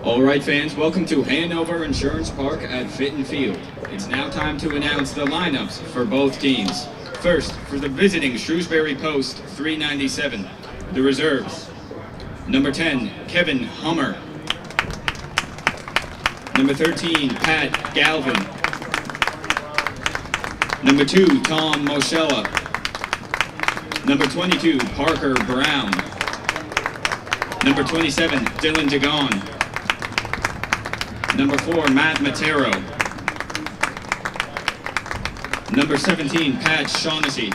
All right, fans, welcome to Hanover Insurance Park at Fitton Field. It's now time to announce the lineups for both teams. First, for the visiting Shrewsbury Post 397, the reserves. Number 10, Kevin Hummer. Number 13, Pat Galvin. Number 2, Tom Moschella. Number 22, Parker Brown. Number 27, Dylan Dagon. Number 4, Matt Matero. Number 17, Pat Shaughnessy.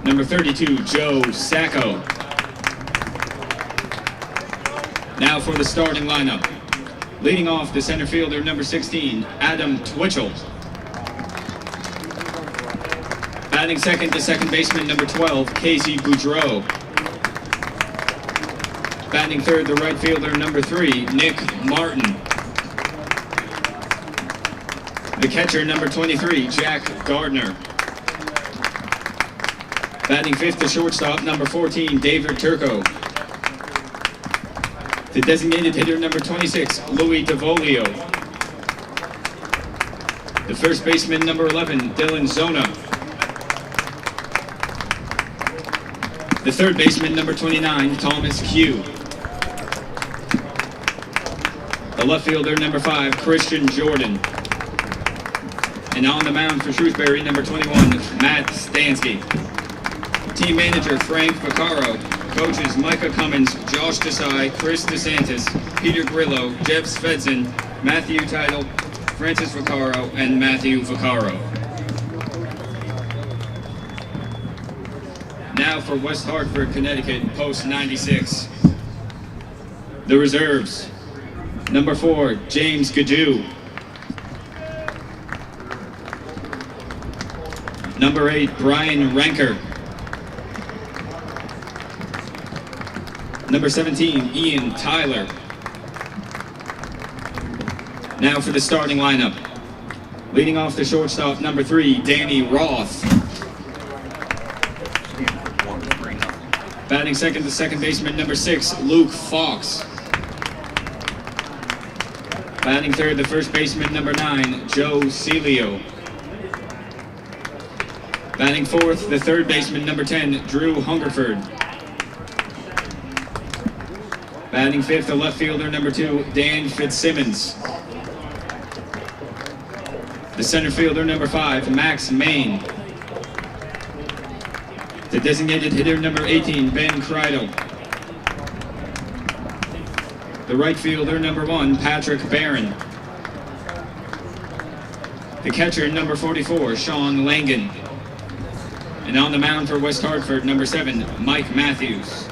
Number 32, Joe Sacco. Now for the starting lineup. Leading off, the center fielder, number 16, Adam Twitchell. Batting second, the second baseman, number 12, Casey Boudreau. Batting third, the right fielder, number 3, Nick Martin. The catcher, number 23, Jack Gardner. Batting fifth, the shortstop, number 14, David Turco. The designated hitter, number 26, Louis DeVolio. The first baseman, number 11, Dylan Zona. The third baseman, number 29, Thomas Hugh. The left fielder, number 5, Christian Jordan. And on the mound for Shrewsbury, number 21, Matt Stansky. Team manager, Frank Vaccaro. Coaches, Micah Cummins, Josh Desai, Chris DeSantis, Peter Grillo, Jeff Svedson, Matthew Title, Francis Vaccaro, and Matthew Vaccaro. Now for West Hartford, Connecticut, Post 96. The reserves. Number 4, James Gadoo. Number 8, Brian Ranker. Number 17, Ian Tyler. Now for the starting lineup. Leading off the shortstop, number 3, Danny Roth. Batting second, the second baseman, number 6, Luke Fox. Batting third, the first baseman, number 9, Joe Celio. Batting fourth, the third baseman, number 10, Drew Hungerford. Batting fifth, the left fielder, number 2, Dan Fitzsimmons. The center fielder, number 5, Max Main. The designated hitter, number 18, Ben Kreidel. The right fielder, number 1, Patrick Barron. The catcher, number 44, Sean Langan. And on the mound for West Hartford, number 7, Mike Matthews.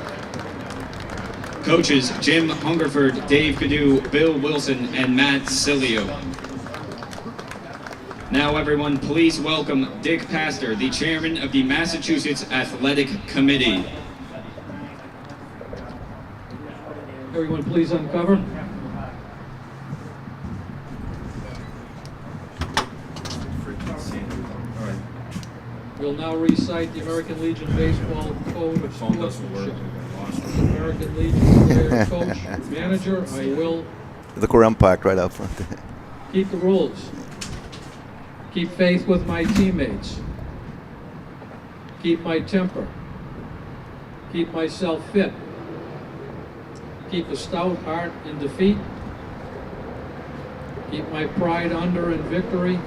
Coaches, Jim Hungerford, Dave Gadoo, Bill Wilson, and Matt Cilio. Now everyone, please welcome Dick Pastor, the chairman of the Massachusetts Athletic Committee. Everyone please uncover. We'll now recite the American Legion Baseball Code of Sportsmanship. American Legion player, coach, manager, I will. The Coram Park right out front. Keep the rules. Keep faith with my teammates. Keep my temper. Keep myself fit. Keep a stout heart in defeat. Keep my pride under in victory.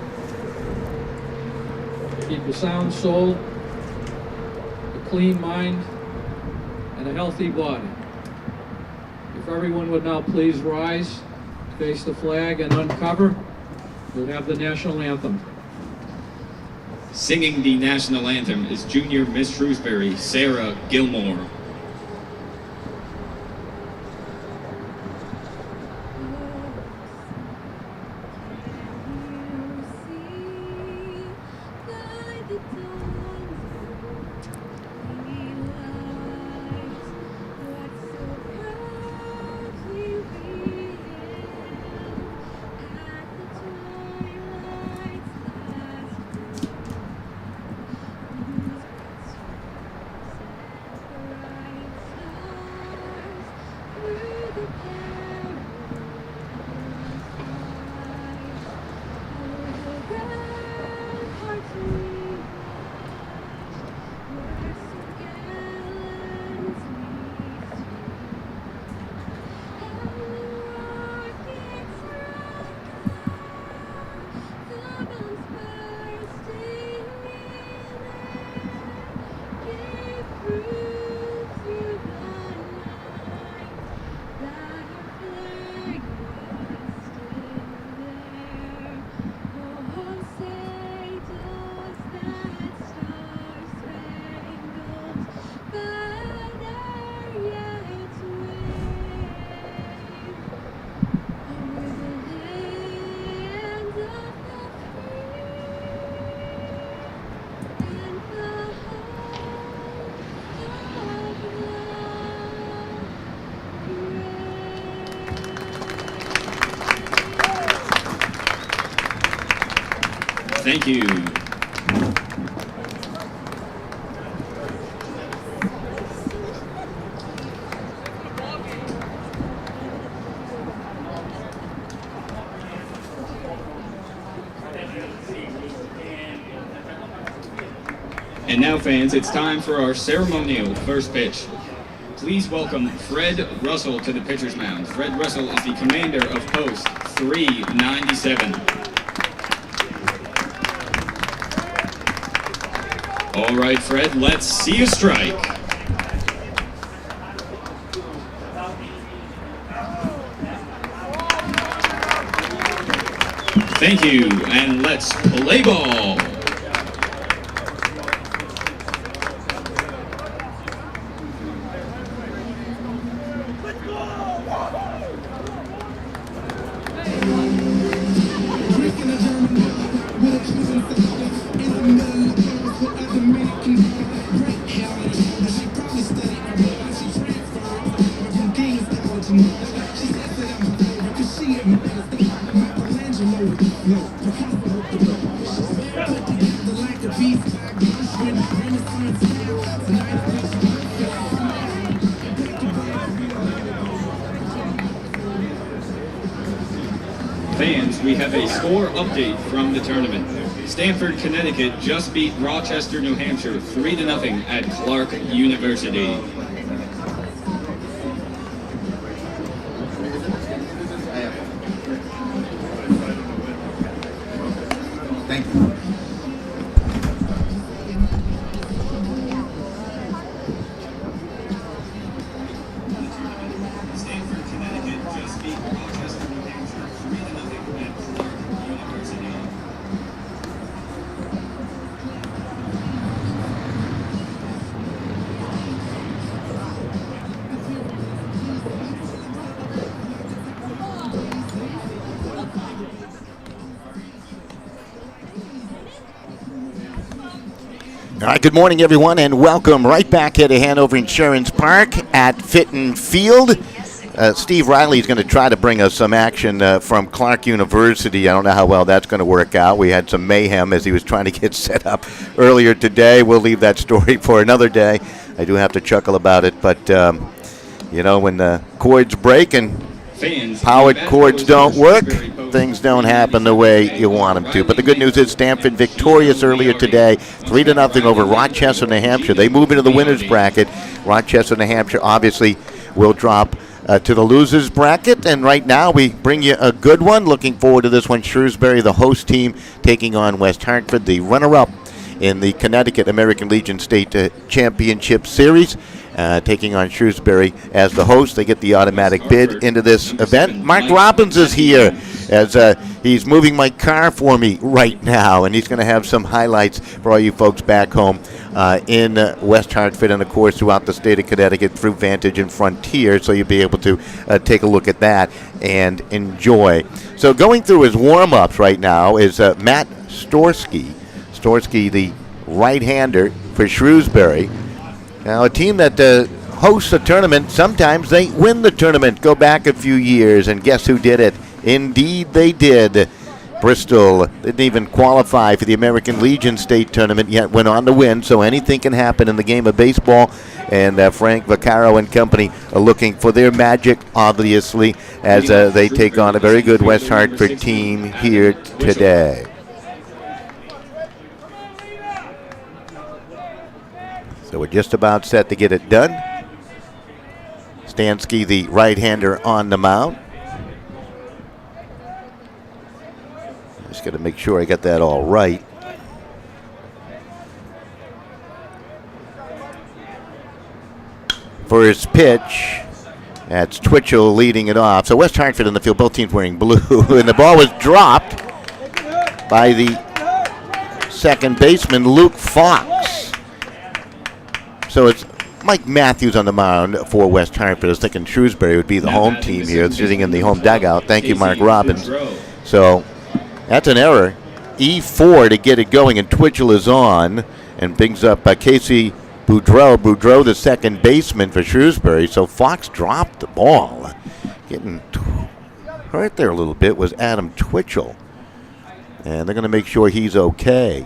Keep a sound soul, a clean mind, and a healthy body. If everyone would now please rise, face the flag, and uncover, we'll have the national anthem. Singing the national anthem is junior Miss Shrewsbury, Sarah Gilmore. Thank you. And now, fans, it's time for our ceremonial first pitch. Please welcome Fred Russell to the pitcher's mound. Fred Russell is the commander of post 397. All right, Fred, let's see a strike. Thank you, and let's play ball. Fans, we have a score update from the tournament. Stamford, Connecticut just beat Rochester, New Hampshire 3-0 at Clark University. Thank you. Stamford, Connecticut just beat Rochester, New Hampshire 3-0 at Clark University. All right, good morning, everyone, and welcome right back here to Hanover Insurance Park at Fitton Field. Steve Riley is going to try to bring us some action from Clark University. I don't know how well that's going to work out. We had some mayhem as he was trying to get set up earlier today. We'll leave that story for another day. I do have to chuckle about it, but, you know, when the cords break and powered cords don't work, things don't happen the way you want them to. But the good news is Stamford victorious earlier today, 3-0 over Rochester, New Hampshire. They move into the winner's bracket. Rochester, New Hampshire obviously will drop to the losers bracket. And right now we bring you a good one. Looking forward to this one. Shrewsbury, the host team, taking on West Hartford, the runner-up in the Connecticut American Legion State Championship Series. Taking on Shrewsbury as the host. They get the automatic bid into this event. Mark Robbins is here as he's moving my car for me right now, and he's going to have some highlights for all you folks back home in West Hartford and, of course, throughout the state of Connecticut through Vantage and Frontier, so you'll be able to take a look at that and enjoy. So going through his warm-ups right now is Matt Storsky. Storsky, the right-hander for Shrewsbury. Now, a team that hosts a tournament, sometimes they win the tournament. Go back a few years, and guess who did it? Indeed, they did. Bristol didn't even qualify for the American Legion State Tournament, yet went on to win, so anything can happen in the game of baseball. And Frank Vaccaro and company are looking for their magic, obviously, as they take on a very good West Hartford team here today. So we're just about set to get it done. Stansky, the right-hander, on the mound. Just got to make sure I got that all right. First pitch. That's Twitchell leading it off. So West Hartford in the field, both teams wearing blue. And the ball was dropped by the second baseman, Luke Fox. So it's Mike Matthews on the mound for West Hartford. I was thinking Shrewsbury would be the home team here, sitting in the home dugout. Thank you, Mark Robbins. So that's an error. E4 to get it going, and Twitchell is on and brings up Casey Boudreau. Boudreau, the second baseman for Shrewsbury. So Fox dropped the ball. Getting hurt there a little bit was Adam Twitchell. And they're going to make sure he's okay.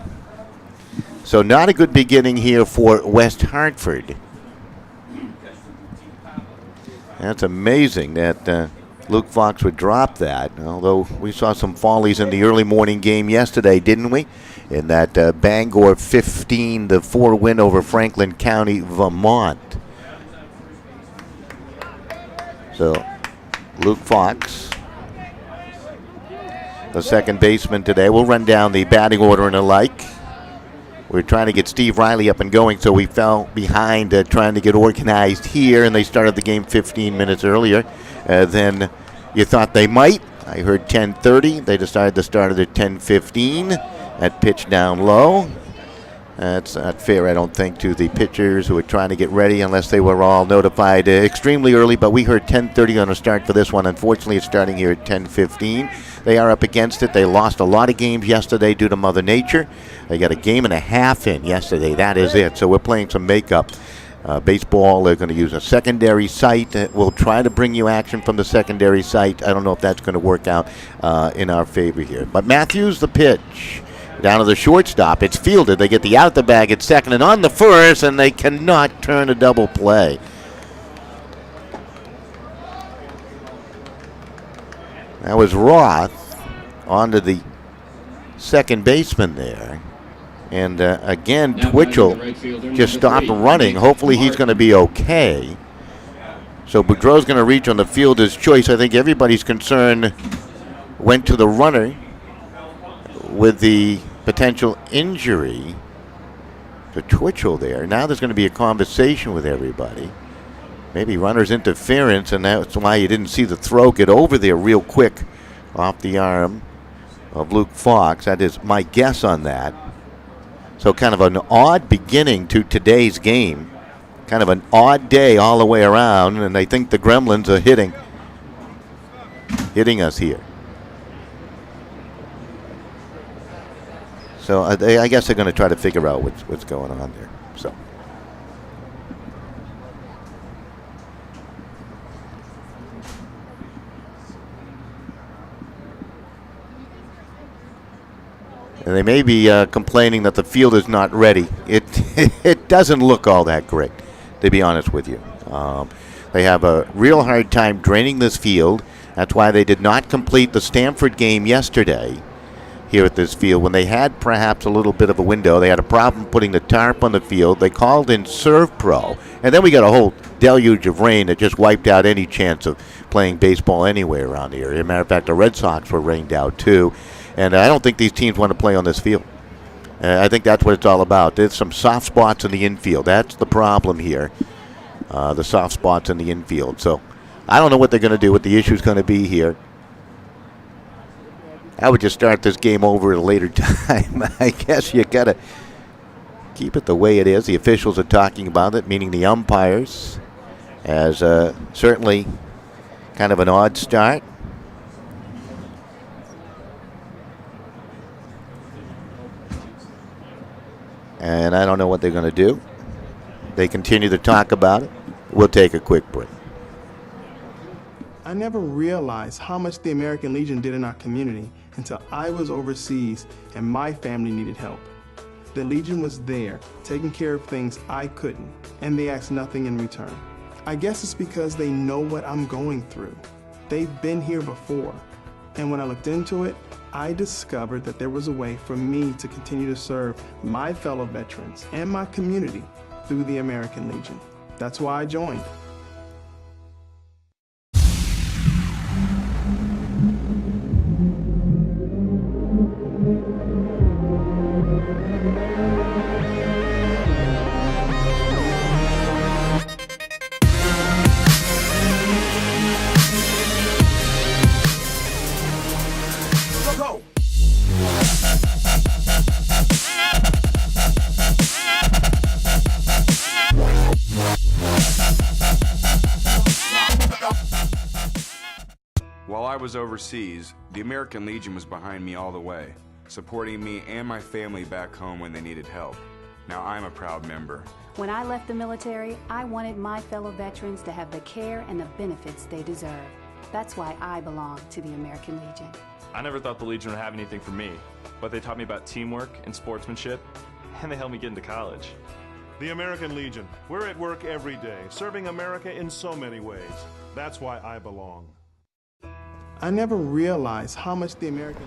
So not a good beginning here for West Hartford. That's amazing that Luke Fox would drop that, although we saw some follies in the early morning game yesterday, didn't we? In that Bangor 15-4 win over Franklin County, Vermont. So Luke Fox, the second baseman today. We'll run down the batting order and the like. We're trying to get Steve Riley up and going, so we fell behind trying to get organized here, and they started the game 15 minutes earlier than you thought they might. I heard 10:30. They decided to start it at 10:15. That pitch down low. That's not fair, I don't think, to the pitchers who were trying to get ready unless they were all notified extremely early, but we heard 10:30 on the start for this one. Unfortunately, it's starting here at 10:15. They are up against it. They lost a lot of games yesterday due to Mother Nature. They got a game and a half in yesterday. That is it. So we're playing some makeup. Baseball, they're going to use a secondary site. We'll try to bring you action from the secondary site. I don't know if that's going to work out in our favor here. But Matthews, the pitch. Down to the shortstop. It's fielded. They get the out the bag at second and on the first, and they cannot turn a double play. That was Roth onto the second baseman there. And again, Twitchell just stopped running. Hopefully he's going to be okay. So Boudreau's going to reach on the fielder's choice. I think everybody's concern went to the runner with the potential injury to Twitchell there. Now there's going to be a conversation with everybody. Maybe runner's interference, and that's why you didn't see the throw get over there real quick off the arm of Luke Fox. That is my guess on that. So kind of an odd beginning to today's game. Kind of an odd day all the way around, and I think the Gremlins are hitting us here. So I guess they're going to try to figure out what's going on there. So. And they may be complaining that the field is not ready. It doesn't look all that great, to be honest with you. They have a real hard time draining this field. That's why they did not complete the Stanford game yesterday here at this field when they had perhaps a little bit of a window. They had a problem putting the tarp on the field. They called in Serve Pro, and then we got a whole deluge of rain that just wiped out any chance of playing baseball anywhere around the area. As a matter of fact, the Red Sox were rained out too. And I don't think these teams want to play on this field. I think that's what it's all about. There's some soft spots in the infield. That's the problem here, the soft spots in the infield. So I don't know what they're going to do, what the issue's going to be here. I would just start this game over at a later time. I guess you got to keep it the way it is. The officials are talking about it, meaning the umpires, as certainly kind of an odd start. And I don't know what they're going to do. They continue to talk about it. We'll take a quick break. I never realized how much the American Legion did in our community until I was overseas and my family needed help. The Legion was there, taking care of things I couldn't, and they asked nothing in return. I guess it's because they know what I'm going through. They've been here before, and when I looked into it, I discovered that there was a way for me to continue to serve my fellow veterans and my community through the American Legion. That's why I joined. I was overseas, the American Legion was behind me all the way, supporting me and my family back home when they needed help. Now I'm a proud member. When I left the military, I wanted my fellow veterans to have the care and the benefits they deserve. That's why I belong to the American Legion. I never thought the Legion would have anything for me, but they taught me about teamwork and sportsmanship, and they helped me get into college. The American Legion. We're at work every day, serving America in so many ways. That's why I belong. I never realized how much the American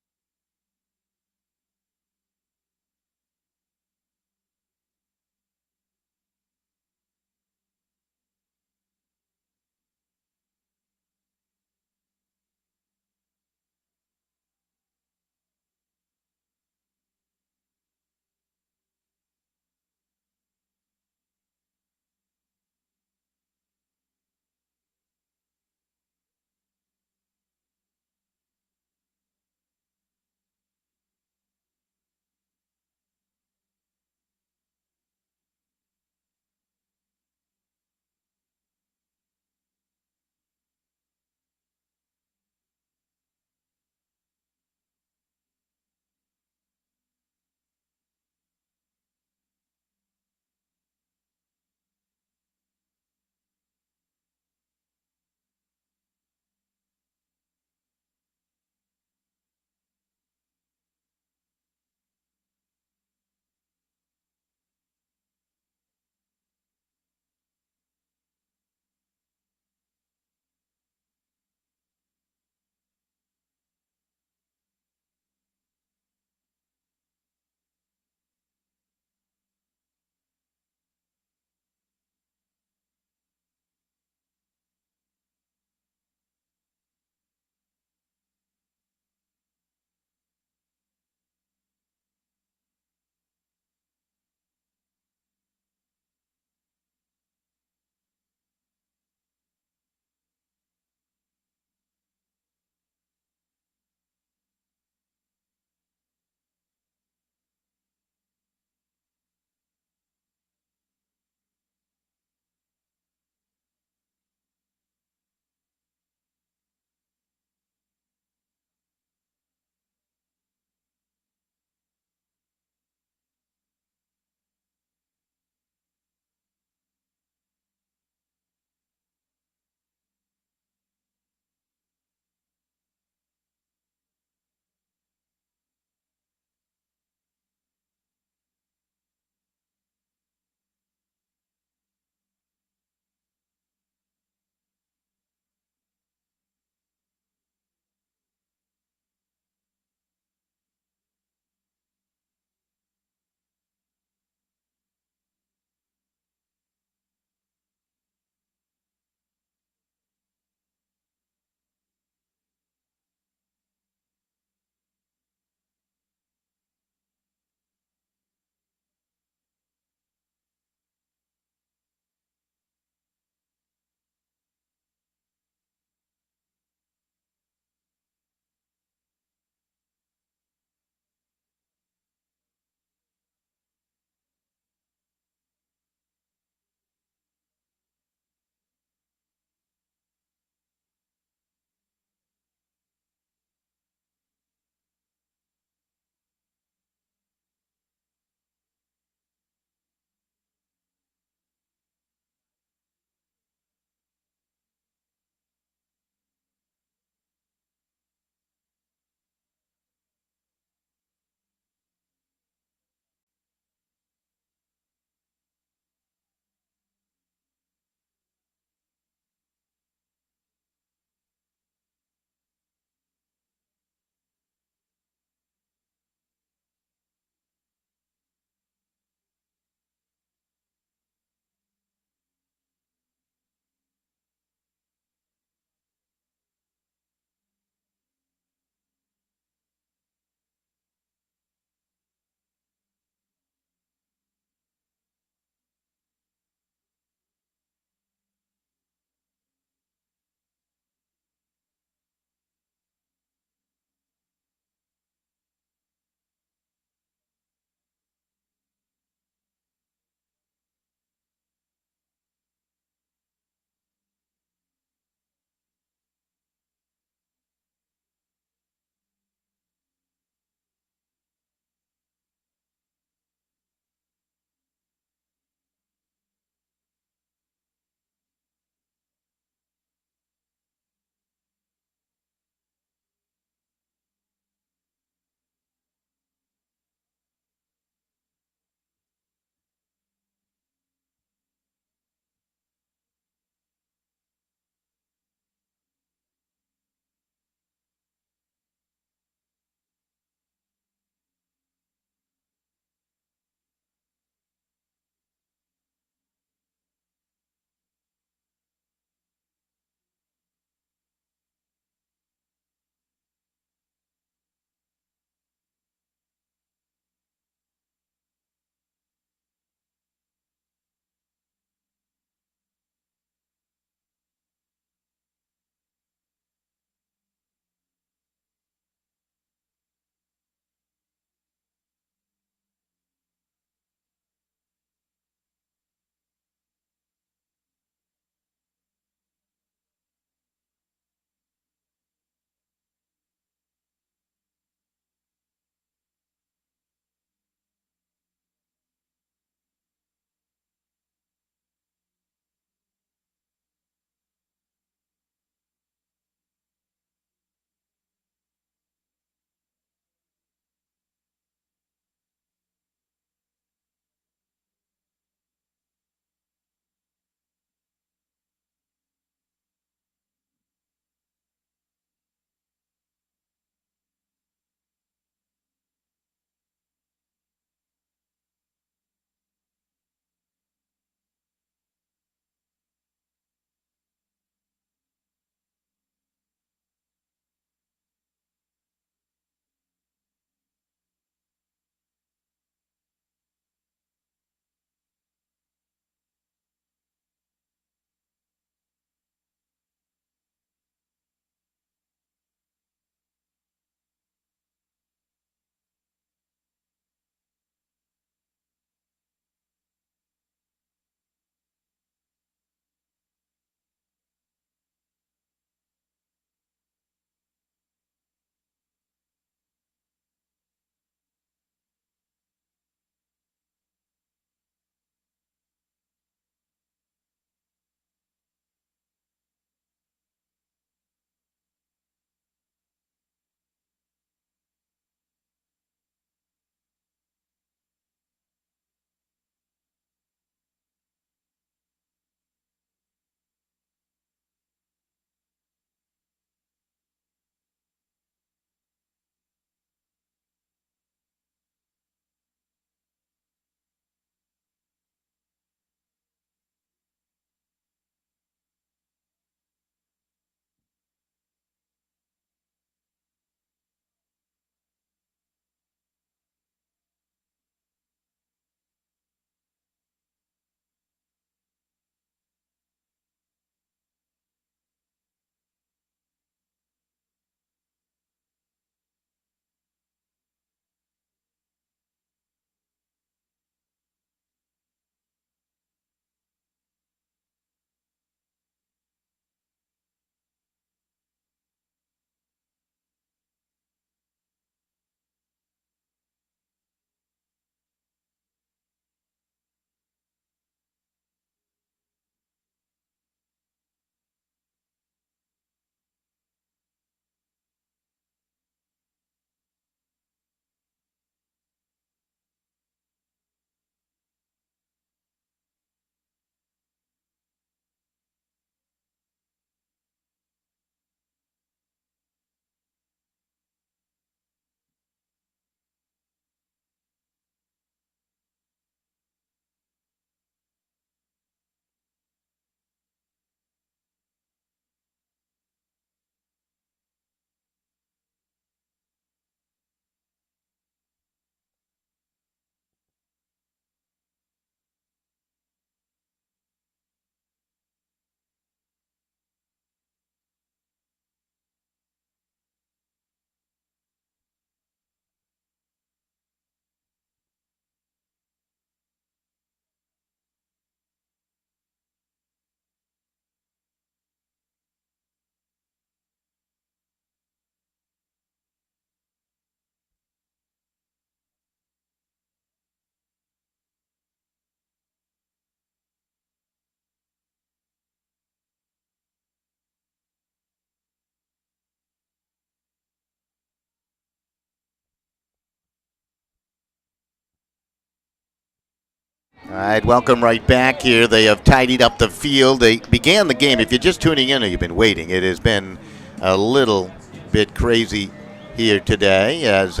All right, welcome right back here. They have tidied up the field. They began the game. If you're just tuning in or you've been waiting, it has been a little bit crazy here today as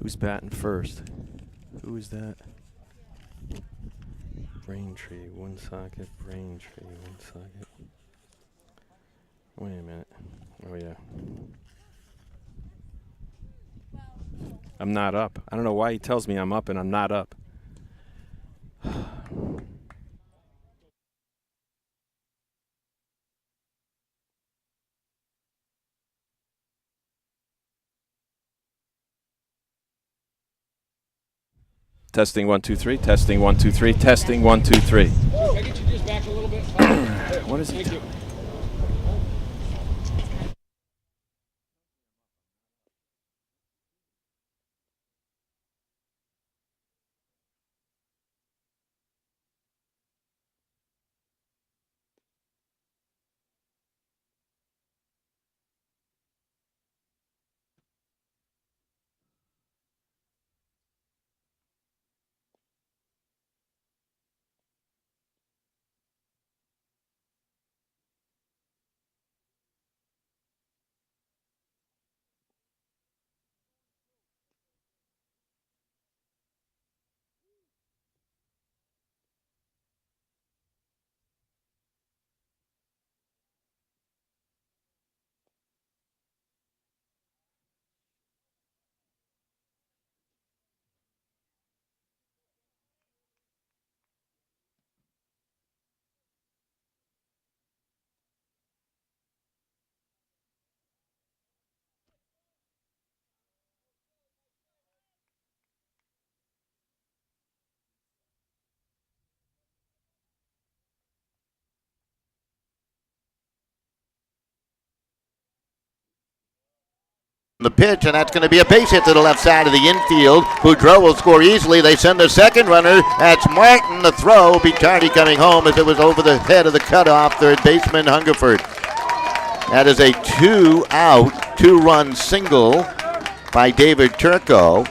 Who's batting first? Who is that? Braintree, one socket. Braintree, one socket. Wait a minute. Oh, yeah. I'm not up. I don't know why he tells me I'm up and I'm not up. Testing 1 2 3. Testing 1 2 3. Testing 1 2 3. Can I get you just back a little bit? What is it? Thank you. the pitch, and that's going to be a base hit to the left side of the infield. Boudreau will score easily. They send the second runner. That's Martin. The throw will be tardy coming home as it was over the head of the cutoff third baseman Hungerford. That is a 2-out, 2-run single by David Turco.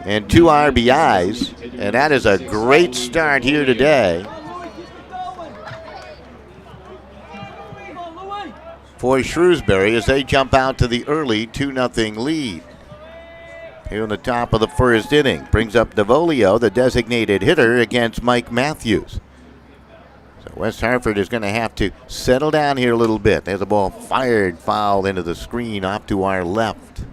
And 2 RBIs. And that is a great start here today for Shrewsbury as they jump out to the early 2-0 lead. Here in the top of the first inning. Brings up DeVolio, the designated hitter, against Mike Matthews. So West Hartford is going to have to settle down here a little bit. There's a ball fired foul into the screen off to our left.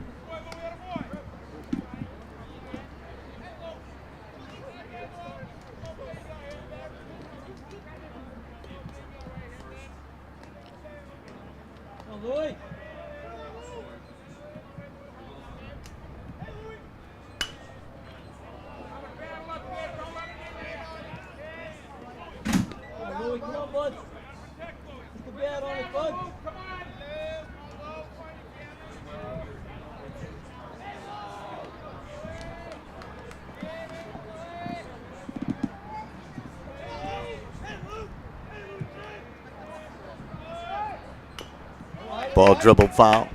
Ball dribble foul.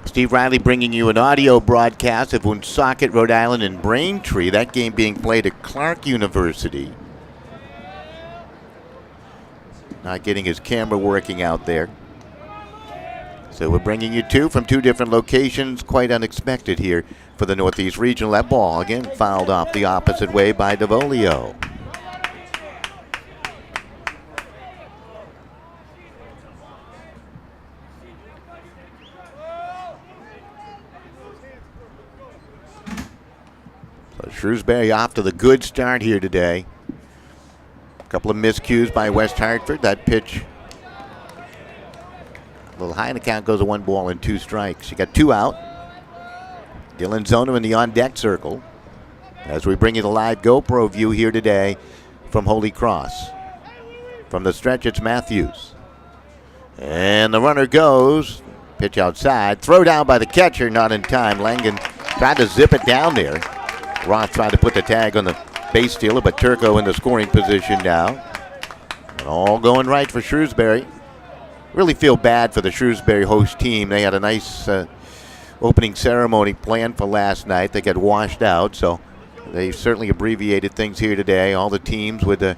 Steve Riley bringing you an audio broadcast of Woonsocket, Rhode Island, and Braintree. That game being played at Clark University. Not getting his camera working out there. So we're bringing you two from 2 different locations. Quite unexpected here for the Northeast Regional. That ball again fouled off the opposite way by DeVolio. Shrewsbury off to the good start here today. A couple of miscues by West Hartford. That pitch a little high, and the count goes to 1 ball and 2 strikes. You got 2 out. Dylan Zona in the on-deck circle as we bring you the live GoPro view here today from Holy Cross. From the stretch, it's Matthews. And the runner goes. Pitch outside. Throw down by the catcher, not in time. Langan tried to zip it down there. Roth tried to put the tag on the base stealer, but Turco in the scoring position now. And all going right for Shrewsbury. Really feel bad for the Shrewsbury host team. They had a nice opening ceremony planned for last night. They got washed out, so they certainly abbreviated things here today. All the teams would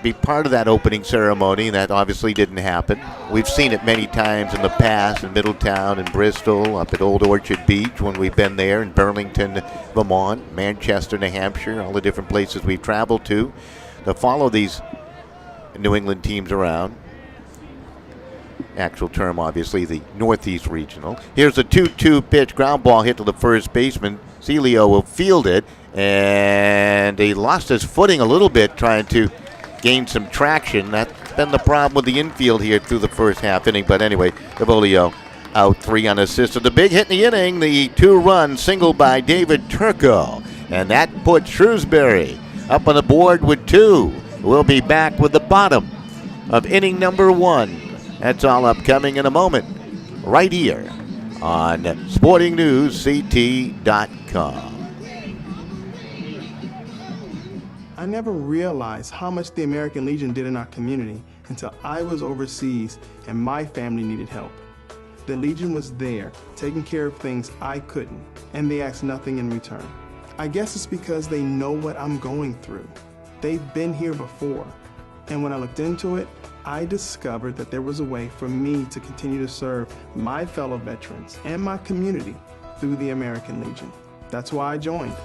be part of that opening ceremony, and that obviously didn't happen. We've seen it many times in the past in Middletown and Bristol, up at Old Orchard Beach when we've been there, in Burlington, Vermont, Manchester, New Hampshire, all the different places we've traveled to follow these New England teams around. Actual term, obviously, the Northeast Regional. Here's a 2-2 pitch, ground ball hit to the first baseman. Celio will field it, and he lost his footing a little bit trying to gain some traction. That's been the problem with the infield here through the first half inning. But anyway, Davolio out 3 unassisted. The big hit in the inning, the 2-run single by David Turco. And that puts Shrewsbury up on the board with 2. We'll be back with the bottom of inning number 1. That's all upcoming in a moment, right here on SportingNewsCT.com. I never realized how much the American Legion did in our community until I was overseas and my family needed help. The Legion was there, taking care of things I couldn't, and they asked nothing in return. I guess it's because they know what I'm going through. They've been here before, and when I looked into it, I discovered that there was a way for me to continue to serve my fellow veterans and my community through the American Legion. That's why I joined.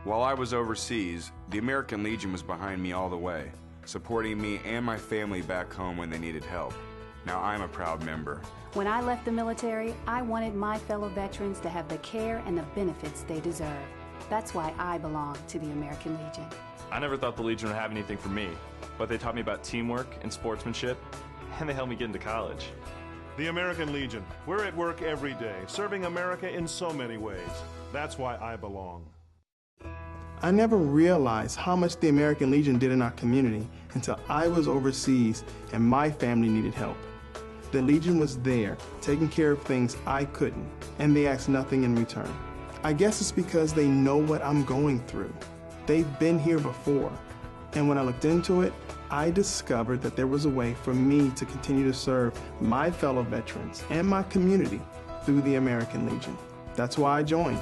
While I was overseas, the American Legion was behind me all the way, supporting me and my family back home when they needed help. Now I'm a proud member. When I left the military, I wanted my fellow veterans to have the care and the benefits they deserve. That's why I belong to the American Legion. I never thought the Legion would have anything for me, but they taught me about teamwork and sportsmanship, and they helped me get into college. The American Legion. We're at work every day, serving America in so many ways. That's why I belong. I never realized how much the American Legion did in our community until I was overseas and my family needed help. The Legion was there, taking care of things I couldn't, and they asked nothing in return. I guess it's because they know what I'm going through. They've been here before, and when I looked into it, I discovered that there was a way for me to continue to serve my fellow veterans and my community through the American Legion. That's why I joined.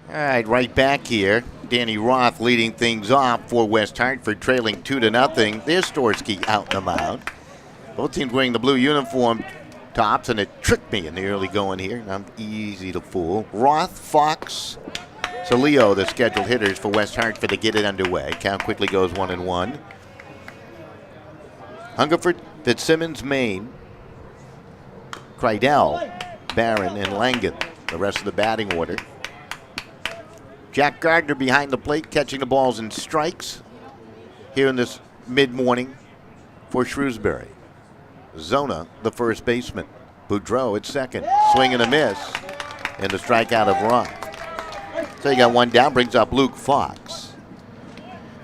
All right, right back here. Danny Roth leading things off for West Hartford, trailing 2-0. There's Storsky out in the mound. Both teams wearing the blue uniform tops, and it tricked me in the early going here. And I'm easy to fool. Roth, Fox, Celio, the scheduled hitters for West Hartford to get it underway. Count quickly goes 1-1. Hungerford, Fitzsimmons, Maine, Kreidel, Barron, and Langan. The rest of the batting order. Jack Gardner behind the plate, catching the balls and strikes here in this mid-morning for Shrewsbury. Zona, the first baseman. Boudreau at second. Swing and a miss. And the strikeout of Roth. So you got one down, brings up Luke Fox.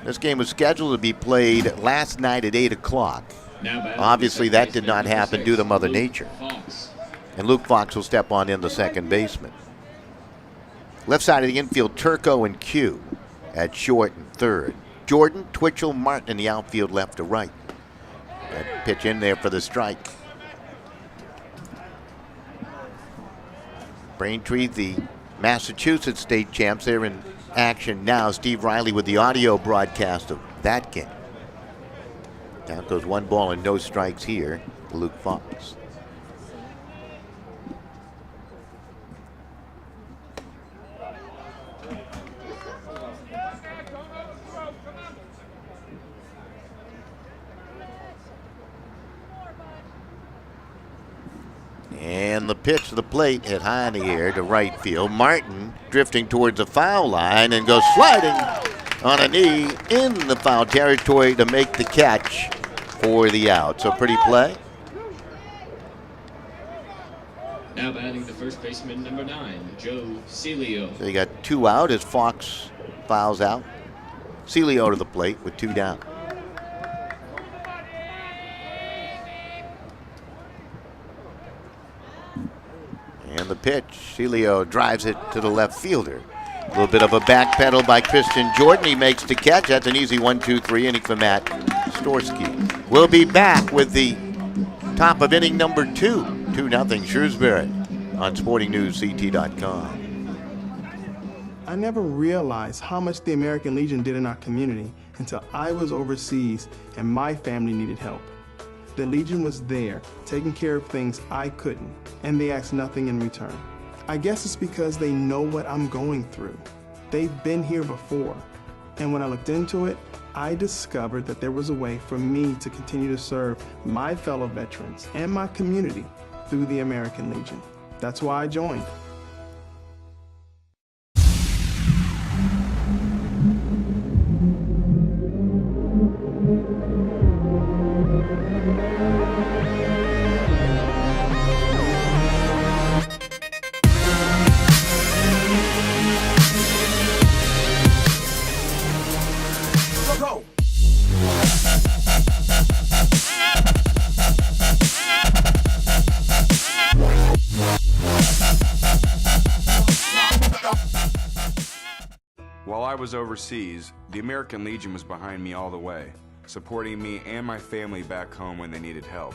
This game was scheduled to be played last night at 8 o'clock. Obviously, that did not happen due to Mother Nature. And Luke Fox will step on in the second baseman. Left side of the infield, Turco and Q at short and third. Jordan, Twitchell, Martin in the outfield left to right. That pitch in there for the strike. Braintree, the Massachusetts state champs, they're in action now. Steve Riley with the audio broadcast of that game. Down goes 1 ball and no strikes here to Luke Fox. And the pitch to the plate hit high in the air to right field. Martin drifting towards the foul line and goes sliding on a knee in the foul territory to make the catch for the out. So pretty play. Now batting the first baseman, number 9, Joe Celio. So you got 2 out as Fox fouls out. Celio to the plate with 2 down. And the pitch, Celio drives it to the left fielder. A little bit of a back pedal by Christian Jordan. He makes the catch. That's an easy 1-2-3 inning for Matt Storsky. We'll be back with the top of inning number 2. 2-0 Shrewsbury on SportingNewsCT.com. I never realized how much the American Legion did in our community until I was overseas and my family needed help. The Legion was there, taking care of things I couldn't, and they asked nothing in return. I guess it's because they know what I'm going through. They've been here before, and when I looked into it, I discovered that there was a way for me to continue to serve my fellow veterans and my community through the American Legion. That's why I joined. While I was overseas, the American Legion was behind me all the way, supporting me and my family back home when they needed help.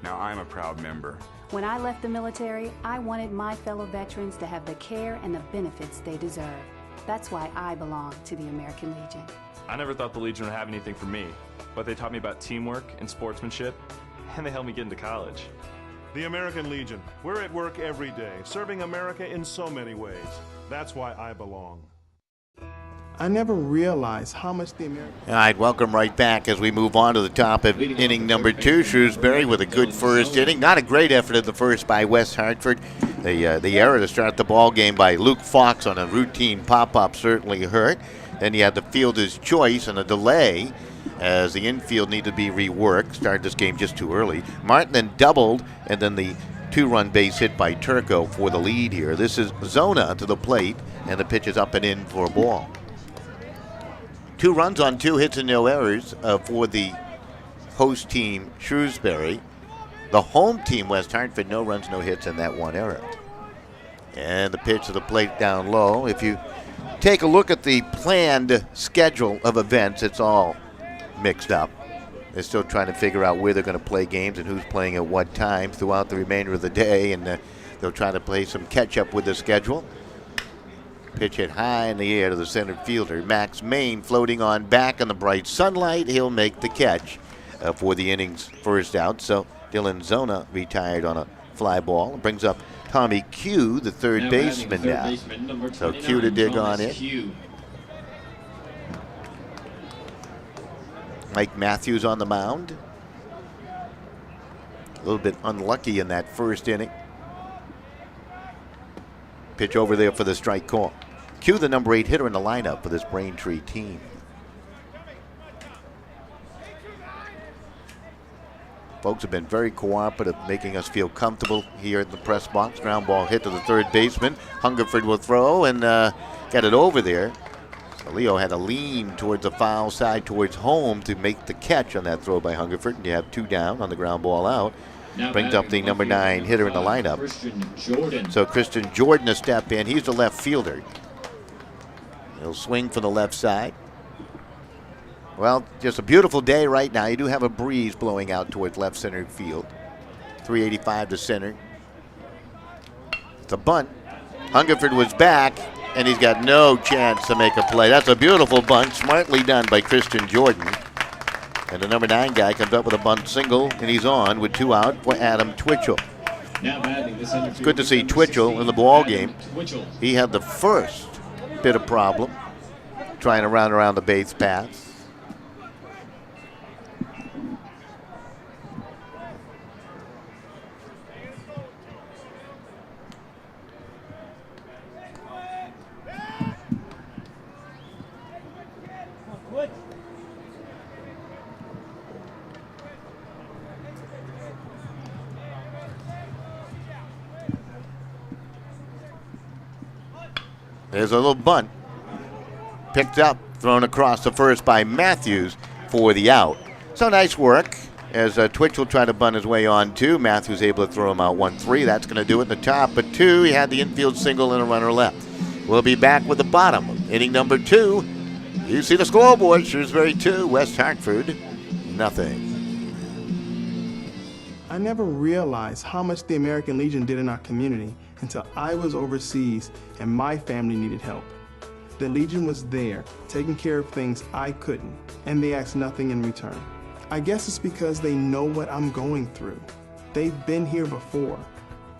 Now I'm a proud member. When I left the military, I wanted my fellow veterans to have the care and the benefits they deserve. That's why I belong to the American Legion. I never thought the Legion would have anything for me, but they taught me about teamwork and sportsmanship, and they helped me get into college. The American Legion. We're at work every day, serving America in so many ways. That's why I belong. I never realized how much the American... All right, welcome right back as we move on to the top of inning number 2. Shrewsbury with a good first inning. Not a great effort at the first by West Hartford. The error to start the ball game by Luke Fox on a routine pop-up certainly hurt. Then you had the fielder's choice and a delay as the infield needed to be reworked. Started this game just too early. Martin then doubled, and then the 2-run base hit by Turco for the lead here. This is Zona to the plate, and the pitch is up and in for a ball. 2 runs on 2 hits and no errors for the host team, Shrewsbury. The home team, West Hartford, no runs, no hits, and that 1 error. And the pitch to the plate down low. If you take a look at the planned schedule of events, it's all mixed up. They're still trying to figure out where they're going to play games and who's playing at what time throughout the remainder of the day, and they'll try to play some catch-up with the schedule. Pitch hit high in the air to the center fielder. Max Main floating on back in the bright sunlight. He'll make the catch for the inning's first out. So Dylan Zona retired on a fly ball. Brings up Tommy Q, the third baseman now. So Q to dig on it. Mike Matthews on the mound. A little bit unlucky in that first inning. Pitch over there for the strike call. Q, the number 8 hitter in the lineup for this Braintree team. Folks have been very cooperative, making us feel comfortable here in the press box. Ground ball hit to the third baseman. Hungerford will throw and get it over there. So Leo had to lean towards the foul side, towards home, to make the catch on that throw by Hungerford. And you have 2 down on the ground ball out. Brings up the number 9 hitter in the lineup. So Christian Jordan to step in. He's the left fielder. He'll swing for the left side. Well, just a beautiful day right now. You do have a breeze blowing out towards left center field. 385 to center. It's a bunt. Hungerford was back, and he's got no chance to make a play. That's a beautiful bunt, smartly done by Christian Jordan. And the number 9 guy comes up with a bunt single, and he's on with 2 out for Adam Twitchell. It's good to see Twitchell in the ball game. He had the first bit of problem trying to run around the base paths. There's a little bunt. Picked up, thrown across the first by Matthews for the out. So nice work as Twitchell tried to bunt his way on 2. Matthews able to throw him out 1-3. That's going to do it in the top. But 2, he had the infield single and a runner left. We'll be back with the bottom of inning number 2. You see the scoreboard. Shrewsbury 2, West Hartford nothing. I never realized how much the American Legion did in our community until I was overseas and my family needed help. The Legion was there, taking care of things I couldn't, and they asked nothing in return. I guess it's because they know what I'm going through. They've been here before,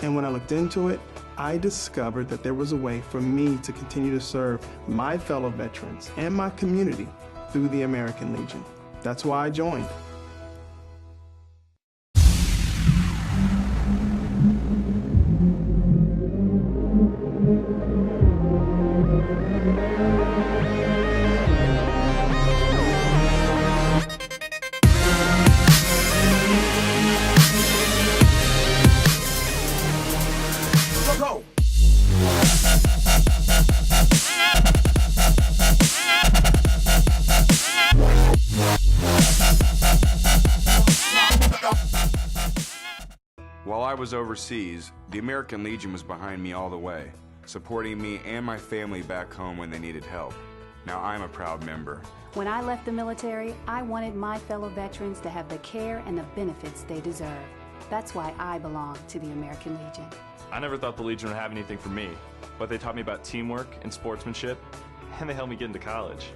and when I looked into it, I discovered that there was a way for me to continue to serve my fellow veterans and my community through the American Legion. That's why I joined. While I was overseas, the American Legion was behind me all the way, supporting me and my family back home when they needed help. Now I'm a proud member. When I left the military, I wanted my fellow veterans to have the care and the benefits they deserve. That's why I belong to the American Legion. I never thought the Legion would have anything for me, but they taught me about teamwork and sportsmanship, and they helped me get into college.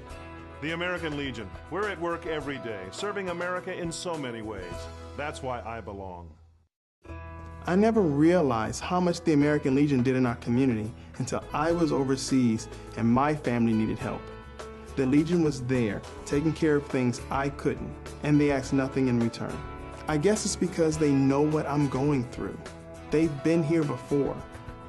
The American Legion. We're at work every day, serving America in so many ways. That's why I belong. I never realized how much the American Legion did in our community until I was overseas and my family needed help. The Legion was there, taking care of things I couldn't, and they asked nothing in return. I guess it's because they know what I'm going through. They've been here before,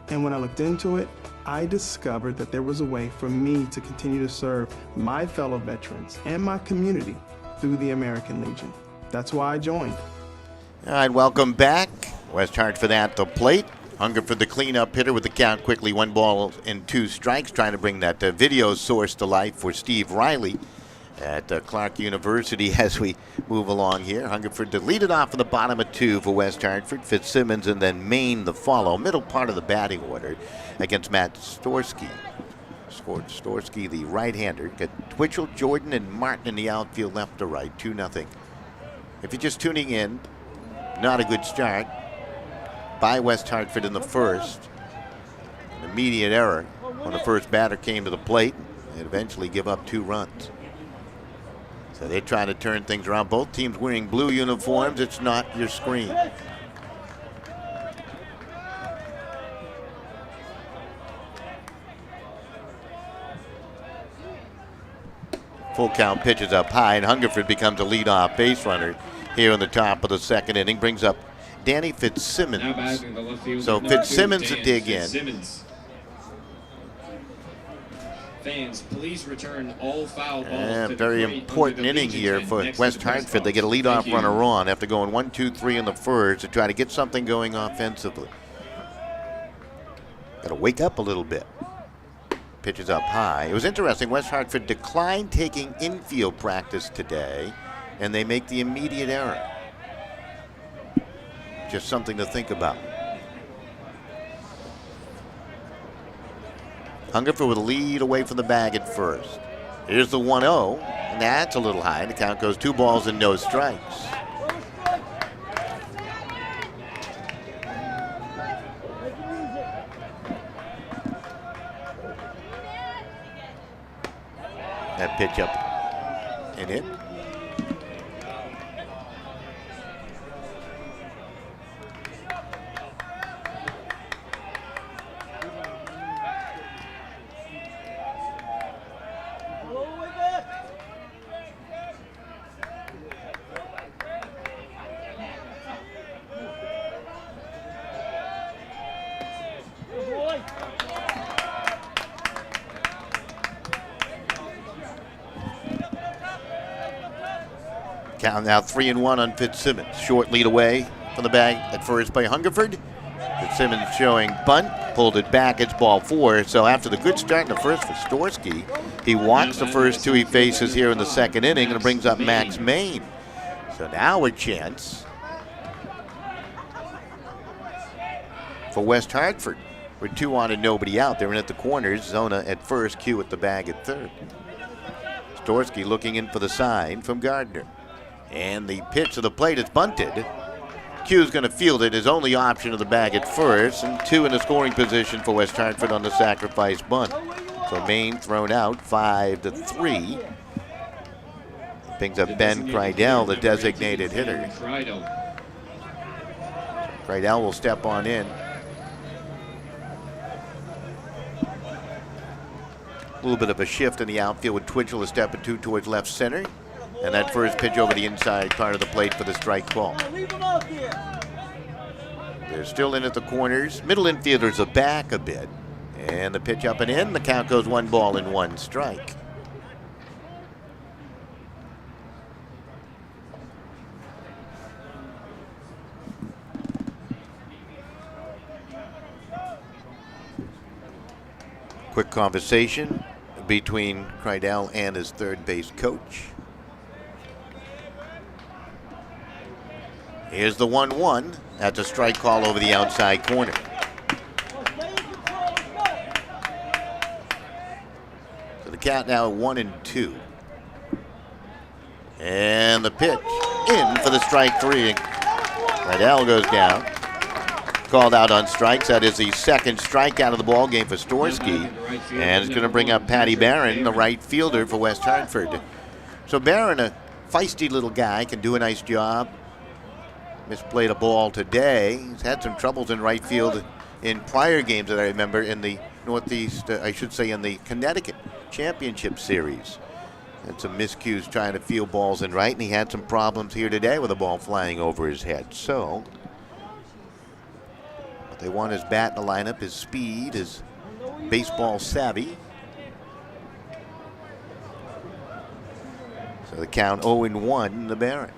and when I looked into it, I discovered that there was a way for me to continue to serve my fellow veterans and my community through the American Legion. That's why I joined. All right, welcome back. West Hartford at the plate. Hungerford, the cleanup hitter with the count quickly. 1 ball and 2 strikes, trying to bring that video source to life for Steve Riley at Clark University as we move along here. Hungerford to lead it off in the bottom of 2 for West Hartford. Fitzsimmons and then Maine the follow. Middle part of the batting order against Matt Storsky. Storsky, the right-hander. Got Twitchell, Jordan, and Martin in the outfield left to right. 2-0. If you're just tuning in, not a good start by West Hartford in the first. An immediate error when the first batter came to the plate and eventually give up 2 runs. So they're trying to turn things around. Both teams wearing blue uniforms. It's not your screen. Full count pitches up high, and Hungerford becomes a leadoff base runner here in the top of the second inning. Brings up Danny Fitzsimmons. So Fitzsimmons to dig in. Fans, please return all foul balls. To very important inning here for West Hartford. They get a leadoff runner on after going 1-2-3 in the first to try to get something going offensively. Got to wake up a little bit. Pitches up high. It was interesting. West Hartford declined taking infield practice today, and they make the immediate error. Just something to think about. Hungerford with a lead away from the bag at first. Here's the 1-0, and that's a little high. The count goes 2 balls and no strikes. That pitch up and hit. Count now 3-1 on Fitzsimmons. Short lead away from the bag at first by Hungerford. Fitzsimmons showing bunt, pulled it back, it's ball 4. So after the good start in the first for Storsky, he walks the first 2 he faces here in the second inning and brings up Max Main. So now a chance for West Hartford. With 2 on and nobody out. They're in at the corners. Zona at first, Q at the bag at third. Storsky looking in for the sign from Gardner. And the pitch to the plate is bunted. Q's going to field it, his only option of the bag at first, and 2 in the scoring position for West Hartford on the sacrifice bunt. So Maine thrown out 5-3. Brings up Ben Kreidel, the designated hitter. Kreidel will step on in. A little bit of a shift in the outfield with Twitchell a step or 2 towards left center. And that first pitch over the inside part of the plate for the strike ball. They're still in at the corners. Middle infielders are back a bit. And the pitch up and in. The count goes 1 ball and 1 strike. Quick conversation between Kreidel and his third base coach. Here's the 1-1. That's a strike call over the outside corner. So the count now 1-2. And the pitch in for the strike 3. Kreidel goes down. Called out on strikes. That is the second strikeout of the ball game for Storsky. And it's going to bring up Patty Barron, the right fielder for West Hartford. So Barron, a feisty little guy, can do a nice job. Misplayed a ball today. He's had some troubles in right field in prior games that I remember in the Northeast, I should say in the Connecticut Championship Series. Had some miscues trying to field balls in right, and he had some problems here today with a ball flying over his head. So, what they want is bat in the lineup, his speed, his baseball savvy. So the count 0-1 to Barron.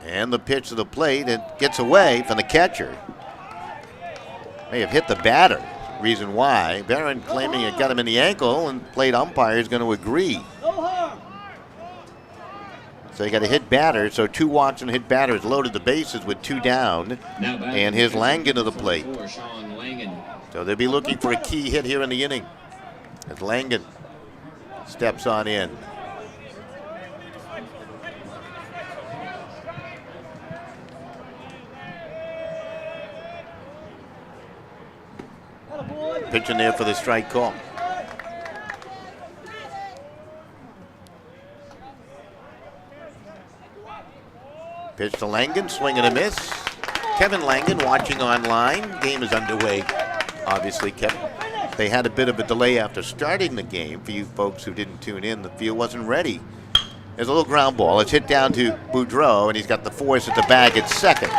And the pitch to the plate, it gets away from the catcher. May have hit the batter. Reason why. Barron claiming it got him in the ankle, and plate umpire is going to agree. So you got a hit batter. So 2 walks and hit batters loaded the bases with 2 down. And here's Langen to the plate. So they'll be looking for a key hit here in the inning as Langen steps on in. Pitching there for the strike call. Pitch to Langen, swing and a miss. Kevin Langen watching online. Game is underway, obviously, Kevin. They had a bit of a delay after starting the game. For you folks who didn't tune in, the field wasn't ready. There's a little ground ball. It's hit down to Boudreau, and he's got the force at the bag at second.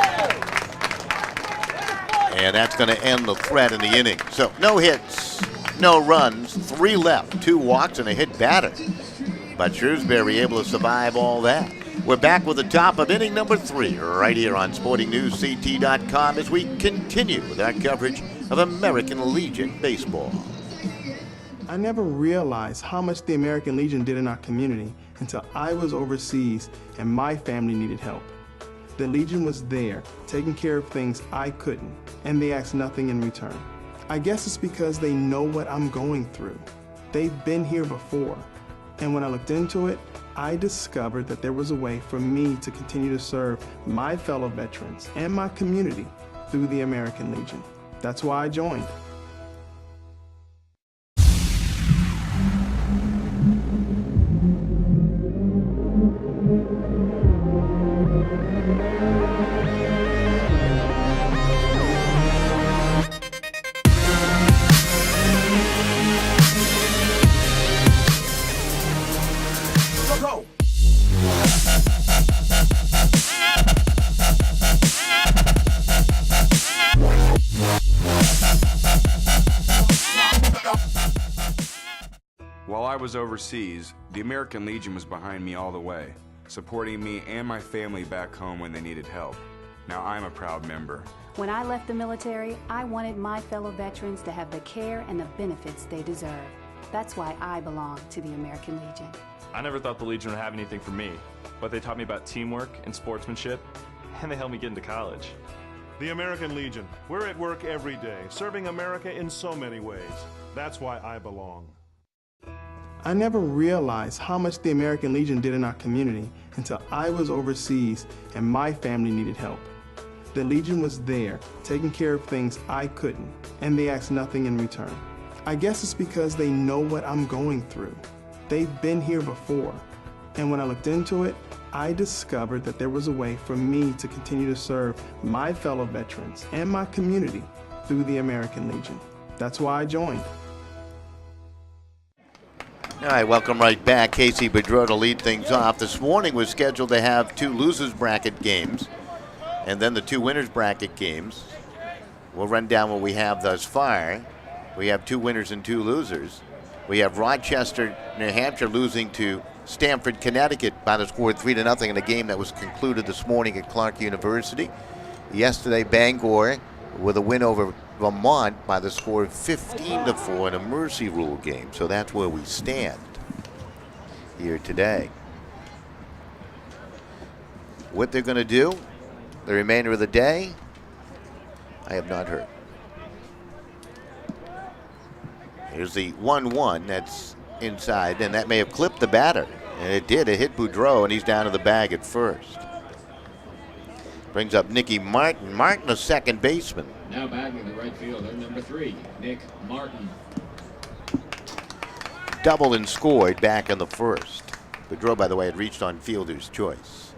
And that's going to end the threat in the inning. So no hits, no runs, 3 left, 2 walks and a hit batter. But Shrewsbury able to survive all that. We're back with the top of inning number 3 right here on SportingNewsCT.com as we continue with our coverage of American Legion baseball. I never realized how much the American Legion did in our community until I was overseas and my family needed help. The Legion was there, taking care of things I couldn't, and they asked nothing in return. I guess it's because they know what I'm going through. They've been here before, and when I looked into it, I discovered that there was a way for me to continue to serve my fellow veterans and my community through the American Legion. That's why I joined. While I was overseas, the American Legion was behind me all the way, supporting me and my family back home when they needed help. Now I'm a proud member. When I left the military, I wanted my fellow veterans to have the care and the benefits they deserve. That's why I belong to the American Legion. I never thought the Legion would have anything for me, but they taught me about teamwork and sportsmanship, and they helped me get into college. The American Legion. We're at work every day, serving America in so many ways. That's why I belong. I never realized how much the American Legion did in our community until I was overseas and my family needed help. The Legion was there, taking care of things I couldn't, and they asked nothing in return. I guess it's because they know what I'm going through. They've been here before, and when I looked into it, I discovered that there was a way for me to continue to serve my fellow veterans and my community through the American Legion. That's why I joined. All right, welcome right back. Casey Boudreau to lead things off. This morning was scheduled to have 2 losers bracket games and then the 2 winners bracket games. We'll run down what we have thus far. We have 2 winners and 2 losers. We have Rochester, New Hampshire losing to Stamford, Connecticut by the score 3-0 in a game that was concluded this morning at Clark University. Yesterday, Bangor with a win over Vermont by the score of 15-4 in a mercy rule game. So that's where we stand here today. What they're going to do the remainder of the day, I have not heard. Here's the 1-1 that's inside, and that may have clipped the batter. And it did. It hit Boudreau, and he's down to the bag at first. Brings up Nicky Martin. Martin, a second baseman. Now bagging the right fielder, number 3, Nick Martin. Doubled and scored back in the first. Boudreau, by the way, had reached on fielder's choice.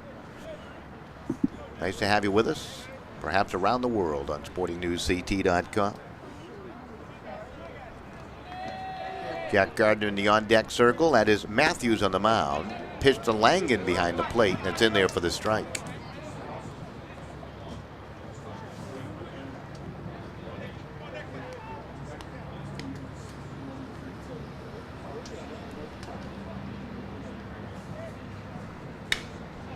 Nice to have you with us, perhaps around the world on SportingNewsCT.com. Jack Gardner in the on-deck circle. That is Matthews on the mound. Pitch to Langan behind the plate, and it's in there for the strike.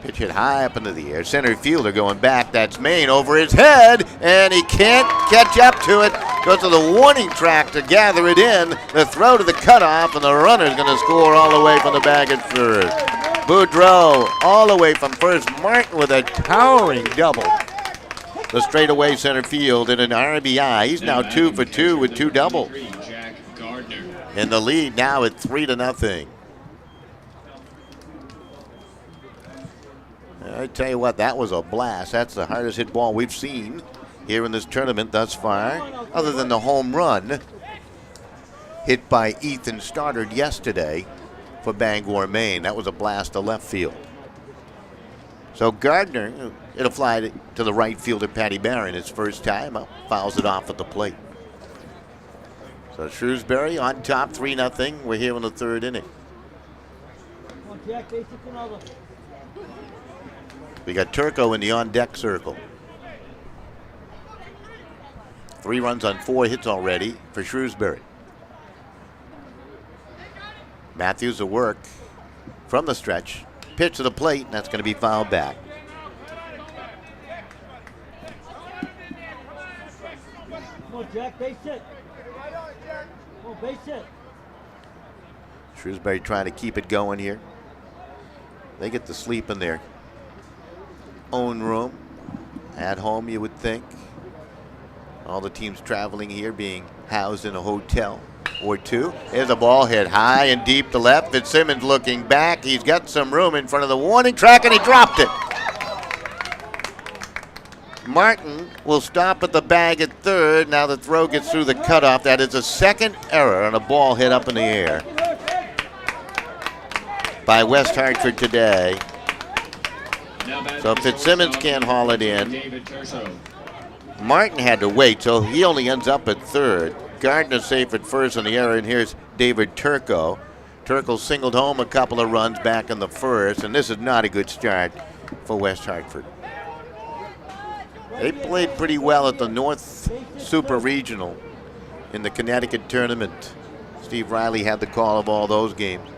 Pitch hit high up into the air. Center fielder going back. That's Maine over his head, and he can't catch up to it. Goes to the warning track to gather it in. The throw to the cutoff, and the runner's going to score all the way from the bag at first. Boudreau all the way from first. Martin with a towering double. The straightaway center field and an RBI. He's now 2 for 2 with 2 doubles. Jack Gardner. In the lead now at 3-0. I tell you what, that was a blast. That's the hardest hit ball we've seen here in this tournament thus far, other than the home run hit by Ethan Stoddard yesterday for Bangor, Maine. That was a blast to left field. So Gardner, it'll fly to the right fielder, Patty Barron, his first time. Fouls it off at the plate. So Shrewsbury on top, 3-0. We're here in the 3rd inning. We got Turco in the on-deck circle. 3 runs on 4 hits already for Shrewsbury. Matthews a work from the stretch. Pitch to the plate, and that's going to be fouled back. Come on, Jack, base hit. Come on, base hit. Shrewsbury trying to keep it going here. They get to sleep in their own room. At home, you would think. All the teams traveling here being housed in a hotel or 2. There's a ball hit high and deep to left. Fitzsimmons looking back. He's got some room in front of the warning track, and he dropped it. Martin will stop at the bag at 3rd. Now the throw gets through the cutoff. That is a second error on a ball hit up in the air by West Hartford today. So Fitzsimmons can't haul it in. Martin had to wait, so he only ends up at 3rd. Gardner safe at first on the error, and here's David Turco. Turco singled home a couple of runs back in the first, and this is not a good start for West Hartford. They played pretty well at the North Super Regional in the Connecticut tournament. Steve Riley had the call of all those games.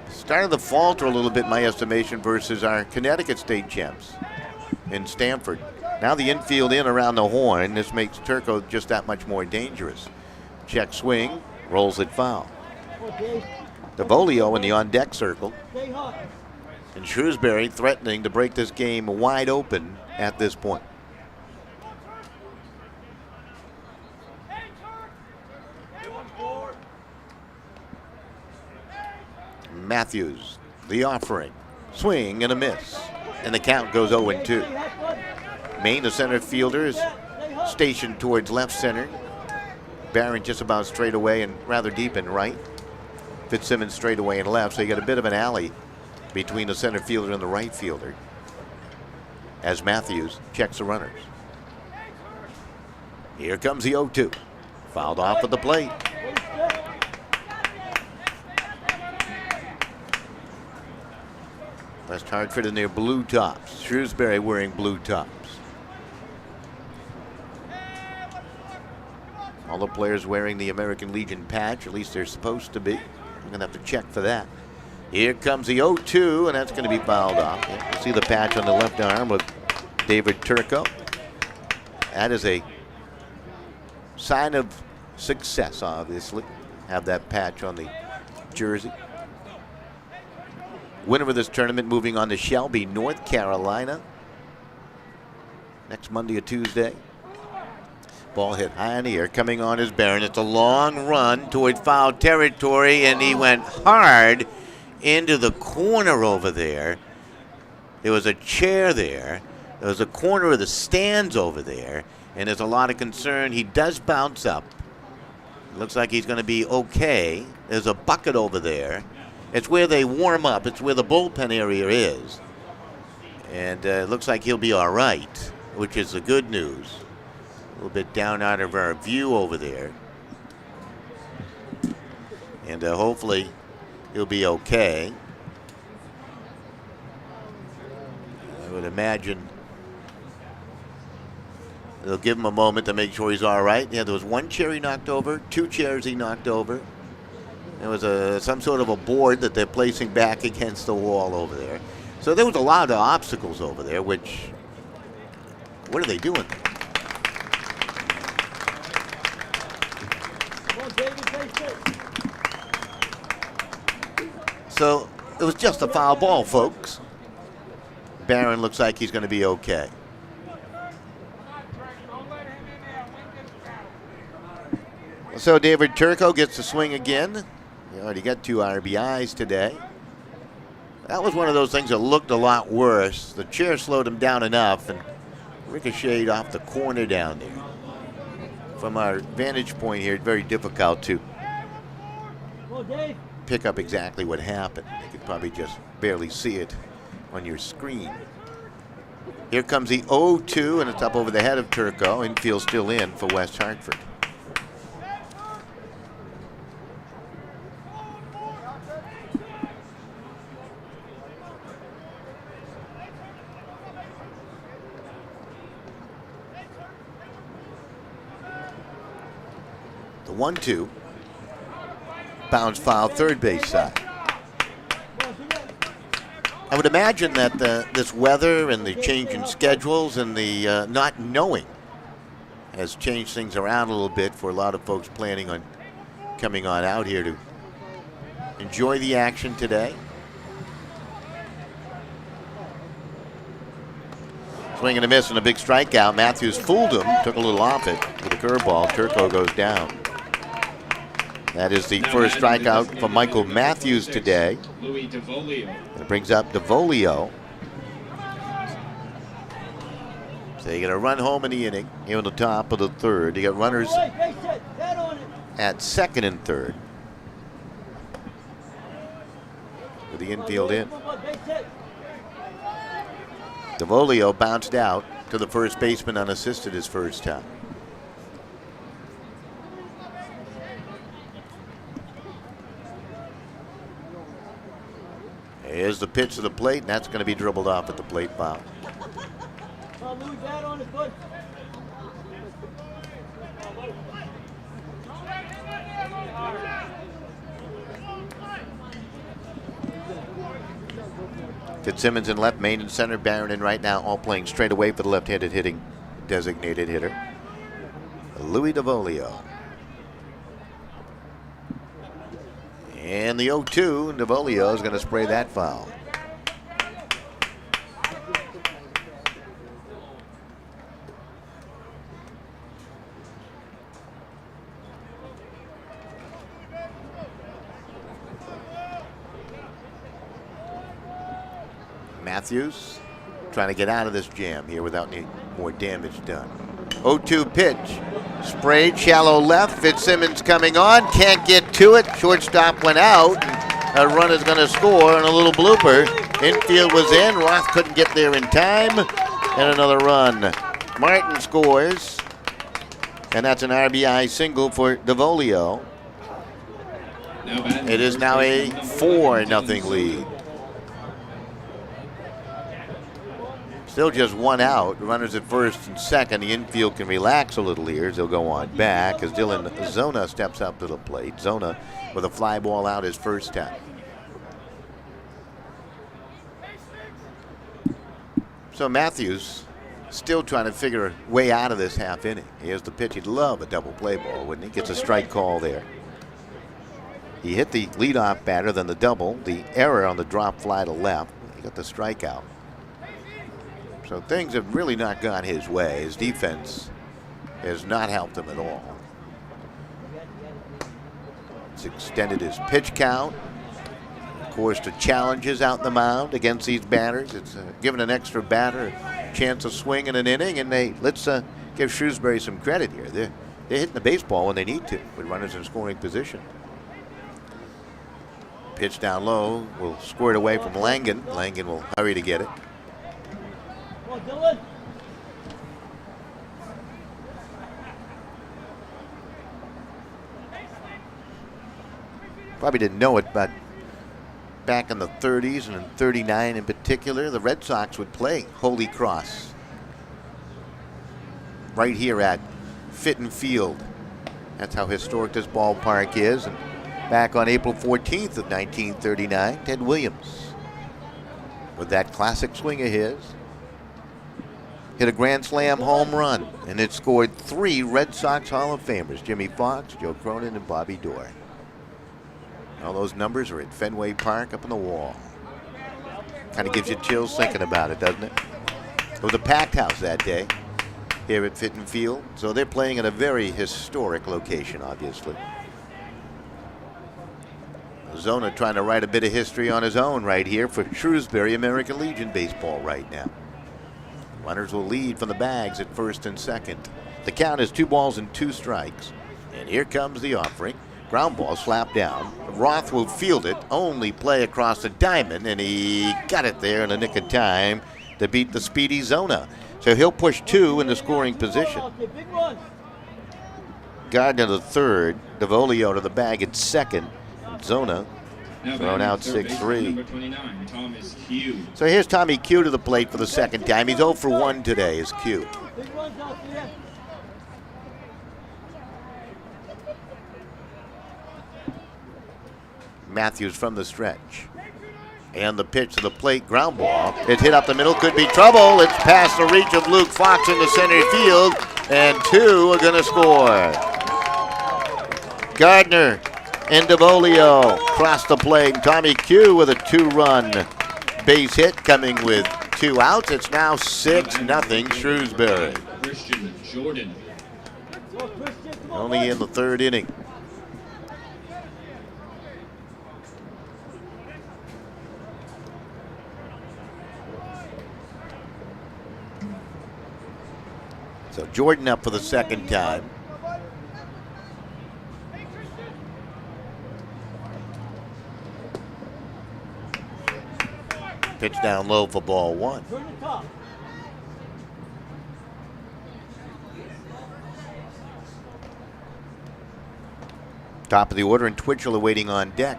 Started to falter a little bit, in my estimation, versus our Connecticut state champs in Stamford. Now the infield in around the horn. This makes Turco just that much more dangerous. Check swing, rolls it foul. DeVolio in the on-deck circle. And Shrewsbury threatening to break this game wide open at this point. Matthews, the offering. Swing and a miss. And the count goes 0-2. Maine, the center fielder, is stationed towards left center. Barron just about straight away and rather deep in right. Fitzsimmons straight away and left. So you got a bit of an alley between the center fielder and the right fielder as Matthews checks the runners. Here comes the 0-2. Fouled off at the plate. West Hartford in their blue tops. Shrewsbury wearing blue tops. All the players wearing the American Legion patch, at least they're supposed to be. I'm going to have to check for that. Here comes the 0-2, and that's going to be fouled off. Yeah, you see the patch on the left arm of David Turco. That is a sign of success, obviously. Have that patch on the jersey. Winner of this tournament moving on to Shelby, North Carolina. Next Monday or Tuesday. Ball hit high in the air, coming on is Barron. It's a long run toward foul territory, and he went hard into the corner over there. There was a chair there. There was a corner of the stands over there, and there's a lot of concern. He does bounce up. It looks like he's going to be okay. There's a bucket over there. It's where they warm up. It's where the bullpen area is. And it looks like he'll be all right, which is the good news. A little bit down out of our view over there. And hopefully he'll be okay. I would imagine they'll give him a moment to make sure he's all right. Yeah, there was one chair he knocked over, 2 chairs he knocked over. There was some sort of a board that they're placing back against the wall over there. So there was a lot of obstacles over there, which, what are they doing? So it was just a foul ball, folks. Barron looks like he's going to be okay. So David Turco gets to swing again. He already got 2 RBIs today. That was one of those things that looked a lot worse. The chair slowed him down enough and ricocheted off the corner down there. From our vantage point here, it's very difficult to pick up exactly what happened. You could probably just barely see it on your screen. Here comes the 0-2, and it's up over the head of Turco. Infield still in for West Hartford. The 1-2. Bounce foul, third base side. I would imagine that this weather and the change in schedules and the not knowing has changed things around a little bit for a lot of folks planning on coming on out here to enjoy the action today. Swing and a miss and a big strikeout. Matthews fooled him, took a little off it with a curveball. Turco goes down. That is the first strikeout for Michael Matthews today. It brings up DeVolio. So you get a run home in the inning here on the top of the third. You got runners at second and third with the infield in. DeVolio bounced out to the first baseman unassisted his first time. Here's the pitch to the plate, and that's going to be dribbled off at the plate foul. Fitzsimmons in left, Main in center, Barron in right now, all playing straight away for the left-handed hitting designated hitter, Louis DeVolio. And the 0-2, DeVolio is going to spray that foul. Matthews trying to get out of this jam here without any more damage done. 0-2 pitch. Sprayed, shallow left. Fitzsimmons coming on. Can't get to it. Shortstop went out. A run is going to score on a little blooper. Infield was in. Roth couldn't get there in time. And another run. Martin scores. And that's an RBI single for DeVolio. It is now a 4-0 lead. Still just one out. Runners at first and second. The infield can relax a little here as they'll go on back as Dylan Zona steps up to the plate. Zona with a fly ball out his first time. So Matthews still trying to figure a way out of this half inning. Here's the pitch. He'd love a double play ball, wouldn't he? Gets a strike call there. He hit the leadoff batter, then the double. The error on the drop fly to left. He got the strikeout. So things have really not gone his way. His defense has not helped him at all. It's extended his pitch count. Of course, the challenges out in the mound against these batters. It's given an extra batter a chance to swing in an inning, and let's give Shrewsbury some credit here. They're hitting the baseball when they need to with runners in scoring position. Pitch down low, will square it away from Langen. Langen will hurry to get it. Probably didn't know it, but back in the 30s and in 39 in particular, the Red Sox would play Holy Cross right here at Fitton Field. That's how historic this ballpark is. And back on April 14th of 1939, Ted Williams, with that classic swing of his, hit a grand slam home run, and it scored 3 Red Sox Hall of Famers, Jimmy Fox, Joe Cronin, and Bobby Doerr. All those numbers are at Fenway Park up on the wall. Kind of gives you chills thinking about it, doesn't it? It was a packed house that day here at Fitton Field, so they're playing at a very historic location, obviously. Zona trying to write a bit of history on his own right here for Shrewsbury American Legion baseball right now. Runners will lead from the bags at first and second. The count is 2-2. And here comes the offering. Ground ball slapped down. Roth will field it, only play across the diamond, and he got it there in the nick of time to beat the speedy Zona. So he'll push 2 in the scoring position. Gardner to third, DeVolio to the bag at second. Zona thrown out 6-3. So here's Tommy Q to the plate for the second time. He's 0 for 1 today, is Q. Matthews from the stretch. And the pitch to the plate, ground ball. It's hit up the middle, could be trouble. It's past the reach of Luke Fox into center field, and 2 are going to score. Gardner and DeVolio cross the plate. Tommy Q with a 2-run base hit coming with 2 outs. It's now 6-0 Shrewsbury. Christian Jordan. Only in the 3rd inning. So Jordan up for the second time. Pitch down low for ball 1. Top of the order, and Twitchell waiting on deck.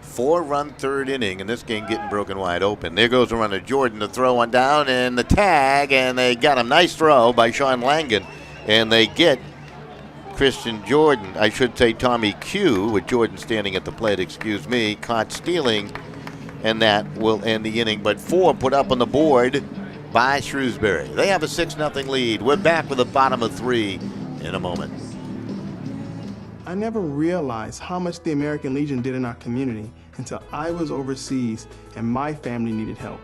4-run 3rd inning, and this game getting broken wide open. There goes the runner Jordan to throw one down, and the tag, and they got a nice throw by Sean Langen, and they get Christian Jordan, I should say Tommy Q, with Jordan standing at the plate, excuse me, caught stealing and that will end the inning. But 4 put up on the board by Shrewsbury. They have a 6-0 lead. We're back with the bottom of 3 in a moment. I never realized how much the American Legion did in our community until I was overseas and my family needed help.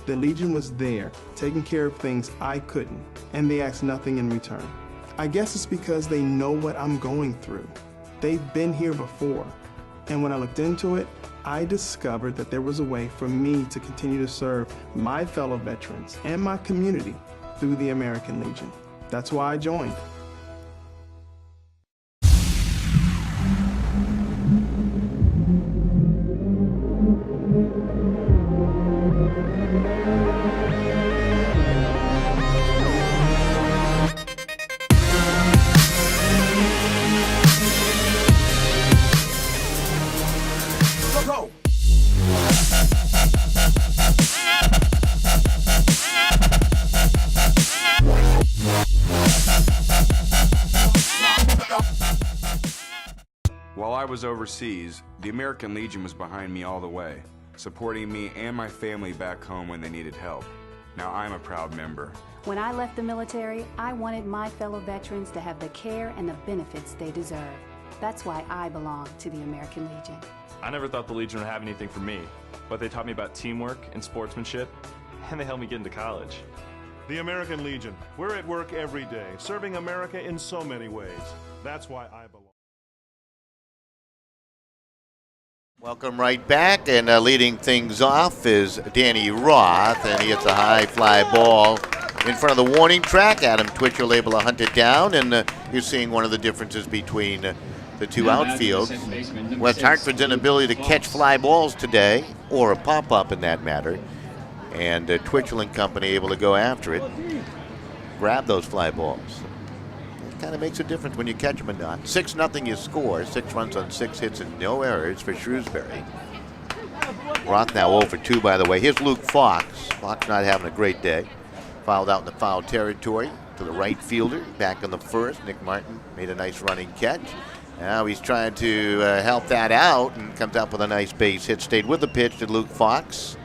The Legion was there, taking care of things I couldn't, and they asked nothing in return. I guess it's because they know what I'm going through. They've been here before, and when I looked into it, I discovered that there was a way for me to continue to serve my fellow veterans and my community through the American Legion. That's why I joined. While I was overseas, the American Legion was behind me all the way, supporting me and my family back home when they needed help. Now I'm a proud member. When I left the military, I wanted my fellow veterans to have the care and the benefits they deserve. That's why I belong to the American Legion. I never thought the Legion would have anything for me, but they taught me about teamwork and sportsmanship, and they helped me get into college. The American Legion. We're at work every day, serving America in so many ways. That's why I belong. Welcome right back, and leading things off is Danny Roth, and he hits a high fly ball in front of the warning track. Adam Twitchell able to hunt it down, and you're seeing one of the differences between the two outfields. West Hartford's inability to catch fly balls today, or a pop-up in that matter, and Twitchell and company able to go after it, grab those fly balls. Kind of makes a difference when you catch them or not. 6-0 you score. 6 runs on 6 hits and no errors for Shrewsbury. Roth now 0 for 2, by the way. Here's Luke Fox. Fox not having a great day. Fouled out in the foul territory to the right fielder. Back in the first. Nick Martin made a nice running catch. Now he's trying to help that out and comes out with a nice base hit. Stayed with the pitch to Luke Fox.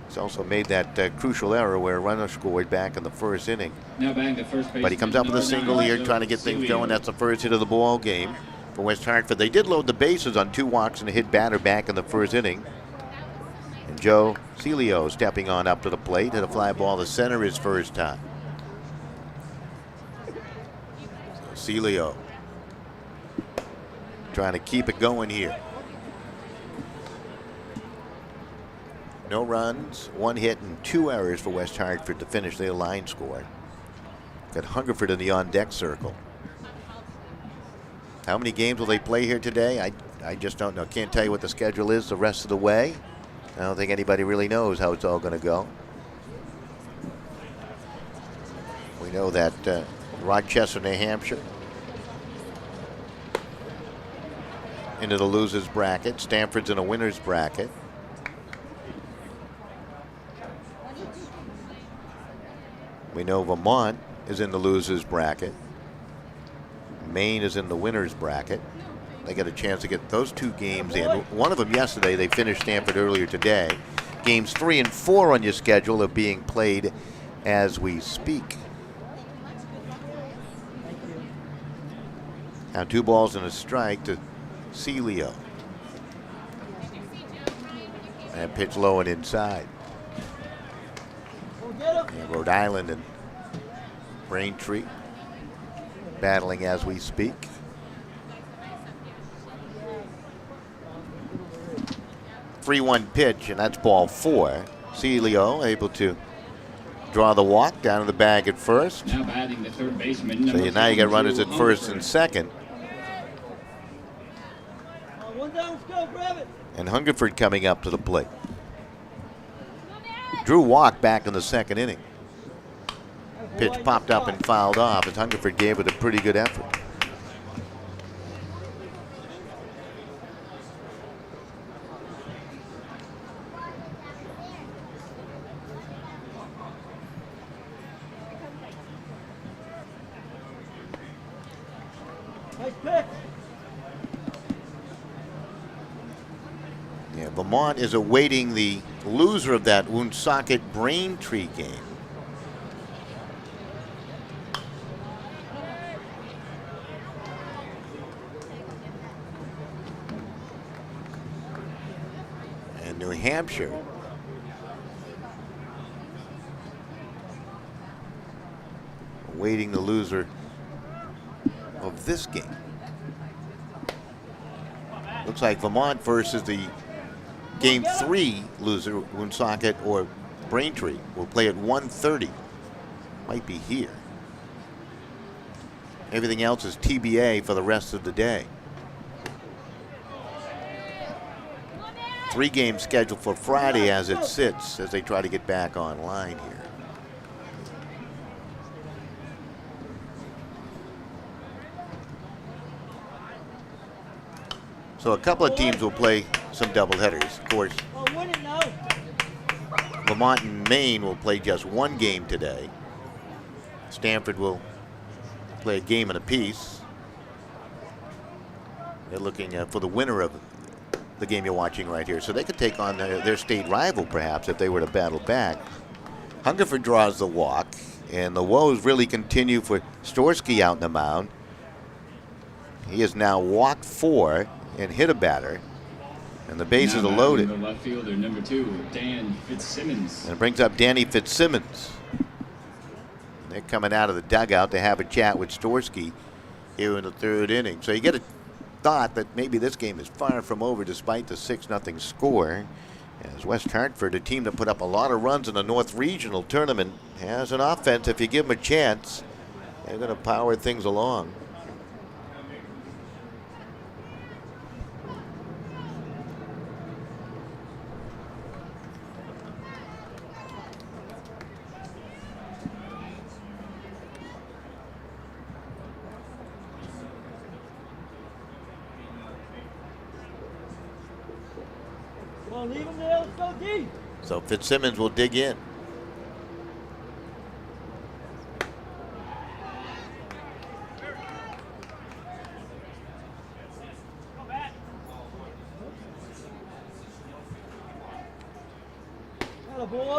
He's also made that crucial error where a runner scored back in the first inning. Now batting the first baseman, But he comes up with a single here, trying to get things going. That's the first hit of the ball game for West Hartford. They did load the bases on 2 walks and a hit batter back in the first inning. And Joe Celio stepping on up to the plate, hit a fly ball to center his first time. So Celio trying to keep it going here. No runs, 1 hit, and 2 errors for West Hartford to finish their line score. Got Hungerford in the on-deck circle. How many games will they play here today? I just don't know. Can't tell you what the schedule is the rest of the way. I don't think anybody really knows how it's all going to go. We know that Rochester, New Hampshire, into the losers bracket. Stanford's in a winner's bracket. We know Vermont is in the losers bracket. Maine is in the winners bracket. They get a chance to get those 2 games in. One of them yesterday, they finished Stanford earlier today. Games 3 and 4 on your schedule are being played as we speak. Now 2 balls and a strike to Celio. And pitch low and inside. And Rhode Island and Braintree battling as we speak. Free 1 pitch, and that's ball 4. Celio able to draw the walk down to the bag at first. Now batting the third baseman. So now you got runners at first and second. One down, let's go, grab it. And Hungerford coming up to the plate. Drew walked back in the second inning. Pitch popped up and fouled off as Hungerford gave it a pretty good effort. Nice pitch. And Vermont is awaiting the loser of that Woonsocket-Braintree game. And New Hampshire awaiting the loser of this game. Looks like Vermont versus the Game 3 loser, Woonsocket or Braintree, will play at 1:30. Might be here. Everything else is TBA for the rest of the day. 3 games scheduled for Friday as it sits, as they try to get back online here. So a couple of teams will play some doubleheaders. Of course, Vermont and Maine will play just 1 game today. Stanford will play a game and a piece. They're looking for the winner of the game you're watching right here. So they could take on their state rival, perhaps, if they were to battle back. Hungerford draws the walk, and the woes really continue for Storsky out in the mound. He has now walked 4 and hit a batter, and the bases are loaded. The left fielder, number 2, Dan Fitzsimmons. And it brings up Danny Fitzsimmons. They're coming out of the dugout to have a chat with Storsky here in the 3rd inning. So you get a thought that maybe this game is far from over despite the 6-0 score. As West Hartford, a team that put up a lot of runs in the North Regional Tournament, has an offense. If you give them a chance, they're going to power things along. Leave him there, let's go deep. So Fitzsimmons will dig in.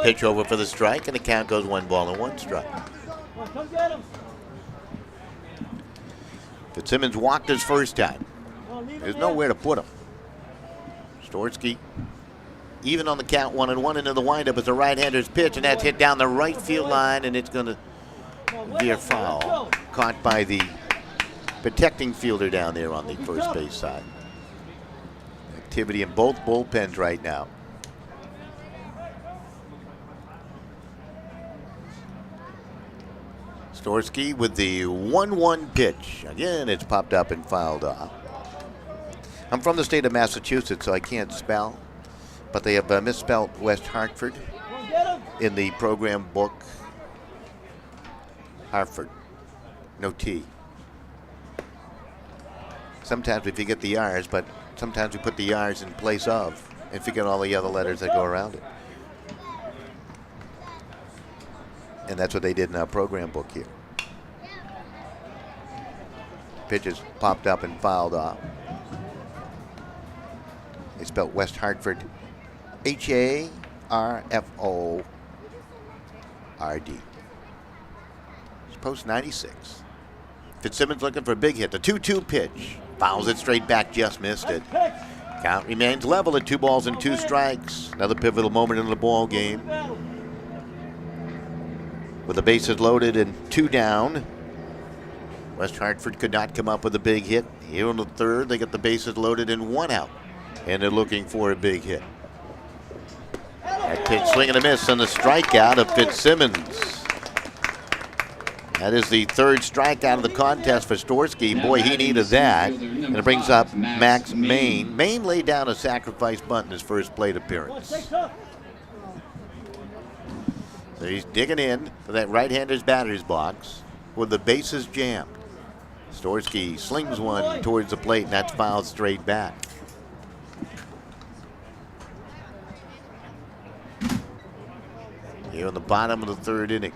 Pitch over for the strike, and the count goes 1 ball and 1 strike. Come get him. Fitzsimmons walked his first time. There's nowhere to put him. Storsky, even on the count, 1-1 into the windup is a right-hander's pitch, and that's hit down the right field line, and it's going to veer foul. Caught by the protecting fielder down there on the first base side. Activity in both bullpens right now. Storsky with the 1-1 pitch. Again, it's popped up and fouled off. I'm from the state of Massachusetts, so I can't spell, but they have misspelled West Hartford in the program book. Hartford, no T. Sometimes we forget the R's, but sometimes we put the R's in place of and forget all the other letters that go around it. And that's what they did in our program book here. Pitches popped up and fouled off. They spelled West Hartford Harford. It's post 96. Fitzsimmons looking for a big hit. The 2-2 pitch. Fouls it straight back, just missed it. Count remains level at 2 balls and 2 strikes. Another pivotal moment in the ball game. With the bases loaded and 2 down, West Hartford could not come up with a big hit. Here in the 3rd, they get the bases loaded and 1 out. And they're looking for a big hit. That pitch swing and a miss on the strikeout of Fitzsimmons. That is the 3rd strikeout of the contest for Storsky. Boy, he needed that. And it brings up Max Maine. Maine laid down a sacrifice bunt in his first plate appearance. So he's digging in for that right-hander's batter's box with the bases jammed. Storsky slings one towards the plate, and that's fouled straight back. Here in the bottom of the 3rd inning.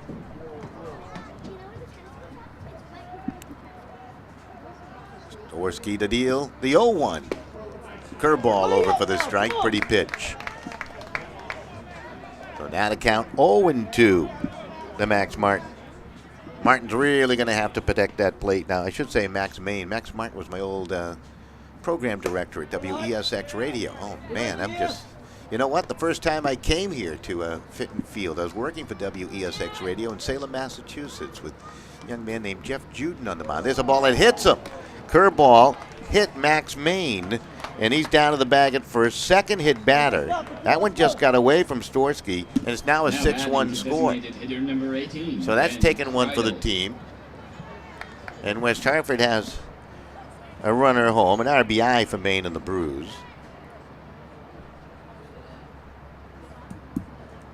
Storsky to deal the 0-1. Curveball over for the strike. Pretty pitch. So now the count 0-2 to Max Martin. Martin's really going to have to protect that plate now. I should say Max Main. Max Martin was my old program director at WESX Radio. Oh, man, I'm just... You know what? The first time I came here to Fitton Field, I was working for WESX Radio in Salem, Massachusetts with a young man named Jeff Juden on the mound. There's a ball that hits him. Curveball hit Max Main, and he's down to the bag at first. Second hit batter. That one just got away from Storsky, and it's now a 6-1 score. Hitter number 18. So that's taken one for the team. And West Hartford has a runner home, an RBI for Maine and the Brews.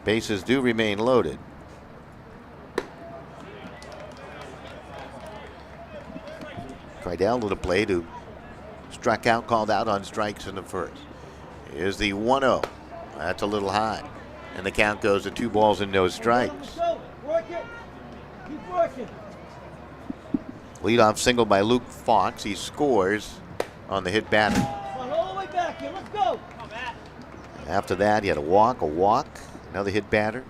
Bases do remain loaded. Kreidel to the plate, who struck out, called out on strikes in the first. Here's the 1-0. That's a little high. And the count goes to 2 balls and no strikes. Leadoff single by Luke Fox. He scores on the hit batter. All the way back here. Let's go. After that, he had a walk, another hit batter.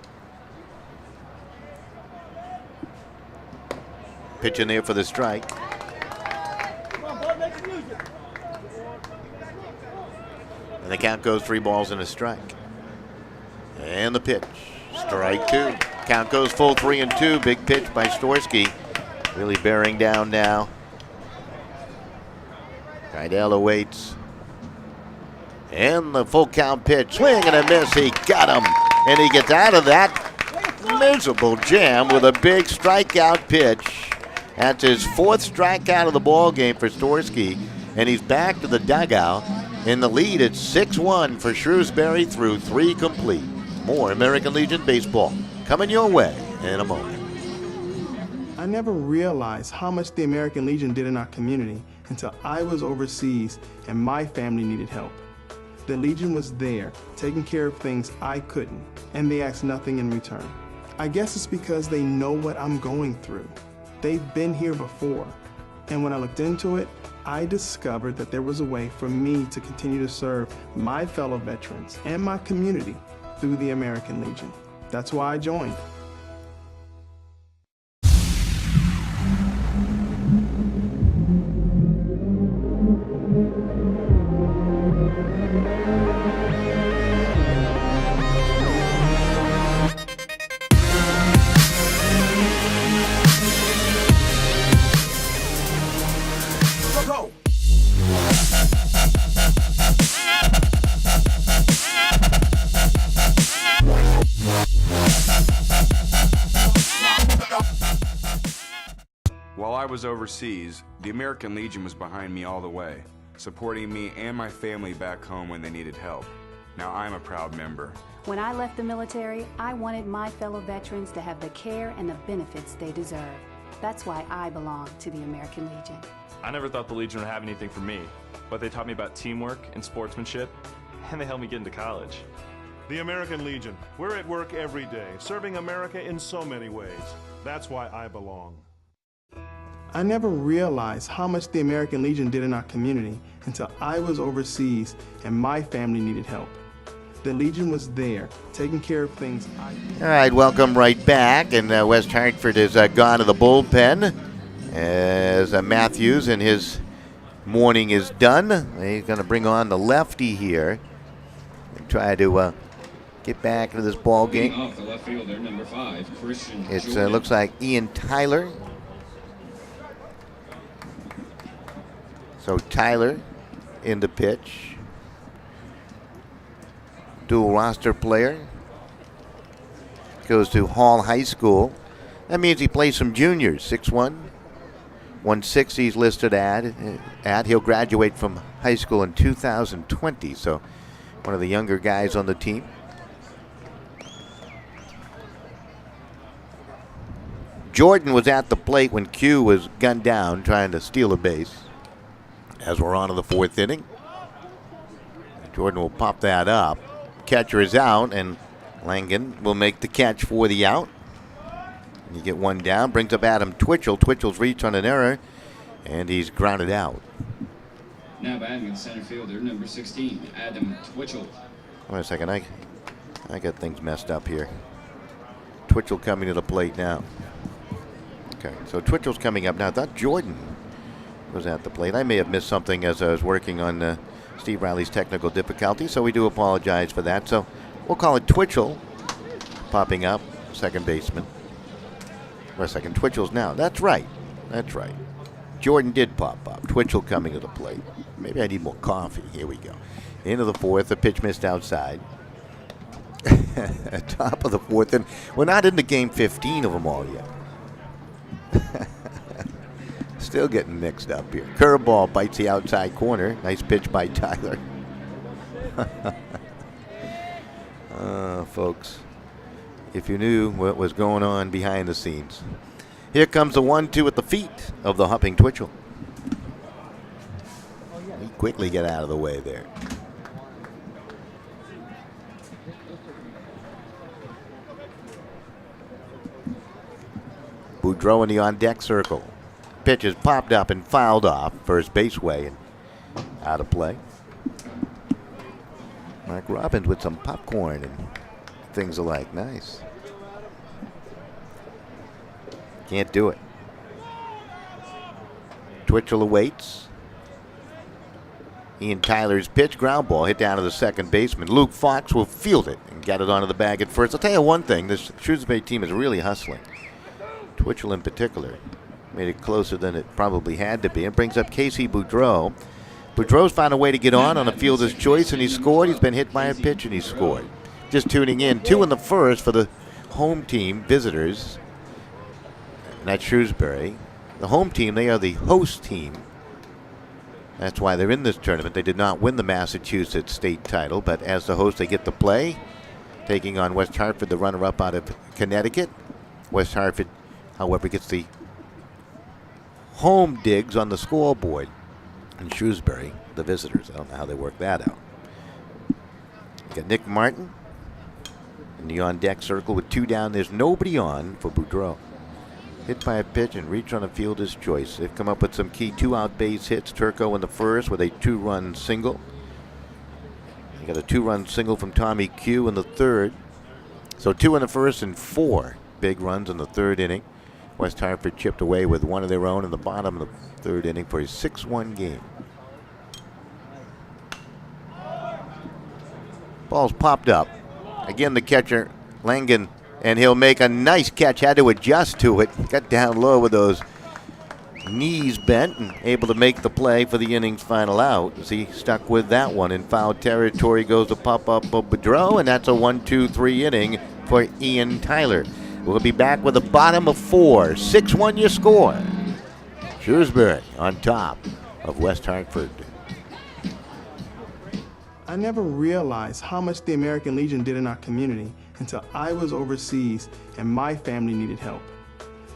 Pitch in there for the strike. Come on, bud, make some music. And the count goes 3 balls and a strike. And the pitch. Strike 2. Count goes full 3-2. Big pitch by Storsky. Really bearing down now. Kreidel awaits. And the full count pitch. Swing and a miss. He got him. And he gets out of that miserable jam with a big strikeout pitch. That's his 4th strikeout of the ball game for Storsky. And he's back to the dugout. In the lead, it's 6-1 for Shrewsbury through 3 complete. More American Legion baseball coming your way in a moment. I never realized how much the American Legion did in our community until I was overseas and my family needed help. The Legion was there, taking care of things I couldn't, and they asked nothing in return. I guess it's because they know what I'm going through. They've been here before, and when I looked into it, I discovered that there was a way for me to continue to serve my fellow veterans and my community through the American Legion. That's why I joined. While I was overseas, the American Legion was behind me all the way, supporting me and my family back home when they needed help. Now I'm a proud member. When I left the military, I wanted my fellow veterans to have the care and the benefits they deserve. That's why I belong to the American Legion. I never thought the Legion would have anything for me, but they taught me about teamwork and sportsmanship, and they helped me get into college. The American Legion. We're at work every day, serving America in so many ways. That's why I belong. I never realized how much the American Legion did in our community until I was overseas and my family needed help. The Legion was there, taking care of things All right, welcome right back. And West Hartford has gone to the bullpen as Matthews and his morning is done. He's going to bring on the lefty here and try to get back into this ball game. Off the left fielder, number 5, Christian It Jordan. looks like Ian Tyler. So Tyler in the pitch. Dual roster player. Goes to Hall High School. That means he plays some juniors. 6'1", 160 he's listed at. He'll graduate from high school in 2020. So one of the younger guys on the team. Jordan was at the plate when Q was gunned down trying to steal a base. As we're on to the 4th inning. Jordan will pop that up. Catcher is out, and Langen will make the catch for the out. You get one down, brings up Adam Twitchell. Twitchell's reached on an error, and he's grounded out. Now batting in center fielder, number 16, Adam Twitchell. Wait a second, I got things messed up here. Twitchell coming to the plate now. Okay, so Twitchell's coming up now. I thought Jordan was at the plate. I may have missed something as I was working on Steve Riley's technical difficulty, so we do apologize for that. So we'll call it Twitchell popping up, second baseman. Wait a second, Twitchell's now. That's right. That's right. Jordan did pop up. Twitchell coming to the plate. Maybe I need more coffee. Here we go. Into the fourth, the pitch missed outside. Top of the fourth, and we're not into game 15 of them all yet. Still getting mixed up here. Curveball bites the outside corner. Nice pitch by Tyler. Folks, if you knew what was going on behind the scenes. Here comes the 1-2 at the feet of the hopping Twitchell. He quickly get out of the way there. Boudreau in the on-deck circle. Pitch is popped up and fouled off first base way and out of play. Mark Robbins with some popcorn and things alike. Nice. Can't do it. Twitchell awaits. Ian Tyler's pitch, ground ball, hit down to the second baseman. Luke Fox will field it and get it onto the bag at first. I'll tell you one thing, this Shrewsbury team is really hustling. Twitchell in particular made it closer than it probably had to be. It brings up Casey Boudreau. Boudreau's found a way to get on a fielder's choice, and he scored. He's been hit by a pitch, and he scored. Just tuning in, 2 in the first for the home team, visitors. And that's Shrewsbury. The home team, they are the host team. That's why they're in this tournament. They did not win the Massachusetts state title, but as the host, they get to play, taking on West Hartford, the runner-up out of Connecticut. West Hartford, however, gets the home digs on the scoreboard. And Shrewsbury, the visitors. I don't know how they work that out. Got Nick Martin in the on-deck circle with 2 down. There's nobody on for Boudreau. Hit by a pitch and reach on a fielder's choice. They've come up with some key 2-out base hits. Turco in the first with a 2-run single. You got a 2-run single from Tommy Q in the third. So 2 in the first and 4 big runs in the third inning. West Hartford chipped away with 1 of their own in the bottom of the third inning for a 6-1 game. Ball's popped up. Again, the catcher, Langen, and he'll make a nice catch. Had to adjust to it. Got down low with those knees bent and able to make the play for the inning's final out. As he stuck with that one in foul territory, goes to pop up of Boudreau, and that's a 1-2-3 inning for Ian Tyler. We'll be back with the bottom of 4. 6-1 your score. Shrewsbury on top of West Hartford. I never realized how much the American Legion did in our community until I was overseas and my family needed help.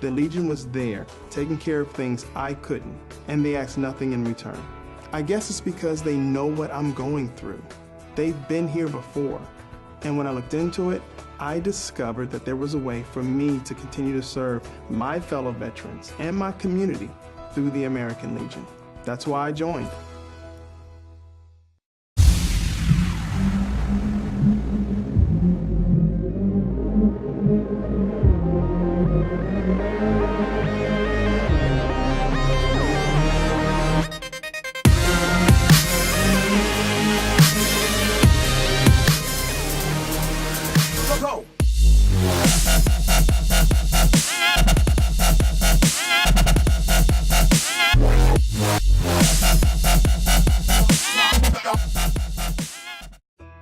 The Legion was there, taking care of things I couldn't, and they asked nothing in return. I guess it's because they know what I'm going through. They've been here before. And when I looked into it, I discovered that there was a way for me to continue to serve my fellow veterans and my community through the American Legion. That's why I joined.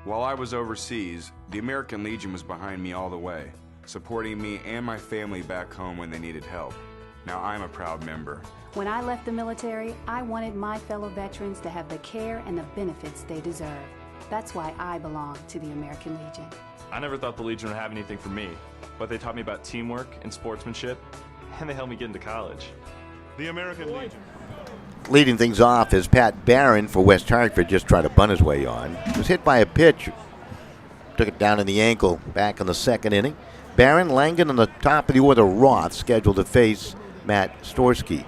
While I was overseas, the American Legion was behind me all the way, supporting me and my family back home when they needed help. Now I'm a proud member. When I left the military, I wanted my fellow veterans to have the care and the benefits they deserve. That's why I belong to the American Legion. I never thought the Legion would have anything for me, but they taught me about teamwork and sportsmanship, and they helped me get into college. The American Legion. Leading things off is Pat Barron for West Hartford, just trying to bunt his way on. Was hit by a pitch. Took it down in the ankle back in the second inning. Barron, Langen on the top of the order, Roth scheduled to face Matt Storsky.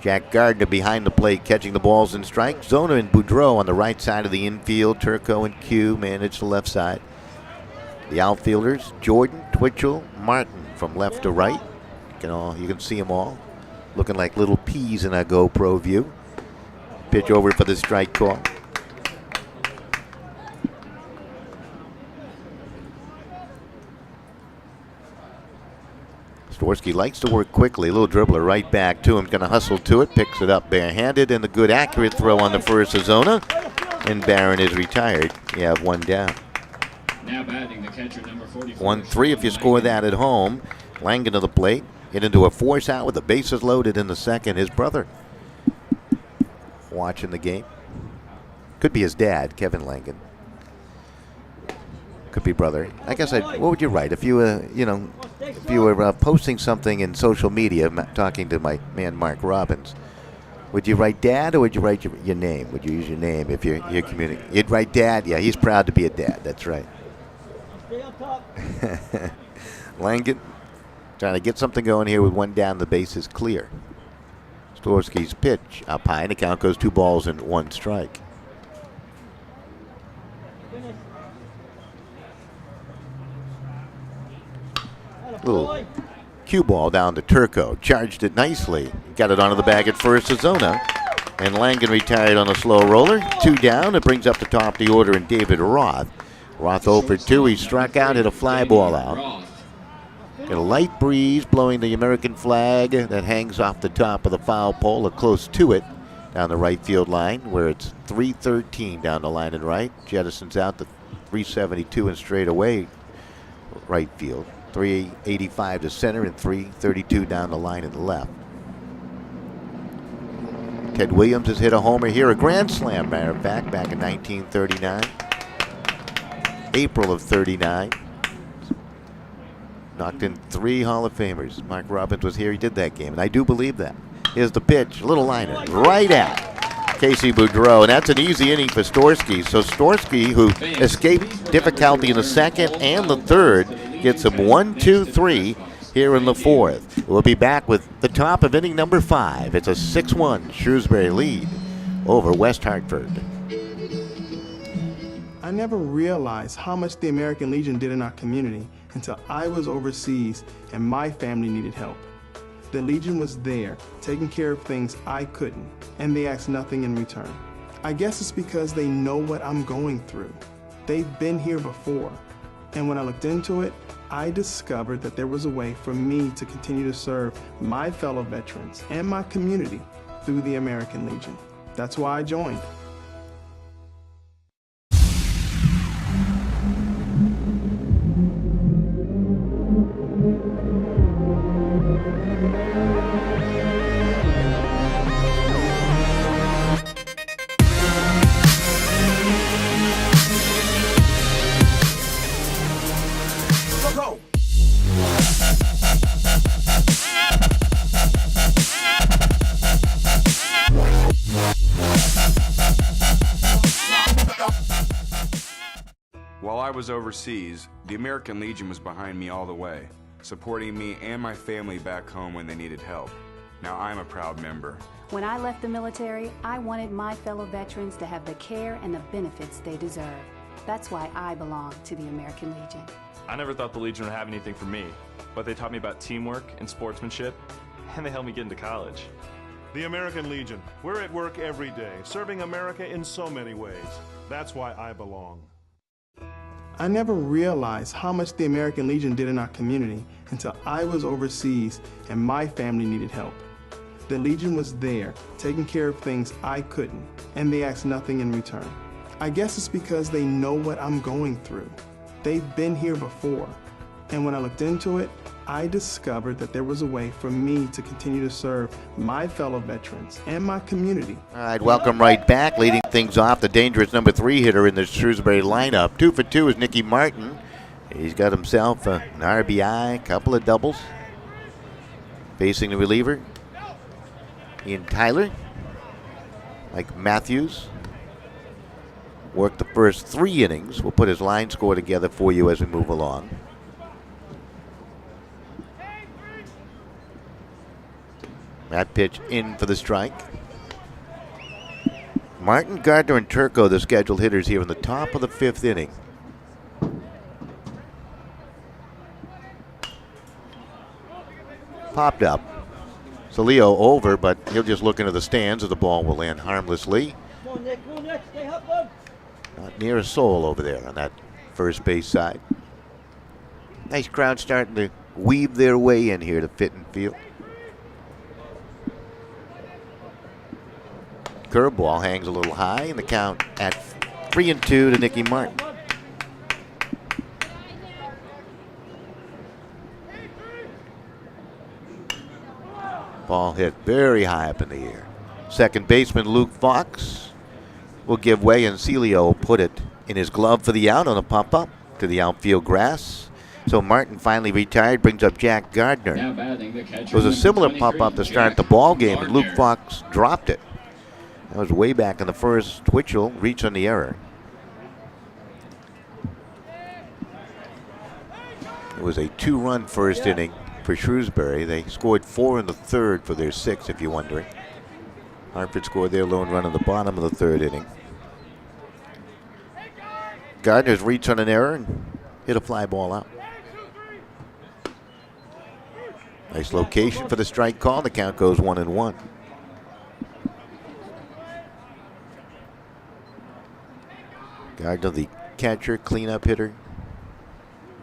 Jack Gardner behind the plate catching the balls in strike. Zona and Boudreau on the right side of the infield. Turco and Q manage the left side. The outfielders, Jordan, Twitchell, Martin from left to right. You can see them all looking like little peas in a GoPro view. Pitch over for the strike call. Storsky likes to work quickly. A little dribbler right back to him. Going to hustle to it. Picks it up barehanded. And the good accurate throw on the first of Zona. And Barron is retired. You have one down. Now batting the catcher, number 44. 1-3 if you score that at home. Langan to the plate. Hit into a force out with the bases loaded in the second. His brother watching the game. Could be his dad, Kevin Langan. Could be brother. I guess what would you write if you were posting something in social media, talking to my man Mark Robbins? Would you write dad or would you write your name? Would you use your name if you're communicating? You'd write dad. Yeah, he's proud to be a dad. That's right. Langan trying to get something going here with one down. The base is clear. Storsky's pitch up high, and the count goes 2 balls and 1 strike. Little cue ball down to Turco. Charged it nicely. Got it onto the bag at first to Zona. And Langan retired on a slow roller. 2 down. It brings up the top of the order in David Roth. Roth 0 for 2. He struck out, hit a fly ball out. Got a light breeze blowing the American flag that hangs off the top of the foul pole or close to it down the right field line where it's 313 down the line and right. Jettisons out to 372 and straight away right field. 385 to center and 332 down the line and left. Ted Williams has hit a homer here, a grand slam, matter of fact, back in 1939. April of 39. Knocked in 3 Hall of Famers. Mark Robbins was here. He did that game, and I do believe that. Here's the pitch. Little liner right at Casey Boudreau, and that's an easy inning for Storsky. So Storsky, who escaped difficulty in the second and the third, gets him 1, 2, 3 here in the fourth. We'll be back with the top of inning number 5. It's a 6-1 Shrewsbury lead over West Hartford. I never realized how much the American Legion did in our community until I was overseas and my family needed help. The Legion was there, taking care of things I couldn't, and they asked nothing in return. I guess it's because they know what I'm going through. They've been here before. And when I looked into it, I discovered that there was a way for me to continue to serve my fellow veterans and my community through the American Legion. That's why I joined. While I was overseas, the American Legion was behind me all the way, supporting me and my family back home when they needed help. Now I'm a proud member. When I left the military, I wanted my fellow veterans to have the care and the benefits they deserve. That's why I belong to the American Legion. I never thought the Legion would have anything for me, but they taught me about teamwork and sportsmanship, and they helped me get into college. The American Legion. We're at work every day, serving America in so many ways. That's why I belong. I never realized how much the American Legion did in our community until I was overseas and my family needed help. The Legion was there, taking care of things I couldn't, and they asked nothing in return. I guess it's because they know what I'm going through. They've been here before. And when I looked into it, I discovered that there was a way for me to continue to serve my fellow veterans and my community. All right, welcome right back. Leading things off, the dangerous number 3 hitter in the Shrewsbury lineup. 2 for 2 is Nicky Martin. He's got himself an RBI, a couple of doubles. Facing the reliever, Ian Tyler. Mike Matthews worked the first 3 innings. We'll put his line score together for you as we move along. That pitch in for the strike. Martin, Gardner, and Turco, the scheduled hitters here in the top of the 5th inning. Popped up. Salio over, but he'll just look into the stands as the ball will land harmlessly. Come on, Nick. Come on, Nick. Stay up, bud. Not near a soul over there on that first base side. Nice crowd starting to weave their way in here to Fitton Field. Curveball hangs a little high, and the count at 3-2 to Nicky Martin. Ball hit very high up in the air. Second baseman Luke Fox will give way, and Celio will put it in his glove for the out on a pop-up to the outfield grass. So Martin finally retired, brings up Jack Gardner. Now batting the catcher. It was a similar pop-up to start the ball game, and Luke Fox dropped it. That was way back in the first. Twitchell reached on the error. It was a 2-run first inning for Shrewsbury. They scored 4 in the 3rd for their 6th, if you're wondering. Hartford scored their lone run in the bottom of the 3rd inning. Gardner's reached on an error and hit a fly ball out. Nice location for the strike call. The count goes 1-1. Gardner, the catcher, cleanup hitter.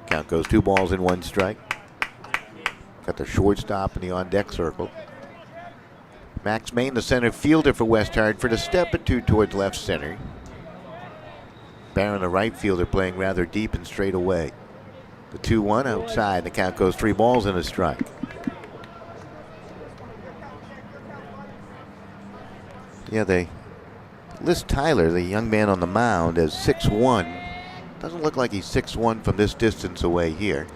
Count goes 2 balls and 1 strike. Got the shortstop in the on-deck circle. Max Main, the center fielder for West Hartford, a step or 2 towards left center. Barron, the right fielder, playing rather deep and straight away. The 2-1 outside. The count goes 3 balls and a strike. Yeah, they list Tyler, the young man on the mound, as 6'1". Doesn't look like he's 6'1" from this distance away here.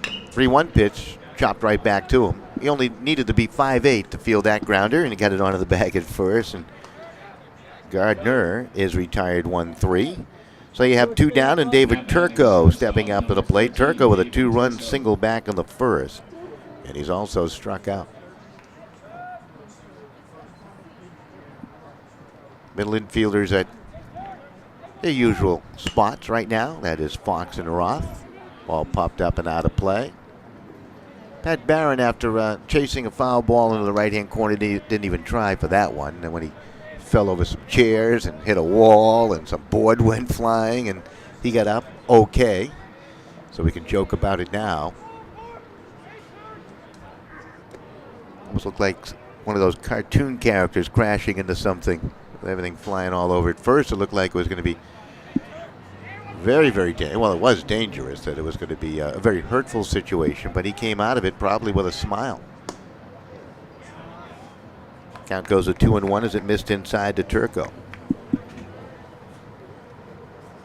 3-1 pitch, chopped right back to him. He only needed to be 5'8" to field that grounder, and he got it onto the bag at first. And Gardner is retired 1-3. So you have 2 down, and David Turco stepping up to the plate. Turco with a 2-run single back in the first, and he's also struck out. Middle infielders at their usual spots right now. That is Fox and Roth. Ball popped up and out of play. Pat Barron, after chasing a foul ball into the right-hand corner, didn't even try for that one. And when he fell over some chairs and hit a wall and some board went flying, and he got up okay. So we can joke about it now. Almost looked like one of those cartoon characters crashing into something. Everything flying all over. At first, it looked like it was going to be very, very dangerous. Well, it was dangerous, that it was going to be a very hurtful situation, but he came out of it probably with a smile. Count goes to 2-1 as it missed inside to Turco.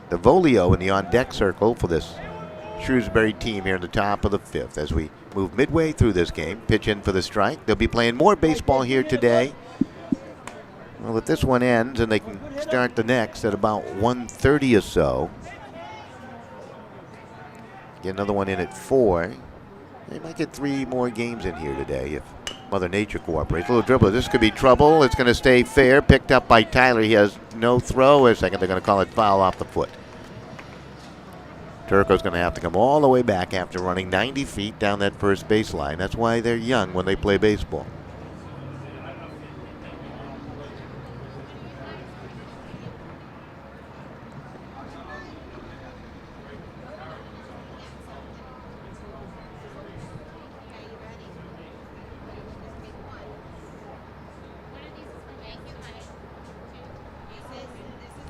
The Volio in the on-deck circle for this Shrewsbury team here in the top of the 5th as we move midway through this game. Pitch in for the strike. They'll be playing more baseball here today. Well, if this one ends and they can start the next at about 1:30 or so, get another one in at 4, they might get 3 more games in here today if Mother Nature cooperates. A little dribbler. This could be trouble. It's going to stay fair. Picked up by Tyler. He has no throw. A second, they're going to call it foul off the foot. Turco's going to have to come all the way back after running 90 feet down that first baseline. That's why they're young when they play baseball.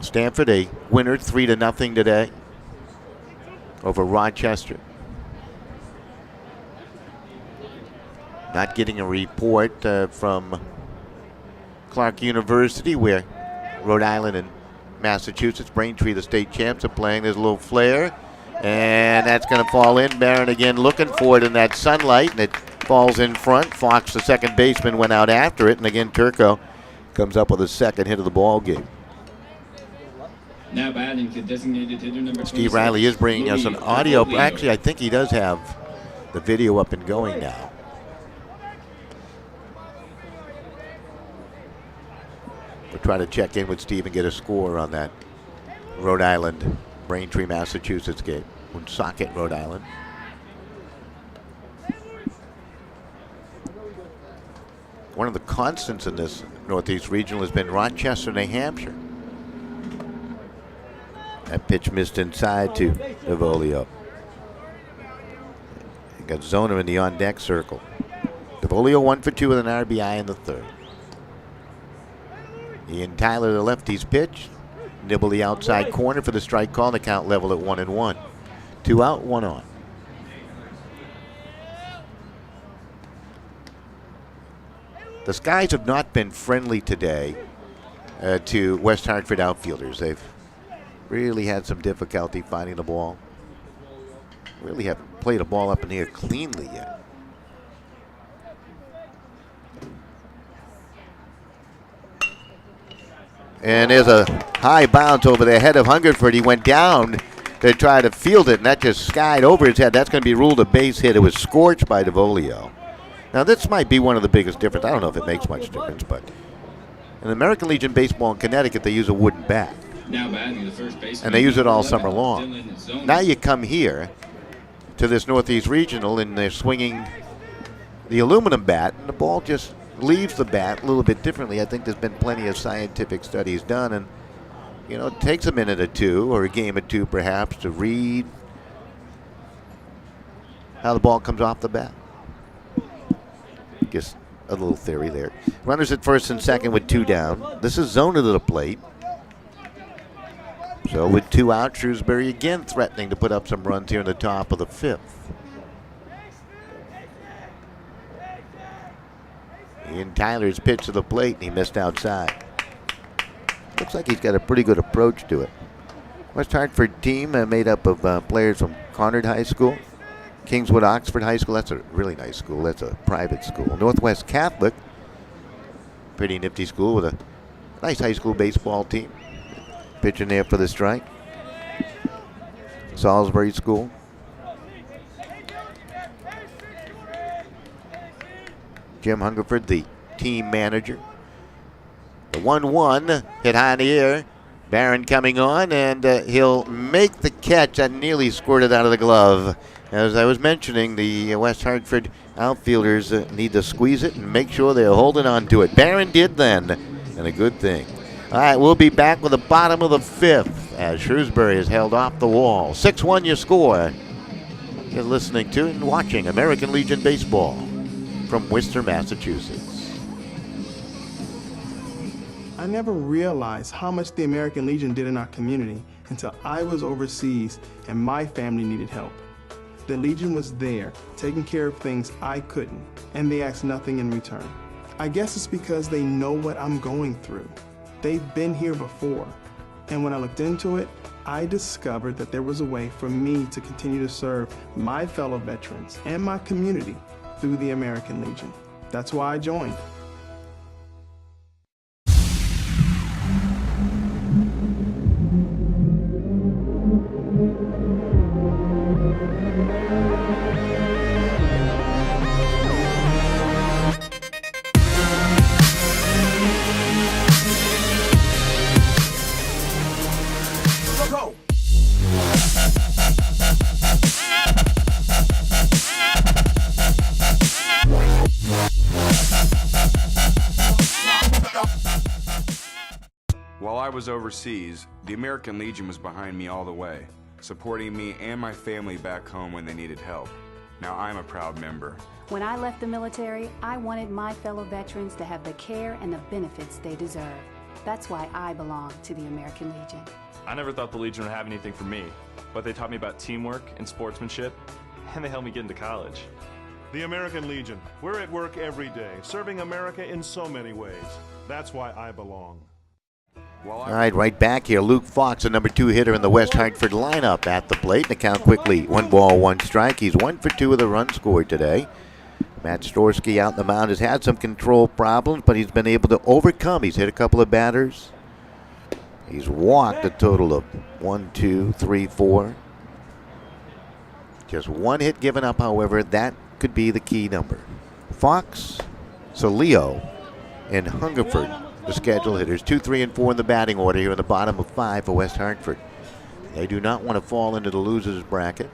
Stanford, a winner 3-0 today over Rochester. Not getting a report from Clark University, where Rhode Island and Massachusetts, Braintree, the state champs, are playing. There's a little flare, and that's going to fall in. Barron again looking for it in that sunlight, and it falls in front. Fox, the second baseman, went out after it, and again Turco comes up with a second hit of the ball game. Now batting the designated hitter number 26. Steve Riley is bringing us an audio. Actually, I think he does have the video up and going now. try to check in with Steve and get a score on that Rhode Island, Braintree, Massachusetts game. Woonsocket, Rhode Island. One of the constants in this Northeast Regional has been Rochester, New Hampshire. That pitch missed inside to Devolio. Got Zoner in the on-deck circle. Devolio 1 for 2 with an RBI in the third. Ian Tyler, the lefty's pitch. Nibble the outside corner for the strike call. The count level at 1-1. 2 out, 1 on. The skies have not been friendly today to West Hartford outfielders. They've really had some difficulty finding the ball. Really haven't played a ball up in the air cleanly yet. And there's a high bounce over the head of Hungerford. He went down to try to field it, and that just skied over his head. That's going to be ruled a base hit. It was scorched by Devolio. Now, this might be one of the biggest difference. I don't know if it makes much difference, but in American Legion baseball in Connecticut, they use a wooden bat. Now batting the first baseman. And they use it all summer long. Now you come here to this Northeast Regional, and they're swinging the aluminum bat, and the ball just leaves the bat a little bit differently. I think there's been plenty of scientific studies done, and you know, it takes a minute or two, or a game or two perhaps, to read how the ball comes off the bat. Just a little theory there. Runners at first and second with 2 down. This is Zoner to the plate. So with 2 out, Shrewsbury again threatening to put up some runs here in the top of the 5th. Ian Tyler's pitch to the plate, and he missed outside. Looks like he's got a pretty good approach to it. West Hartford team made up of players from Conard High School, Kingswood Oxford High School. That's a really nice school. That's a private school. Northwest Catholic, pretty nifty school with a nice high school baseball team. Pitching there for the strike. Salisbury School. Jim Hungerford, the team manager. The 1-1 hit high in the air. Barron coming on, and he'll make the catch. That nearly squirted out of the glove. As I was mentioning, the West Hartford outfielders need to squeeze it and make sure they're holding on to it. Barron did then, and a good thing. All right, we'll be back with the bottom of the 5th as Shrewsbury is held off the wall. 6-1 your score. You're listening to and watching American Legion Baseball from Worcester, Massachusetts. I never realized how much the American Legion did in our community until I was overseas and my family needed help. The Legion was there, taking care of things I couldn't, and they asked nothing in return. I guess it's because they know what I'm going through. They've been here before, and when I looked into it, I discovered that there was a way for me to continue to serve my fellow veterans and my community through the American Legion. That's why I joined. While I was overseas, the American Legion was behind me all the way, supporting me and my family back home when they needed help. Now I'm a proud member. When I left the military, I wanted my fellow veterans to have the care and the benefits they deserve. That's why I belong to the American Legion. I never thought the Legion would have anything for me, but they taught me about teamwork and sportsmanship, and they helped me get into college. The American Legion. We're at work every day, serving America in so many ways. That's why I belong. All right, right back here. Luke Fox, the number 2 hitter in the West Hartford lineup at the plate. And the count quickly, 1 ball, 1 strike. He's 1 for 2 with a run scored today. Matt Storsky out in the mound has had some control problems, but he's been able to overcome. He's hit a couple of batters. He's walked a total of 1, 2, 3, 4. Just 1 hit given up, however. That could be the key number. Fox, Saleo, and Hungerford the schedule hitters. 2, 3, and 4 in the batting order here in the bottom of 5 for West Hartford. They do not want to fall into the losers bracket.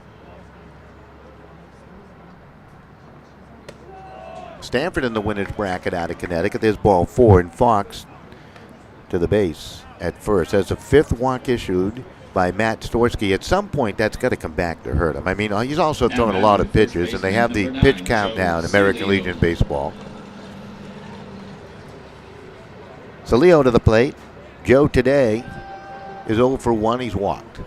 Stanford in the winners bracket out of Connecticut. There's ball 4, and Fox to the base at first. As a 5th walk issued by Matt Storsky. At some point, that's got to come back to hurt him. I mean, he's also throwing a lot of pitches, and they have the pitch count now in American Legion Baseball. So Leo to the plate. Joe today is 0 for 1. He's walked.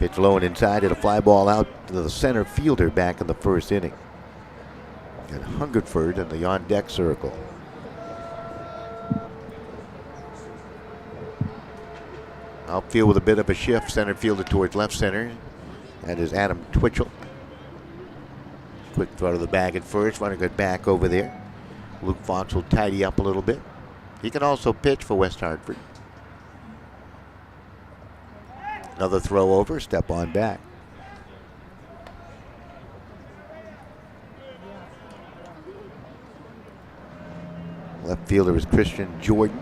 Pitch low and inside, and a fly ball out to the center fielder back in the first inning. And Hungerford in the on-deck circle. Outfield with a bit of a shift, center fielder towards left center. That is Adam Twitchell. Quick throw to the bag at first, running good back over there. Luke Fox will tidy up a little bit. He can also pitch for West Hartford. Another throw over, step on back. Left fielder is Christian Jordan.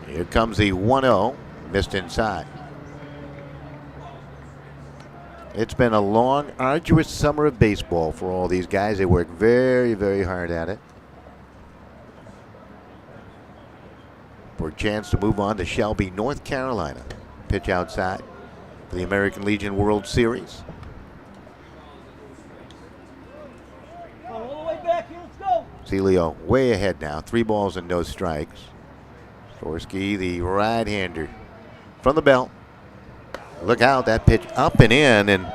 Here comes the 1-0, missed inside. It's been a long, arduous summer of baseball for all these guys. They work very, very hard at it. For a chance to move on to Shelby, North Carolina. Pitch outside for the American Legion World Series. All the way back here, let's go. Celio way ahead now. 3 balls and no strikes. Storsky, the right-hander from the belt. Look out, that pitch up and in, and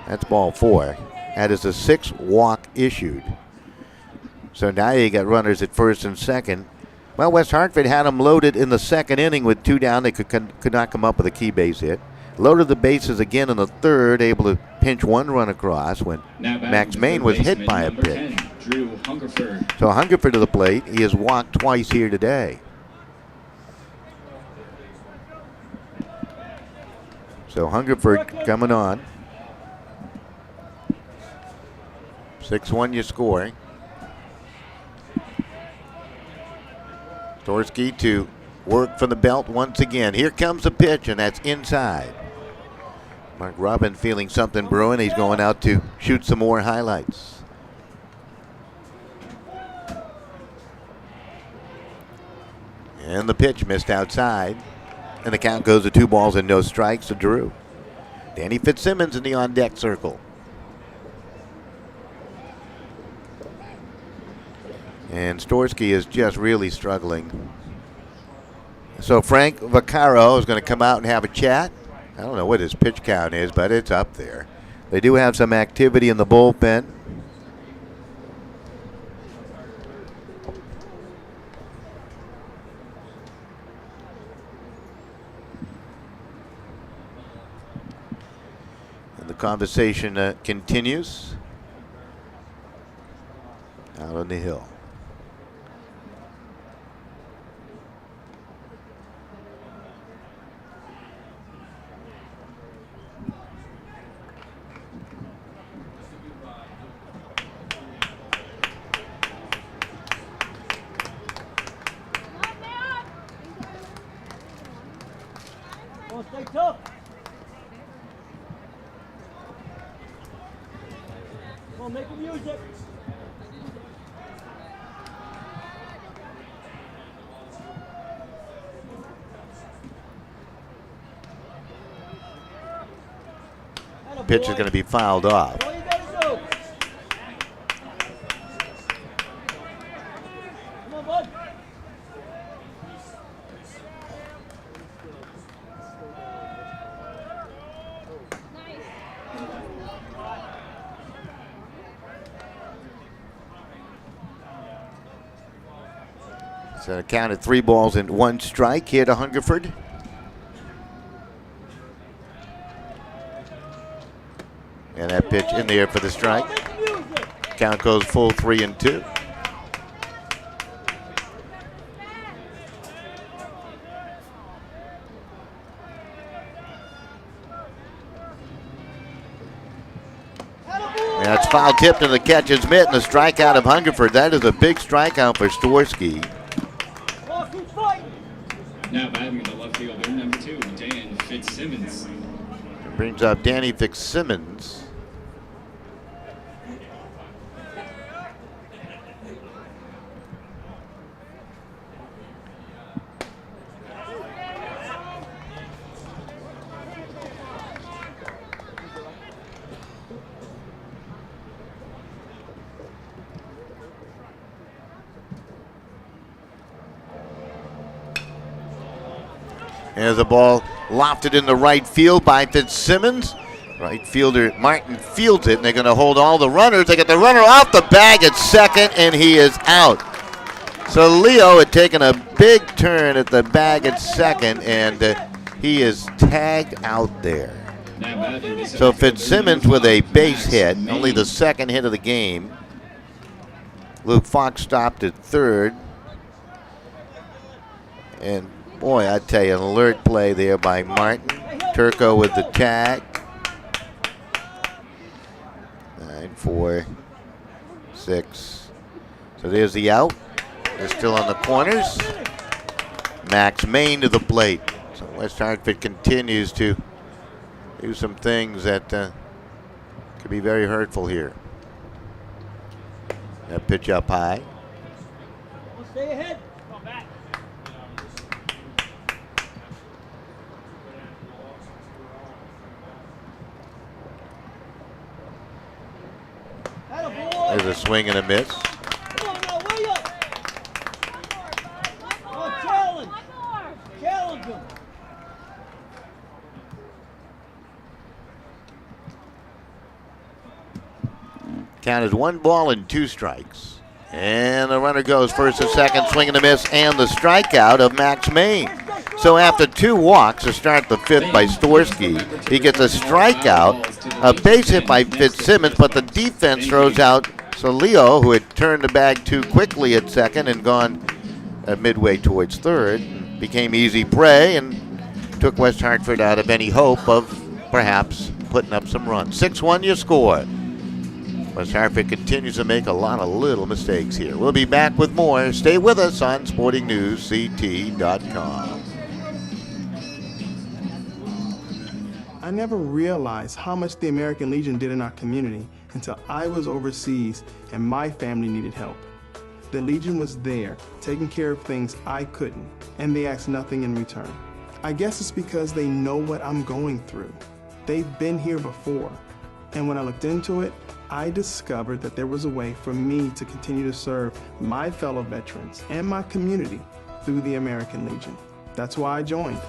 that's ball 4. That is a 6th walk issued. So now you got runners at first and second. Well, West Hartford had them loaded in the second inning with 2 down. They could not come up with a key base hit. Loaded the bases again in the third, able to pinch 1 run across when Max Main was hit by a pitch. 10, Drew Hungerford. So Hungerford to the plate. He has walked twice here today. So Hungerford coming on. 6-1 you score. Storsky to work from the belt once again. Here comes the pitch, and that's inside. Mark Robin feeling something brewing. He's going out to shoot some more highlights. And the pitch missed outside. And the count goes to 2 balls and no strikes to Drew. Danny Fitzsimmons in the on-deck circle. And Storsky is just really struggling. So Frank Vaccaro is going to come out and have a chat. I don't know what his pitch count is, but it's up there. They do have some activity in the bullpen. And the conversation continues out on the hill. Come on, stay tough. Come on, make them use it. Pitch is going to be fouled off. All you gotta do. Come on, bud. So it counted 3 balls and 1 strike here to Hungerford. And that pitch in the air for the strike. Count goes full 3-2. That's foul tipped and the catch is mitt and the strikeout of Hungerford. That is a big strikeout for Storsky. Now batting the left fielder, number 2, Dan Fitzsimmons. Brings up Danny Fitzsimmons. There's a ball lofted in the right field by Fitzsimmons. Right fielder Martin fields it, and they're going to hold all the runners. They get the runner off the bag at second, and he is out. So Leo had taken a big turn at the bag at second, and he is tagged out there. So Fitzsimmons with a base hit, only the second hit of the game. Luke Fox stopped at third. And boy, I tell you, an alert play there by Martin. Turco with the tag. 9, 4, 6. So there's the out. They're still on the corners. Max Main to the plate. So West Hartford continues to do some things that could be very hurtful here. That pitch up high. Stay ahead. There's a swing and a miss. Come on now, way up. Oh, challenge. Challenge him. Count is 1 ball and 2 strikes. And the runner goes first and second, swing and a miss, and the strikeout of Max Main. So after 2 walks to start the 5th by Storsky, he gets a strikeout, a base hit by Fitzsimmons, but the defense throws out Leo, who had turned the bag too quickly at second and gone midway towards third, became easy prey and took West Hartford out of any hope of perhaps putting up some runs. 6-1 your score. West Hartford continues to make a lot of little mistakes here. We'll be back with more. Stay with us on SportingNewsCT.com. I never realized how much the American Legion did in our community until I was overseas and my family needed help. The Legion was there, taking care of things I couldn't, and they asked nothing in return. I guess it's because they know what I'm going through. They've been here before, and when I looked into it, I discovered that there was a way for me to continue to serve my fellow veterans and my community through the American Legion. That's why I joined.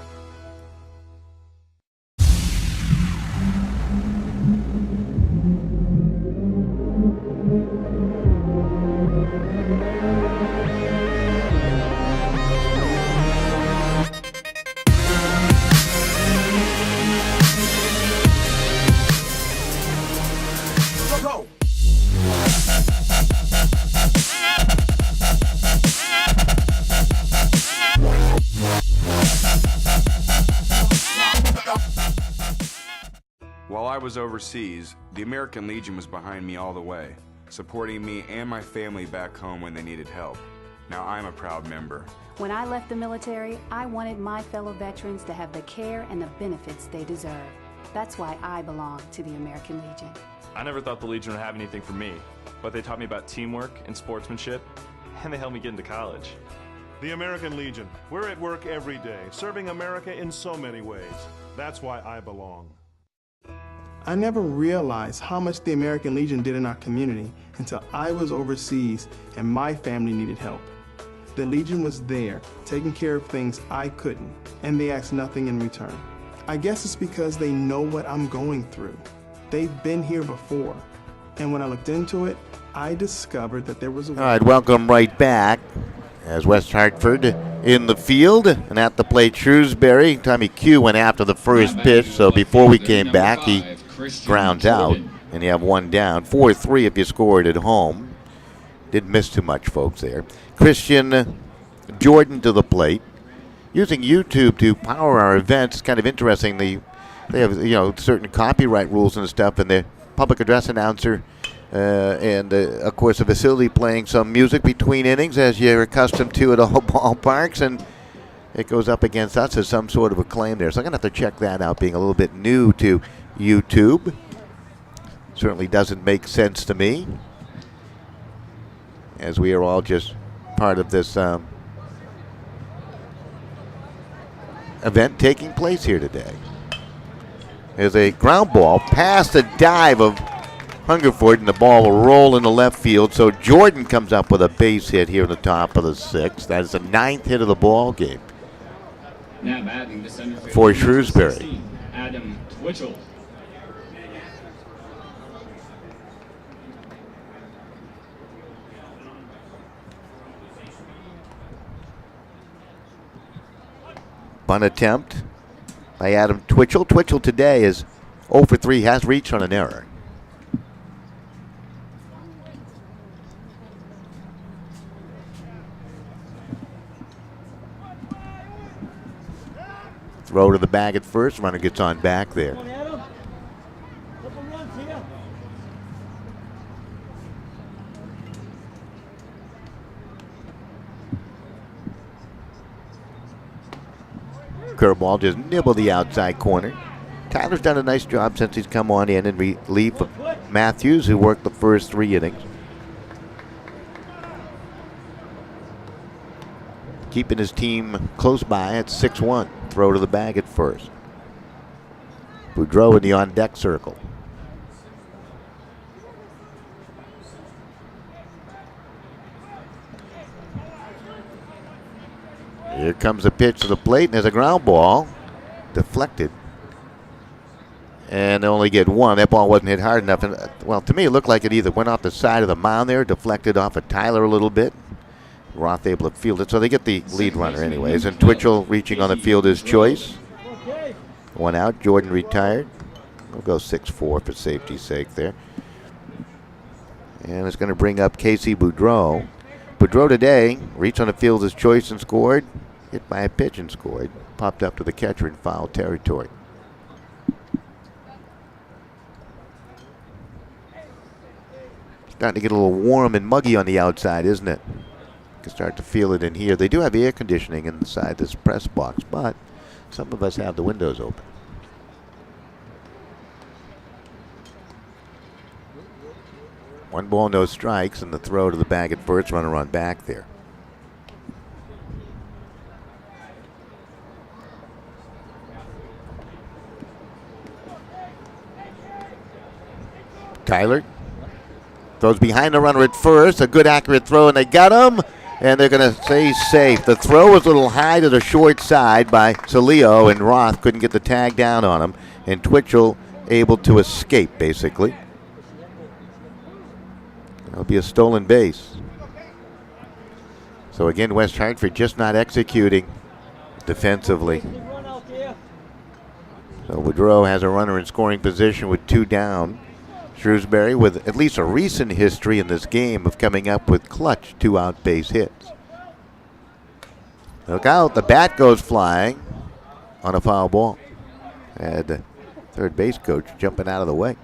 While I was overseas, the American Legion was behind me all the way, supporting me and my family back home when they needed help. Now I'm a proud member. When I left the military, I wanted my fellow veterans to have the care and the benefits they deserve. That's why I belong to the American Legion. I never thought the Legion would have anything for me, but they taught me about teamwork and sportsmanship, and they helped me get into college. The American Legion. We're at work every day, serving America in so many ways. That's why I belong. I never realized how much the American Legion did in our community until I was overseas and my family needed help. The Legion was there, taking care of things I couldn't, and they asked nothing in return. I guess it's because they know what I'm going through. They've been here before, and when I looked into it, I discovered that there was a way. All right, welcome right back as West Hartford in the field, and at the plate Shrewsbury. Tommy Q went after the first pitch, so before we came back, he grounds out, and you have 1 down. 4-3 if you scored at home. Didn't miss too much, folks, there. Christian Jordan to the plate. Using YouTube to power our events, kind of interesting. They have certain copyright rules and stuff, and the public address announcer Of course, the facility playing some music between innings, as you're accustomed to at all ballparks, and it goes up against us as some sort of a claim there. So I'm going to have to check that out, being a little bit new to YouTube. Certainly doesn't make sense to me, as we are all just part of this event taking place here today. There's a ground ball past the dive of Hungerford, and the ball will roll in the left field. So Jordan comes up with a base hit here in the top of the 6th. That is the 9th hit of the ball game Now batting the center fielder, for Shrewsbury. 16, Adam Twitchell. Bunt attempt by Adam Twitchell. Twitchell today is 0 for 3, has reached on an error. Throw to the bag at first. Runner gets on back there. Come on, Adam. Couple runs here. Curveball just nibbled the outside corner. Tyler's done a nice job since he's come on in relief of Matthews, who worked the first 3 innings. Keeping his team close by at 6-1. Throw to the bag at first. Boudreau in the on-deck circle. Here comes the pitch to the plate, and there's a ground ball. Deflected. And they only get 1. That ball wasn't hit hard enough. And, well, to me, it looked like it either went off the side of the mound there, deflected off of Tyler a little bit. Roth able to field it, so they get the lead runner anyways. And Twitchell reaching on the fielder's choice. 1 out. Jordan retired. We'll go 6-4 for safety's sake there. And it's going to bring up Casey Boudreau. Boudreau today reached on the fielder's choice and scored. Hit by a pitch and scored. Popped up to the catcher in foul territory. Starting to get a little warm and muggy on the outside, isn't it? You can start to feel it in here. They do have air conditioning inside this press box, but some of us have the windows open. One ball, no strikes, and the throw to the bag at first. Runner on back there. Tyler throws behind the runner at first. A good accurate throw, and they got him. And they're going to say safe. The throw was a little high to the short side by Salio, and Roth couldn't get the tag down on him. And Twitchell able to escape, basically. That'll be a stolen base. So again, West Hartford just not executing defensively. So Boudreau has a runner in scoring position with 2 down. Shrewsbury with at least a recent history in this game of coming up with clutch 2-out base hits. Look out, the bat goes flying on a foul ball. And the third base coach jumping out of the way.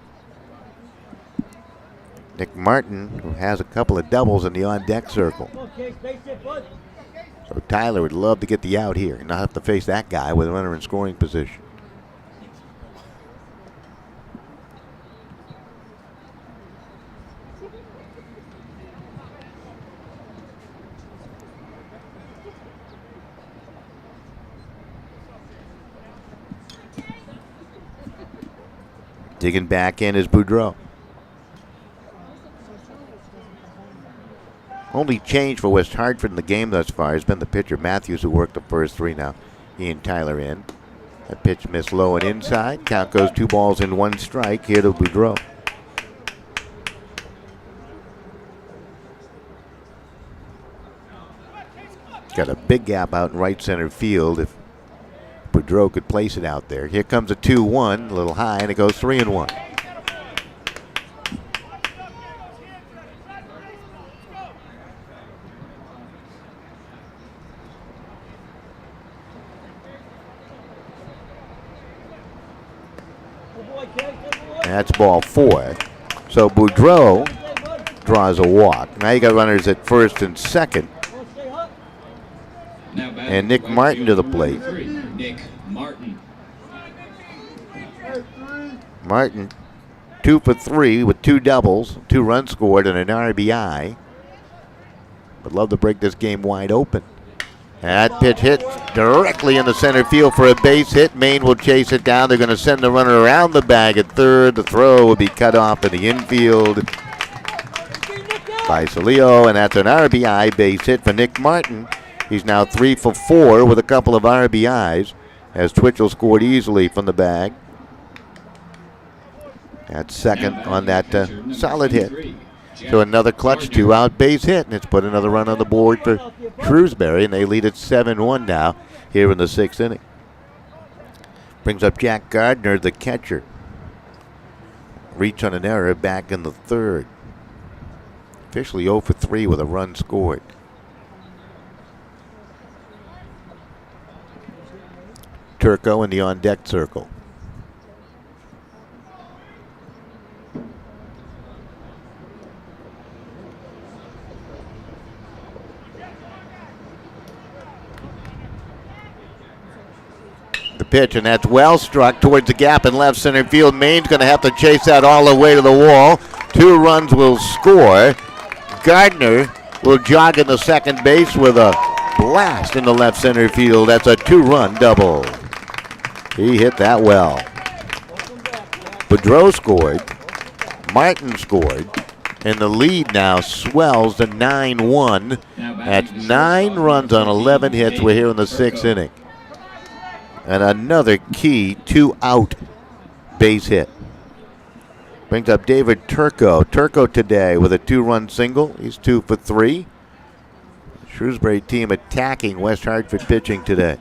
Nick Martin, who has a couple of doubles in the on-deck circle. So Tyler would love to get the out here and not have to face that guy with a runner in scoring position. Digging back in is Boudreau. Only change for West Hartford in the game thus far has been the pitcher Matthews, who worked the first 3 now. He and Tyler in. That pitch missed low and inside. Count goes 2 balls and 1 strike here to Boudreau. Got a big gap out in right center field if Boudreau could place it out there. Here comes a 2-1, a little high, and it goes 3-1. That's ball 4. So Boudreau draws a walk. Now you got runners at first and second. Now back, And Nick right Martin to the field, plate. number 3, Nick Martin. Martin, 2 for 3 with 2 doubles, 2 runs scored, and an RBI. But love to break this game wide open. That pitch hit directly in the center field for a base hit. Maine will chase it down. They're going to send the runner around the bag at third. The throw will be cut off in the infield by Salio, and that's an RBI base hit for Nick Martin. He's now 3 for 4 with a couple of RBIs as Twitchell scored easily from the bag. That's second on that solid hit. So another clutch 2-out base hit, and it's put another run on the board for Shrewsbury, and they lead at 7-1 now here in the 6th inning. Brings up Jack Gardner, the catcher. Reach on an error back in the 3rd. Officially 0 for 3 with a run scored. Turco in the on-deck circle. The pitch, and that's well struck towards the gap in left center field. Maine's going to have to chase that all the way to the wall. 2 runs will score. Gardner will jog in the second base with a blast in the left center field. That's a 2-run double. He hit that well. Boudreau scored. Martin scored. And the lead now swells to 9-1. That's 9 runs on 11 hits. We're here in the 6th inning. And another key 2-out base hit. Brings up David Turco. Turco today with a 2-run single. He's 2 for 3. Shrewsbury team attacking West Hartford pitching today.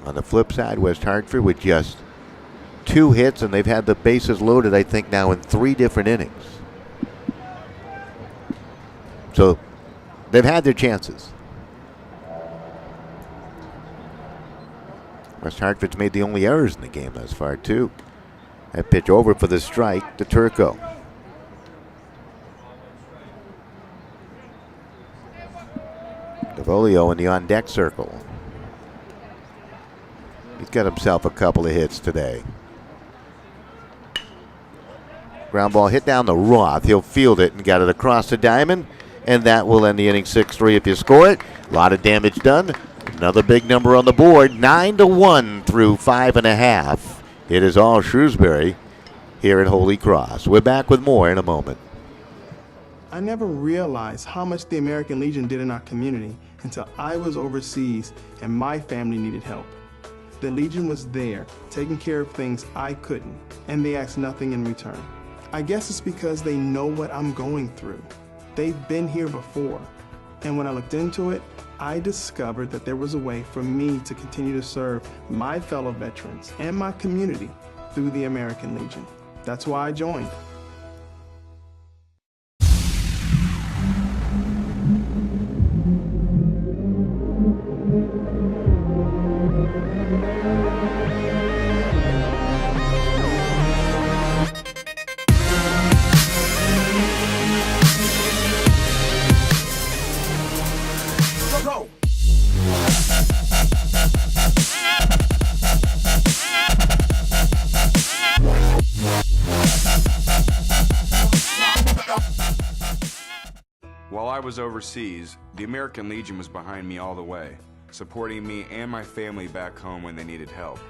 On the flip side, West Hartford with just 2 hits, and they've had the bases loaded, I think, now in 3 different innings. So they've had their chances. West Hartford's made the only errors in the game thus far, too. That pitch over for the strike to Turco. DeVolio in the on-deck circle. He's got himself a couple of hits today. Ground ball hit down the Roth. He'll field it and got it across the diamond. And that will end the inning 6-3 if you score it. A lot of damage done. Another big number on the board. 9-1 through 5.5. It is all Shrewsbury here at Holy Cross. We're back with more in a moment. I never realized how much the American Legion did in our community until I was overseas and my family needed help. The Legion was there, taking care of things I couldn't, and they asked nothing in return. I guess it's because they know what I'm going through. They've been here before. And when I looked into it, I discovered that there was a way for me to continue to serve my fellow veterans and my community through the American Legion. That's why I joined. While I was overseas, the American Legion was behind me all the way, supporting me and my family back home when they needed help.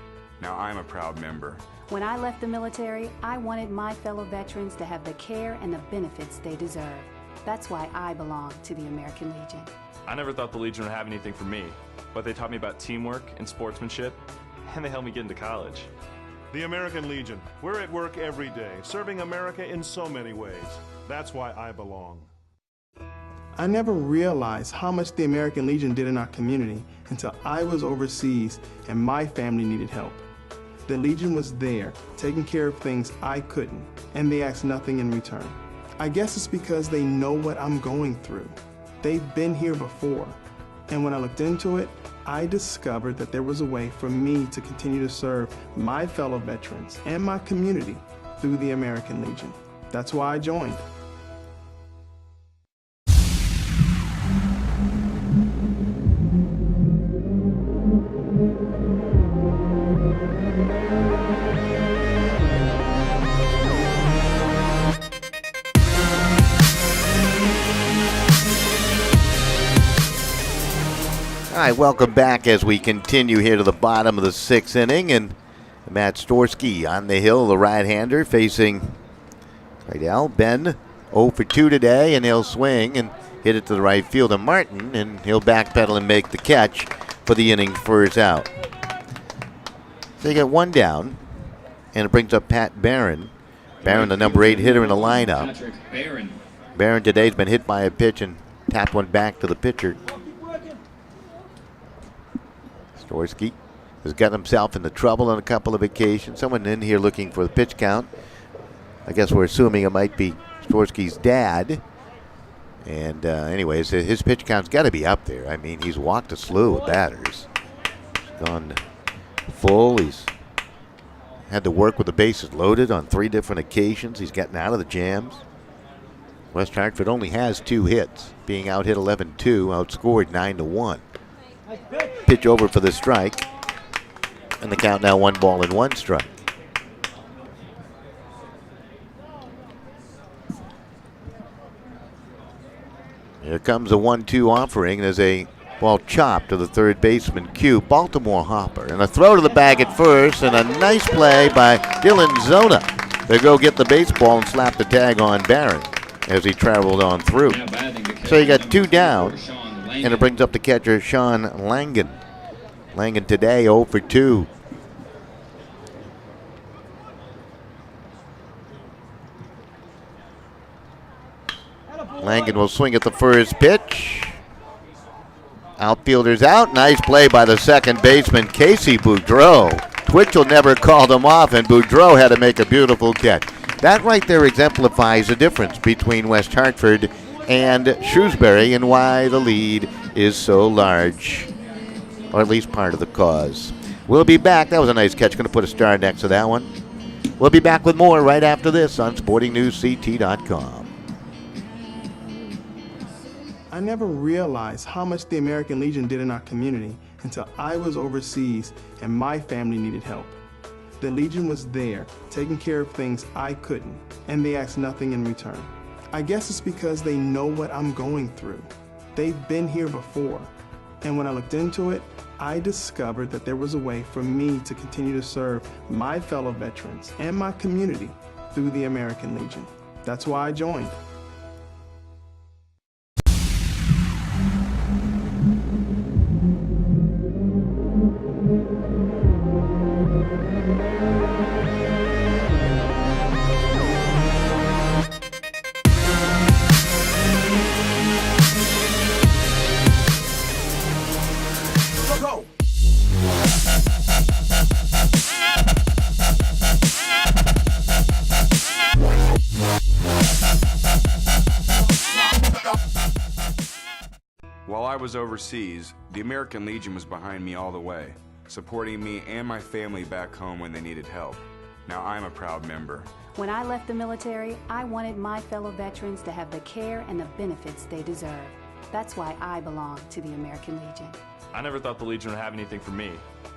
Now I'm a proud member. When I left the military, I wanted my fellow veterans to have the care and the benefits they deserve. That's why I belong to the American Legion. I never thought the Legion would have anything for me, but they taught me about teamwork and sportsmanship, and they helped me get into college. The American Legion. We're at work every day, serving America in so many ways. That's why I belong. I never realized how much the American Legion did in our community until I was overseas and my family needed help. The Legion was there, taking care of things I couldn't, and they asked nothing in return. I guess it's because they know what I'm going through. They've been here before. And when I looked into it, I discovered that there was a way for me to continue to serve my fellow veterans and my community through the American Legion. That's why I joined. All right, welcome back as we continue here to the bottom of the sixth inning. And Matt Storsky on the hill, the right-hander, facing Rydell. Ben 0 for 2 today, and he'll swing and hit it to the right field of Martin, and he'll backpedal and make the catch for the inning's first out. So you get one down, and it brings up Pat Barron. Barron, the number 8 hitter in the lineup. Patrick Barron. Barron today's been hit by a pitch and tapped one back to the pitcher. Storsky has got himself into trouble on a couple of occasions. Someone in here looking for the pitch count. I guess we're assuming it might be Storsky's dad. And anyways, his pitch count's got to be up there. I mean, he's walked a slew of batters. He's gone full. He's had to work with the bases loaded on 3 different occasions. He's gotten out of the jams. West Hartford only has 2 hits, being out hit 11-2, outscored 9-1. Pitch over for the strike, and the count now 1 ball and 1 strike. Here comes a 1-2 offering. There's a ball chopped to the third baseman, Q. Baltimore hopper, and a throw to the bag at first, and a nice play by Dylan Zona to go get the baseball and slap the tag on Barron as he traveled on through. So you got 2 down. And it brings up the catcher, Sean Langan. Langan today 0 for 2. Langan will swing at the first pitch. Outfielder's out. Nice play by the second baseman, Casey Boudreau. Twitchell never called him off, and Boudreau had to make a beautiful catch. That right there exemplifies the difference between West Hartford and Shrewsbury and why the lead is so large, or at least part of the cause. We'll be back. That was a nice catch. Going to put a star next to that one. We'll be back with more right after this on SportingNewsCT.com. I never realized how much the American Legion did in our community until I was overseas and my family needed help. The Legion was there, taking care of things I couldn't, and they asked nothing in return. I guess it's because they know what I'm going through. They've been here before. And when I looked into it, I discovered that there was a way for me to continue to serve my fellow veterans and my community through the American Legion. That's why I joined. While I was overseas, the American Legion was behind me all the way, supporting me and my family back home when they needed help. Now I'm a proud member. When I left the military, I wanted my fellow veterans to have the care and the benefits they deserve. That's why I belong to the American Legion. I never thought the Legion would have anything for me,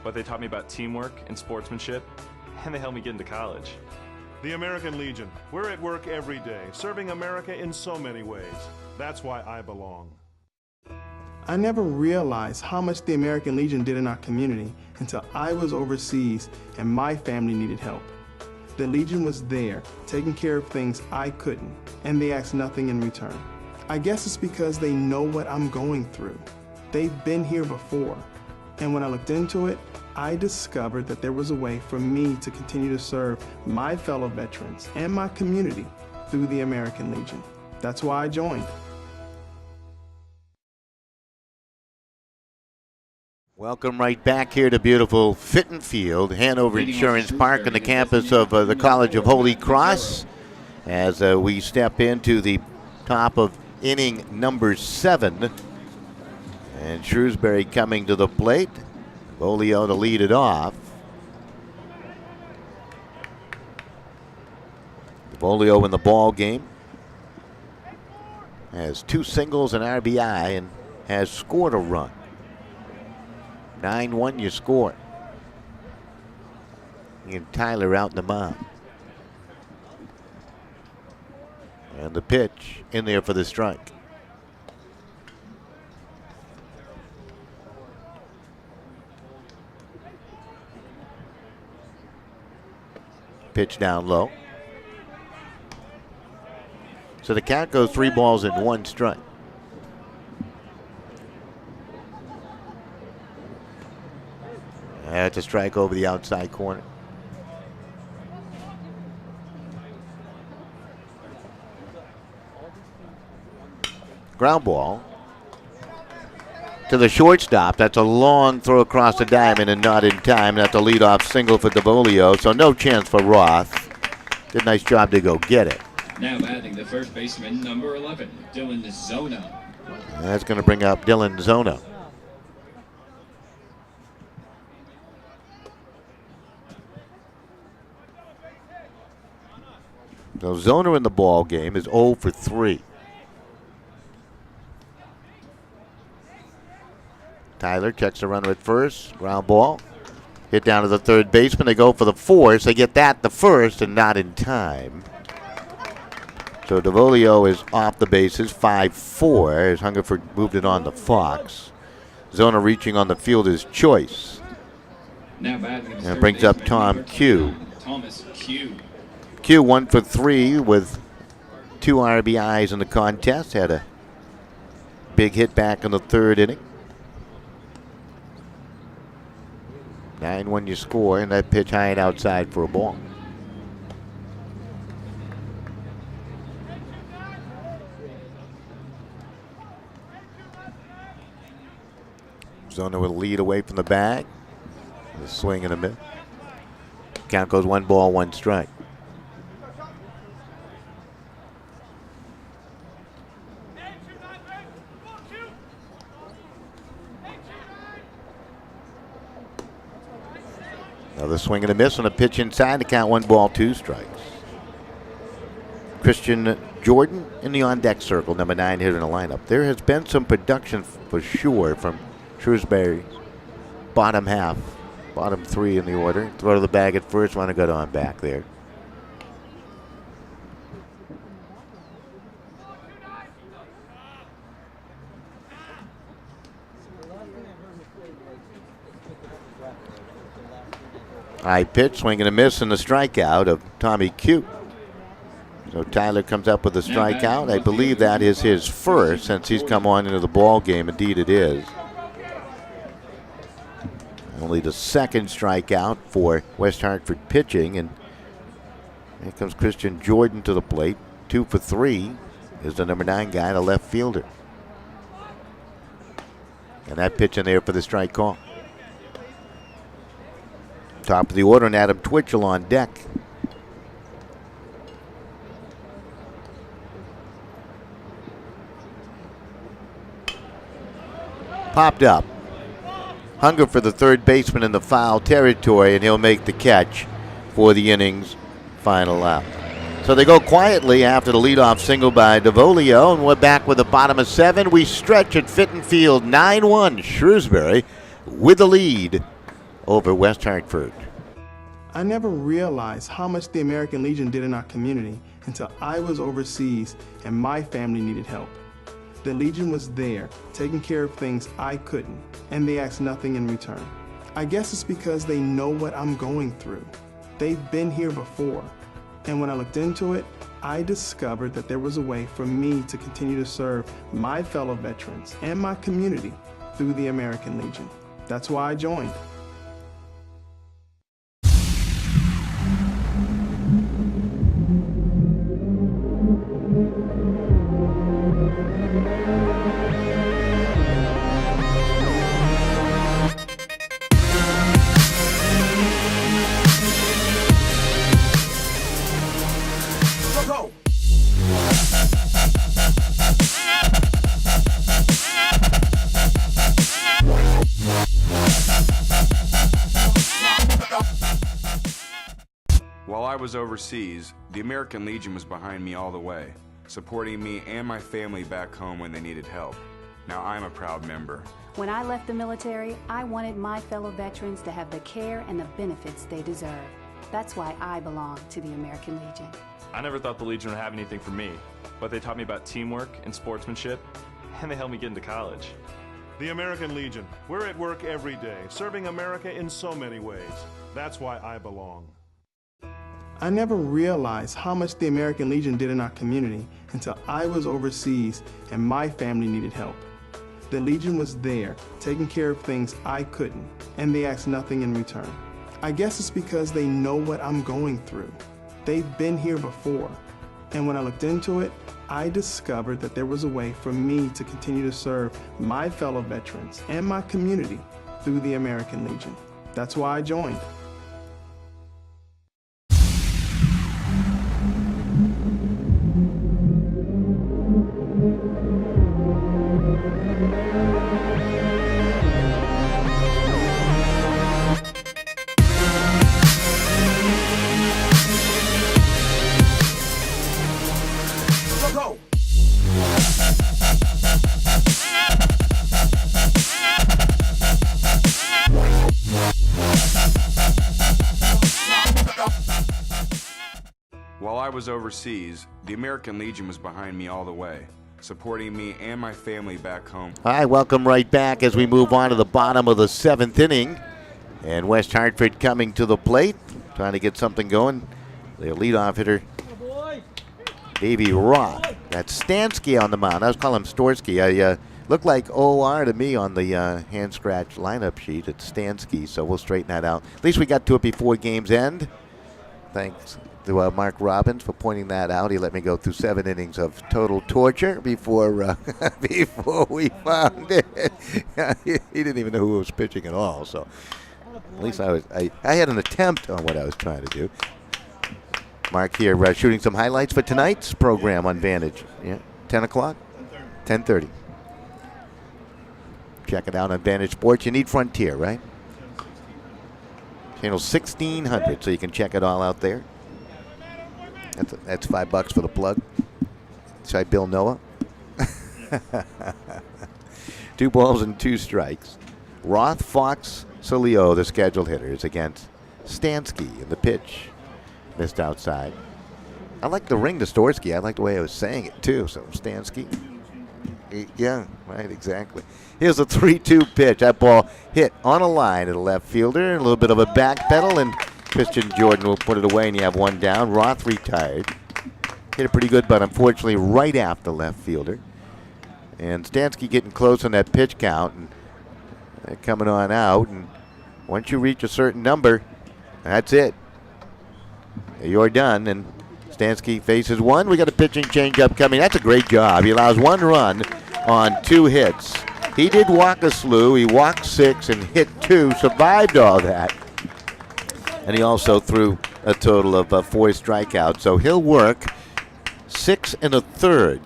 but they taught me about teamwork and sportsmanship, and they helped me get into college. The American Legion. We're at work every day, serving America in so many ways. That's why I belong. I never realized how much the American Legion did in our community until I was overseas and my family needed help. The Legion was there, taking care of things I couldn't, and they asked nothing in return. I guess it's because they know what I'm going through. They've been here before. And when I looked into it, I discovered that there was a way for me to continue to serve my fellow veterans and my community through the American Legion. That's why I joined. Welcome right back here to beautiful Fitton Field, Hanover Insurance Park on the campus of the College of Holy Cross, as we step into the top of inning number 7. And Shrewsbury coming to the plate. Bolio to lead it off. Bolio in the ball game. Has 2 singles and RBI and has scored a run. 9-1 your score. And Tyler out in the mound. And the pitch in there for the strike. Pitch down low. So the count goes 3 balls and 1 strike. That's a strike over the outside corner. Ground ball to the shortstop. That's a long throw across the diamond and not in time. That's a leadoff single for DeVolio, so no chance for Roth. Did a nice job to go get it. Now batting the first baseman, number 11, Dylan Zona. That's going to bring up Dylan Zona. So Zona in the ball game is 0 for 3. Tyler checks the runner at first. Ground ball. Hit down to the third baseman. They go for the force. They get that the first and not in time. So DeVolio is off the bases, 5-4, as Hungerford moved it on to Fox. Zona reaching on the fielder's choice. Now batting and brings up Tom Q. Thomas Q. Q 1 for 3 with 2 RBIs in the contest. Had a big hit back in the 3rd inning. 9-1 you score, and that pitch high and outside for a ball. Zona will lead away from the bag. The swing and a miss. Count goes 1 ball, 1 strike. Another swing and a miss on a pitch inside to count 1 ball, 2 strikes. Christian Jordan in the on-deck circle, number 9 hitter in the lineup. There has been some production for sure from Shrewsbury. Bottom half, bottom 3 in the order. Throw to the bag at first, want to go on back there. High pitch, swing and a miss, and the strikeout of Tommy Q. So Tyler comes up with a strikeout. I believe that is his first since he's come on into the ball game. Indeed it is. Only the 2nd strikeout for West Hartford pitching, and here comes Christian Jordan to the plate. 2 for 3 is the number 9 guy, the left fielder. And that pitch in there for the strike call. Top of the order, and Adam Twitchell on deck. Popped up. Hunger for the third baseman in the foul territory, and he'll make the catch for the inning's final out. So they go quietly after the leadoff single by DeVolio, and we're back with the bottom of 7. We stretch at Fitton Field, 9-1 Shrewsbury with the lead over West Hartford. I never realized how much the American Legion did in our community until I was overseas and my family needed help. The Legion was there, taking care of things I couldn't, and they asked nothing in return. I guess it's because they know what I'm going through. They've been here before. And when I looked into it, I discovered that there was a way for me to continue to serve my fellow veterans and my community through the American Legion. That's why I joined. I was overseas, the American Legion was behind me all the way, supporting me and my family back home when they needed help. Now I'm a proud member. When I left the military, I wanted my fellow veterans to have the care and the benefits they deserve. That's why I belong to the American Legion. I never thought the Legion would have anything for me, but they taught me about teamwork and sportsmanship, and they helped me get into college. The American Legion. We're at work every day, serving America in so many ways. That's why I belong. I never realized how much the American Legion did in our community until I was overseas and my family needed help. The Legion was there, taking care of things I couldn't, and they asked nothing in return. I guess it's because they know what I'm going through. They've been here before, and when I looked into it, I discovered that there was a way for me to continue to serve my fellow veterans and my community through the American Legion. That's why I joined. While I was overseas, the American Legion was behind me all the way, supporting me and my family back home. Hi, welcome right back as we move on to the bottom of the 7th inning. And West Hartford coming to the plate, trying to get something going. Their leadoff hitter, Davey Roth. That's Stansky on the mound. I was calling him Storsky. I looked like OR to me on the hand scratch lineup sheet. It's Stansky, so we'll straighten that out. At least we got to it before game's end. Thanks to Mark Robbins for pointing that out. He let me go through 7 innings of total torture before before we found it. He didn't even know who was pitching at all. So at least I had an attempt on what I was trying to do. Mark here shooting some highlights for tonight's program on Vantage. Yeah, 10 o'clock? 10:30. Check it out on Vantage Sports. You need Frontier, right? Channel 1600, so you can check it all out there. That's $5 for the plug. Sorry, Bill Noah. 2 balls and 2 strikes. Roth, Fox, Salio, the scheduled hitters, against Stansky in the pitch. Missed outside. I like the ring to Storsky. I like the way I was saying it, too. So, Stansky. Yeah, right, exactly. Here's a 3-2 pitch. That ball hit on a line to the left fielder. A little bit of a back pedal, and Christian Jordan will put it away, and you have 1 down. Roth retired. Hit it pretty good, but unfortunately right after left fielder. And Stansky getting close on that pitch count and coming on out. And once you reach a certain number, that's it. You're done, and Stansky faces 1. We got a pitching changeup coming. That's a great job. He allows 1 run on 2 hits. He did walk a slew. He walked 6 and hit 2, survived all that. And he also threw a total of 4 strikeouts. So he'll work 6 1/3,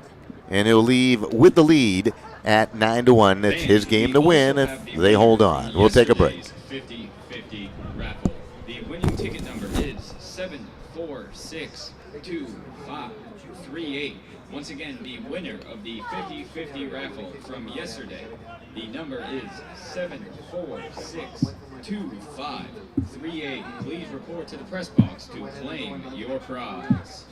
and he'll leave with the lead at 9-1. It's his game to win if they hold on. We'll take a break. 50-50 raffle. The winning ticket number is 7462538. Once again, the winner of the 50-50 raffle from yesterday. The number is 7462538. Please report to the press box to claim your prize.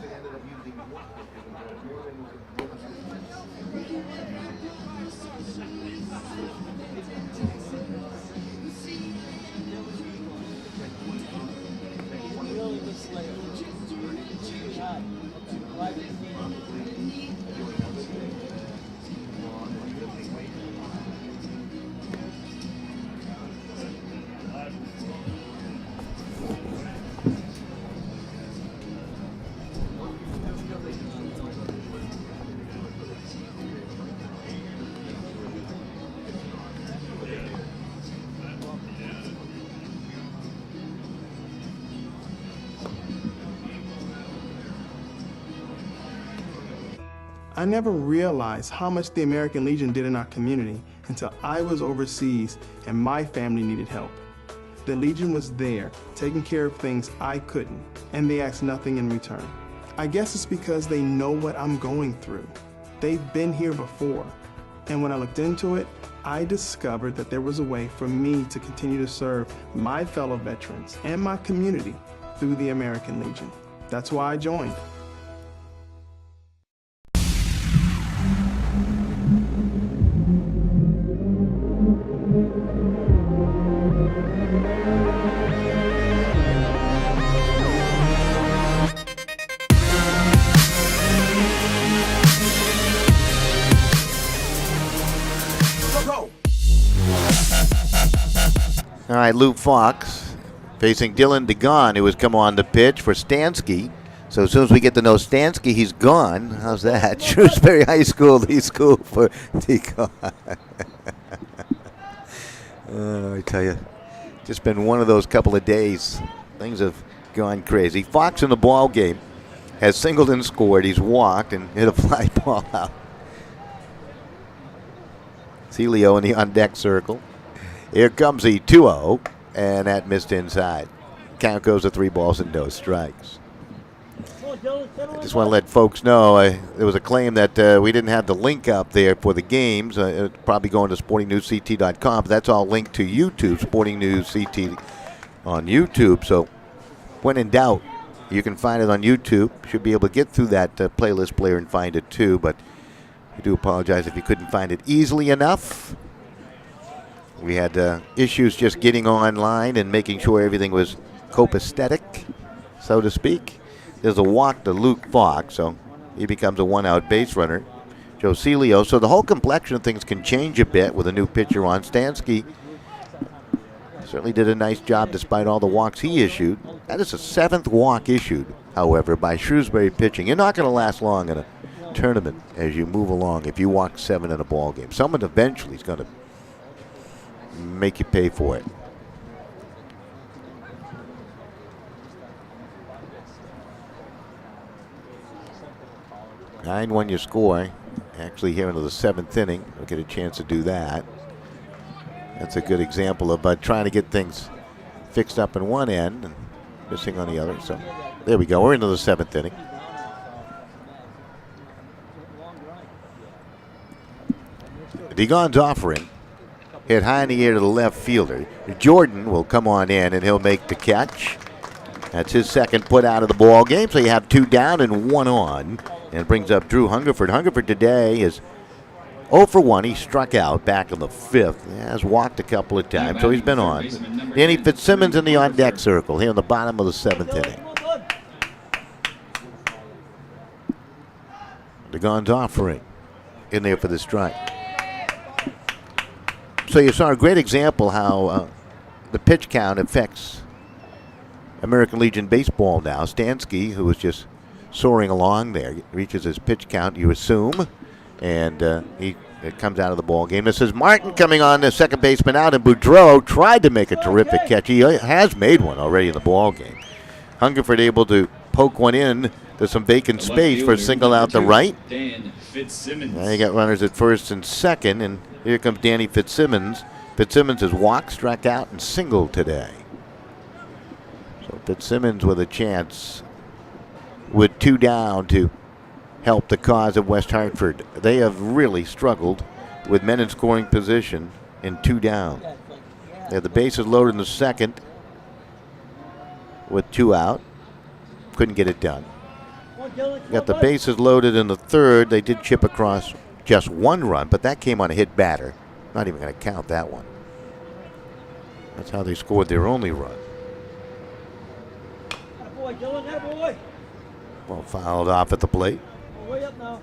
I never realized how much the American Legion did in our community until I was overseas and my family needed help. The Legion was there, taking care of things I couldn't, and they asked nothing in return. I guess it's because they know what I'm going through. They've been here before. And when I looked into it, I discovered that there was a way for me to continue to serve my fellow veterans and my community through the American Legion. That's why I joined. All right, Luke Fox facing Dylan DeGon, who has come on the pitch for Stansky. So as soon as we get to know Stansky, he's gone. How's that? Shrewsbury High School, the school for DeGon. I tell you, just been one of those couple of days. Things have gone crazy. Fox in the ball game has singled and scored. He's walked and hit a fly ball out. Celio in the on-deck circle. Here comes the 2-0, and that missed inside. Count goes to 3 balls and no strikes. I just want to let folks know there was a claim that we didn't have the link up there for the games. It's probably going to SportingNewsCT.com, but that's all linked to YouTube, Sporting News CT on YouTube. So when in doubt, you can find it on YouTube. Should be able to get through that playlist player and find it too, but I do apologize if you couldn't find it easily enough. We had issues just getting online and making sure everything was copacetic, so to speak. There's a walk to Luke Fox, so he becomes a one-out base runner. Joe Celio. So the whole complexion of things can change a bit with a new pitcher on. Stansky certainly did a nice job despite all the walks he issued. That is the 7th walk issued, however, by Shrewsbury pitching. You're not going to last long in a tournament as you move along if you walk 7 in a ball game. Someone eventually is going to make you pay for it. Nine-1 your score. Actually here into the 7th inning. We'll get a chance to do that. That's a good example of trying to get things fixed up in one end and missing on the other. So there we go. We're into the 7th inning. DeGon's offering. Hit high in the air to the left fielder. Jordan will come on in and he'll make the catch. That's his second put out of the ball game. So you have 2 down and 1 on. And it brings up Drew Hungerford. Hungerford today is 0 for 1. He struck out back in the 5th. He has walked a couple of times, so he's been on. Danny Fitzsimmons in the on-deck circle here in the bottom of the 7th inning. DeGon's offering in there for the strike. So you saw a great example how the pitch count affects American Legion baseball now. Stansky, who was just soaring along there, reaches his pitch count, you assume, and it comes out of the ball game. This is Martin coming on, the second baseman out, and Boudreau tried to make a terrific catch. He has made one already in the ball game. Hungerford able to poke one in to some vacant space for a single out the right. Dan Fitzsimmons. Now you got runners at first and second, and here comes Danny Fitzsimmons. Fitzsimmons has walked, struck out, and singled today. So Fitzsimmons with a chance with 2 down to help the cause of West Hartford. They have really struggled with men in scoring position in 2 down. They have the bases loaded in the second with 2 out. Couldn't get it done. Got the bases loaded in the 3rd. They did chip across just 1 run, but that came on a hit batter. Not even going to count that one. That's how they scored their only run. Boy, Dylan, that boy. Well, fouled off at the plate. Way up now.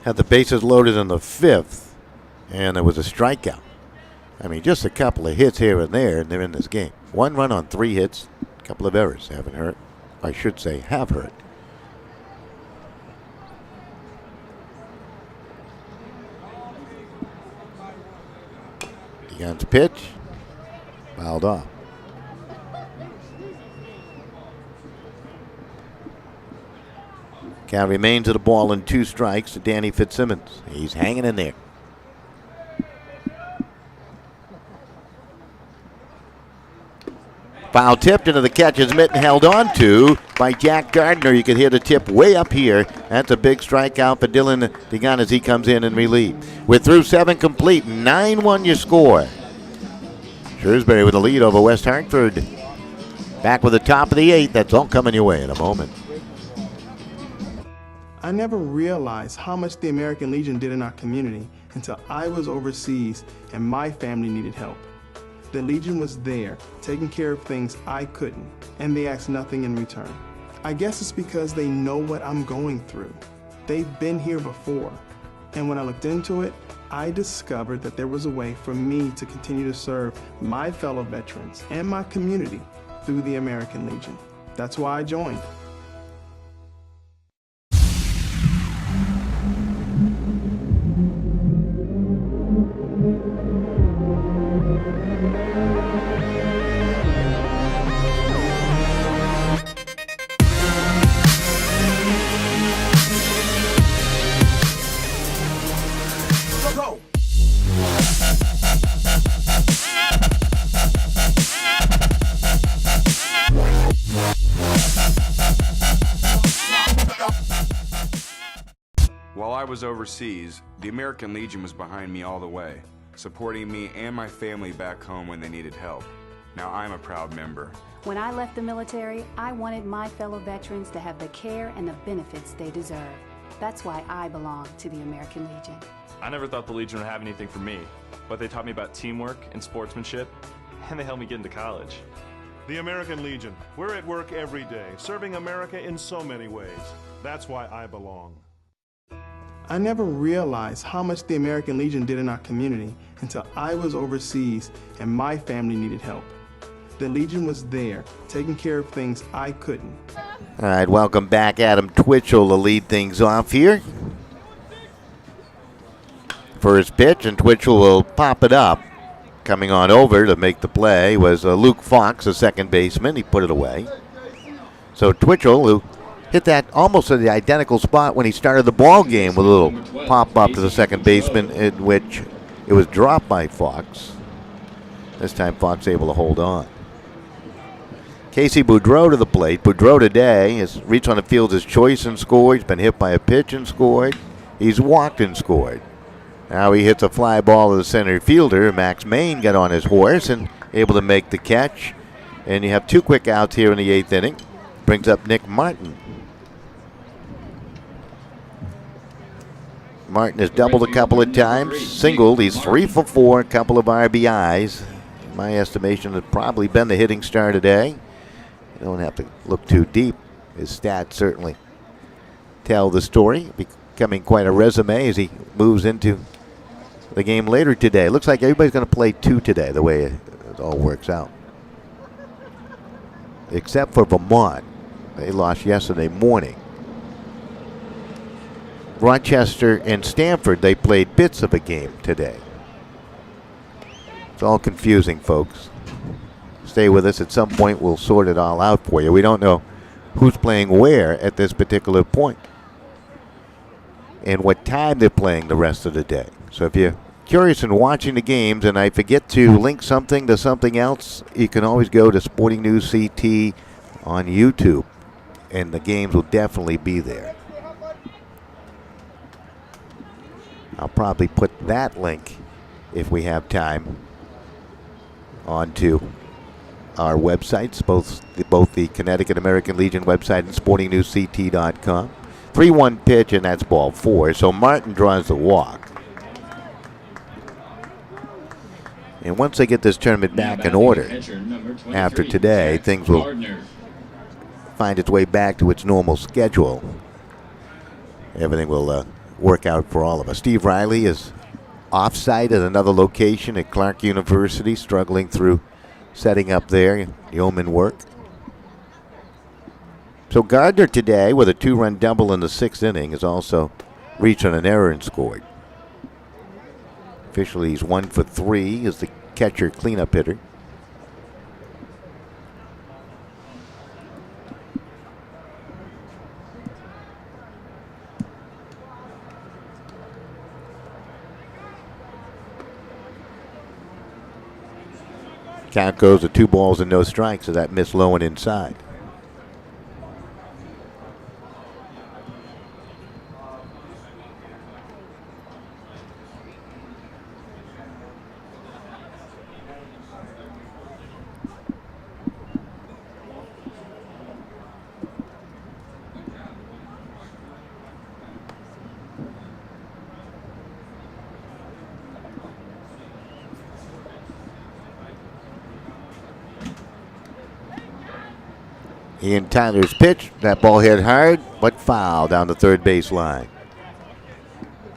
Had the bases loaded in the 5th, and there was a strikeout. I mean, just a couple of hits here and there, and they're in this game. 1 run on 3 hits, a couple of errors haven't hurt. I should say have hurt. DeGon's pitch, fouled off. Count remains at a ball and 2 strikes to Danny Fitzsimmons. He's hanging in there. Foul tipped into the catcher's mitten, held on to by Jack Gardner. You could hear the tip way up here. That's a big strikeout for Dylan DeGan as he comes in and relief. We're through 7 complete. 9-1 your score. Shrewsbury with a lead over West Hartford. Back with the top of the 8th. That's all coming your way in a moment. I never realized how much the American Legion did in our community until I was overseas and my family needed help. The Legion was there, taking care of things I couldn't, and they asked nothing in return. I guess it's because they know what I'm going through. They've been here before, and when I looked into it, I discovered that there was a way for me to continue to serve my fellow veterans and my community through the American Legion. That's why I joined. While I was overseas, the American Legion was behind me all the way, supporting me and my family back home when they needed help. Now I'm a proud member. When I left the military, I wanted my fellow veterans to have the care and the benefits they deserve. That's why I belong to the American Legion. I never thought the Legion would have anything for me, but they taught me about teamwork and sportsmanship, and they helped me get into college. The American Legion. We're at work every day, serving America in so many ways. That's why I belong. I never realized how much the American Legion did in our community until I was overseas and my family needed help. The Legion was there, taking care of things I couldn't. All right, welcome back. Adam Twitchell to lead things off here. First pitch, and Twitchell will pop it up. Coming on over to make the play was Luke Fox, a second baseman. He put it away. So Twitchell, who hit that almost at the identical spot when he started the ball game with a little pop up to the second baseman, in which it was dropped by Fox. This time Fox able to hold on. Casey Boudreau to the plate. Boudreau today has reached on the field his choice and scored. He's been hit by a pitch and scored. He's walked and scored. Now he hits a fly ball to the center fielder. Max Main got on his horse and able to make the catch. And you have 2 quick outs here in the 8th inning. Brings up Nick Martin. Martin has doubled a couple of times, singled. He's 3 for 4, a couple of RBIs. In my estimation, it's probably been the hitting star today. You don't have to look too deep. His stats certainly tell the story, becoming quite a resume as he moves into the game later today. Looks like everybody's going to play 2 today, the way it all works out. Except for Vermont. They lost yesterday morning. Rochester and Stamford, they played bits of a game today. It's all confusing, folks. Stay with us. At some point, we'll sort it all out for you. We don't know who's playing where at this particular point and what time they're playing the rest of the day. So if you're curious in watching the games and I forget to link something to something else, you can always go to Sporting News CT on YouTube, and the games will definitely be there. I'll probably put that link, if we have time, onto our websites, both the Connecticut American Legion website and SportingNewsCT.com. 3-1 pitch, and that's ball 4. So Martin draws the walk. And once they get this tournament back in order, after today, things will find its way back to its normal schedule. Everything will work out for all of us. Steve Riley is off-site at another location at Clark University, struggling through setting up there, yeoman work. So Gardner today, with a 2-run double in the 6th inning, has also reached on an error and scored. Officially, he's 1 for 3 as the catcher cleanup hitter. Count goes to 2 balls and no strikes, so that missed low and inside. Ian Tyler's pitch. That ball hit hard, but foul down the third base line.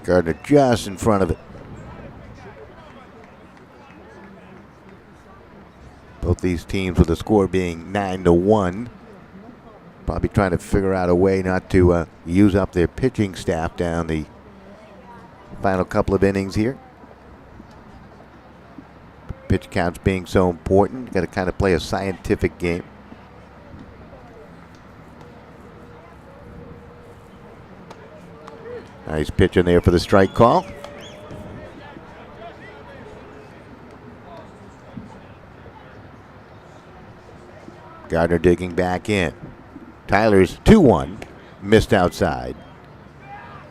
Gardner just in front of it. Both these teams with the score being 9-1. Probably trying to figure out a way not to use up their pitching staff down the final couple of innings here. Pitch counts being so important. You got to kind of play a scientific game. Nice pitch in there for the strike call. Gardner digging back in. Tyler's 2-1. Missed outside.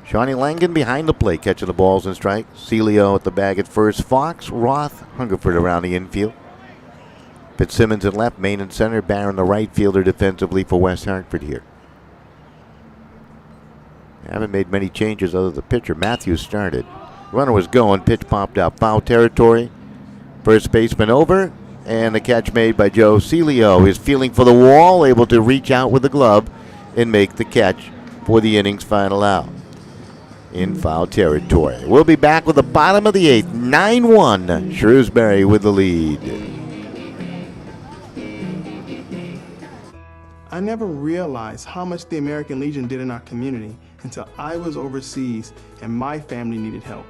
Shawnee Langan behind the plate, catching the balls and strikes. Celio at the bag at first. Fox, Roth, Hungerford around the infield. Fitzsimmons at left, Main and center. Barron the right fielder defensively for West Hartford here. Haven't made many changes other than the pitcher. Matthews started. Runner was going. Pitch popped out. Foul territory. First baseman over. And the catch made by Joe Celio. Is feeling for the wall. Able to reach out with the glove and make the catch for the inning's final out. In foul territory. We'll be back with the bottom of the 8th. 9-1. Shrewsbury with the lead. I never realized how much the American Legion did in our community until I was overseas and my family needed help.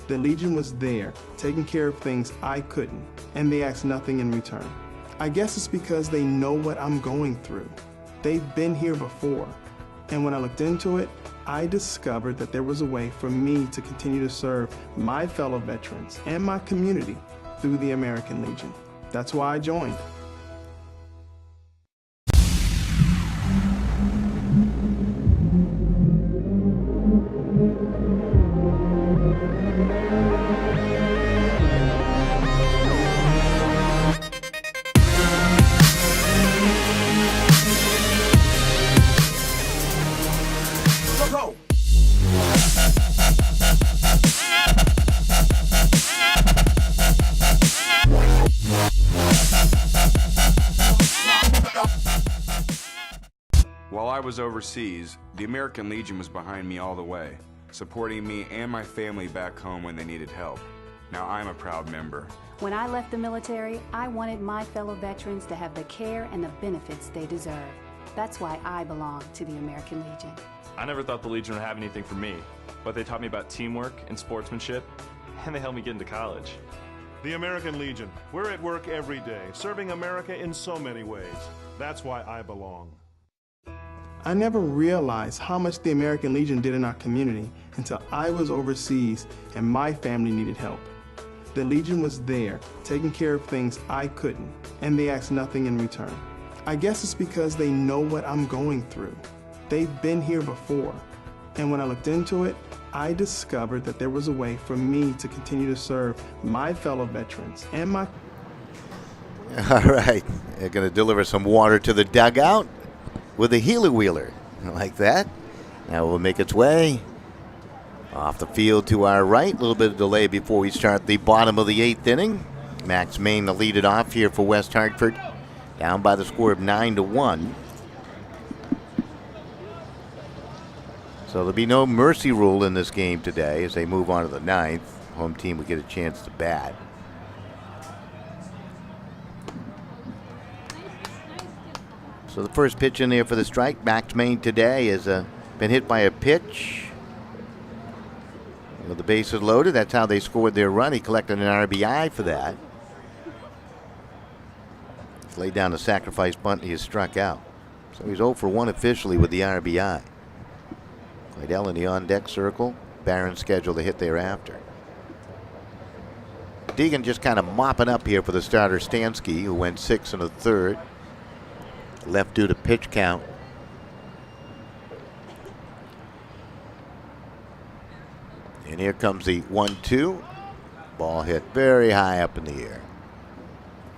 The Legion was there, taking care of things I couldn't, and they asked nothing in return. I guess it's because they know what I'm going through. They've been here before, and when I looked into it, I discovered that there was a way for me to continue to serve my fellow veterans and my community through the American Legion. That's why I joined. While I was overseas, the American Legion was behind me all the way, supporting me and my family back home when they needed help. Now I'm a proud member. When I left the military, I wanted my fellow veterans to have the care and the benefits they deserve. That's why I belong to the American Legion. I never thought the Legion would have anything for me, but they taught me about teamwork and sportsmanship, and they helped me get into college. The American Legion. We're at work every day, serving America in so many ways. That's why I belong. I never realized how much the American Legion did in our community until I was overseas and my family needed help. The Legion was there, taking care of things I couldn't, and they asked nothing in return. I guess it's because they know what I'm going through. They've been here before, and when I looked into it, I discovered that there was a way for me to continue to serve my fellow veterans and my... All right. They're going to deliver some water to the dugout with a healer-wheeler like that. Now will make its way off the field to our right. A little bit of delay before we start the bottom of the 8th inning. Max Main to lead it off here for West Hartford. Down by the score of 9-1. So there'll be no mercy rule in this game today as they move on to the 9th. Home team will get a chance to bat. So the first pitch in there for the strike. Max Main today has been hit by a pitch. With the bases loaded, that's how they scored their run. He collected an RBI for that. He's laid down a sacrifice bunt and he is struck out. So he's 0 for 1 officially with the RBI. Claydell in the on-deck circle. Barron scheduled to hit thereafter. Deegan just kind of mopping up here for the starter Stansky, who went 6 1/3. Left due to pitch count. And here comes the 1-2. Ball hit very high up in the air.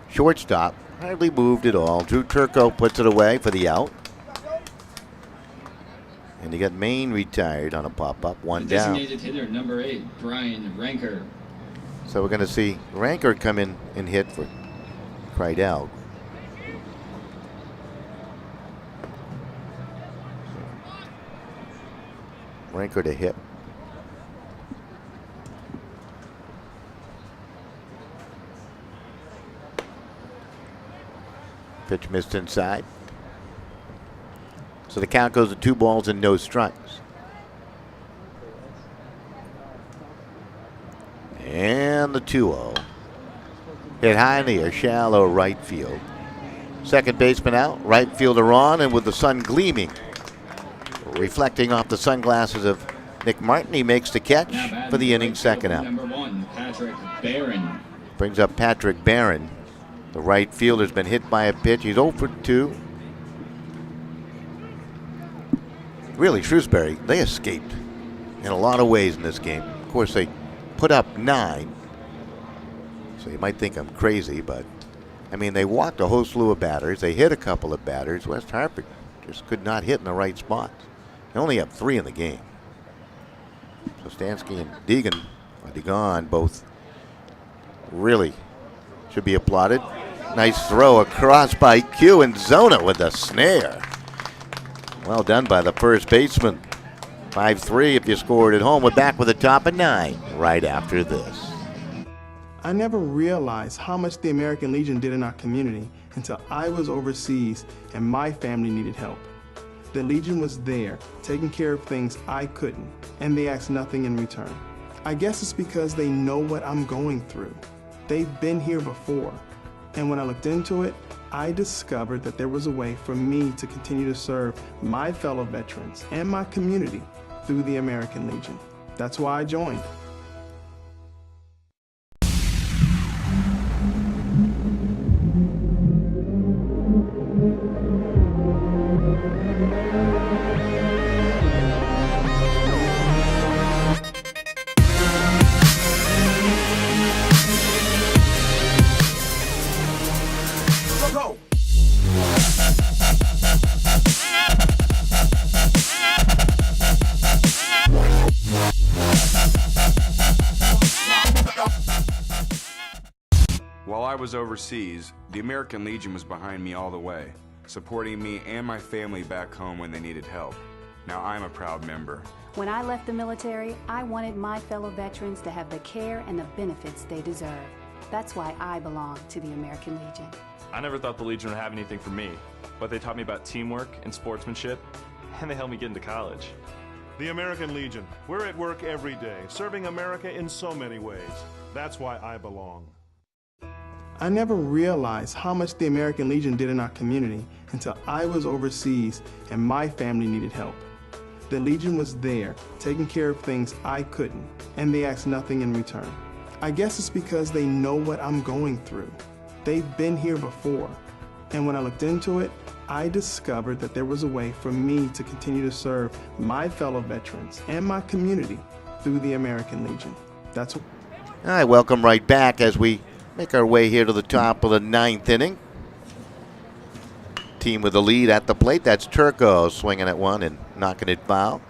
Shortstop hardly moved at all. Drew Turco puts it away for the out. And you got Maine retired on a pop-up, one down. Designated hitter number 8, Brian Ranker. So we're going to see Ranker come in and hit for Kreidel. Ranker to hit. Pitch missed inside. So the count goes to 2 balls and no strikes. And the 2-0. Hit high in the air, shallow right field. Second baseman out, right fielder on, and with the sun gleaming, reflecting off the sunglasses of Nick Martin, he makes the catch for the inning's second out. Number 1, Patrick Barron. Brings up Patrick Barron. The right fielder's been hit by a pitch. He's 0 for 2. Really, Shrewsbury, they escaped in a lot of ways in this game. Of course, they put up 9. So you might think I'm crazy, but I mean, they walked a whole slew of batters. They hit a couple of batters. West Hartford just could not hit in the right spots. They only have 3 in the game. So Stansky and Deegan both really should be applauded. Nice throw across by Q, and Zona with a snare. Well done by the first baseman. 5-3 if you scored at home. We're back with a top of 9 right after this. I never realized how much the American Legion did in our community until I was overseas and my family needed help. The Legion was there, taking care of things I couldn't, and they asked nothing in return. I guess it's because they know what I'm going through. They've been here before, and when I looked into it, I discovered that there was a way for me to continue to serve my fellow veterans and my community through the American Legion. That's why I joined. While I was overseas, the American Legion was behind me all the way, supporting me and my family back home when they needed help. Now I'm a proud member. When I left the military, I wanted my fellow veterans to have the care and the benefits they deserve. That's why I belong to the American Legion. I never thought the Legion would have anything for me, but they taught me about teamwork and sportsmanship, and they helped me get into college. The American Legion. We're at work every day, serving America in so many ways. That's why I belong. I never realized how much the American Legion did in our community until I was overseas and my family needed help. The Legion was there, taking care of things I couldn't, and they asked nothing in return. I guess it's because they know what I'm going through. They've been here before, and when I looked into it, I discovered that there was a way for me to continue to serve my fellow veterans and my community through the American Legion. That's what. All right, welcome right back as we make our way here to the top of the 9th inning. Team with the lead at the plate. That's Turco swinging at one and knocking it foul.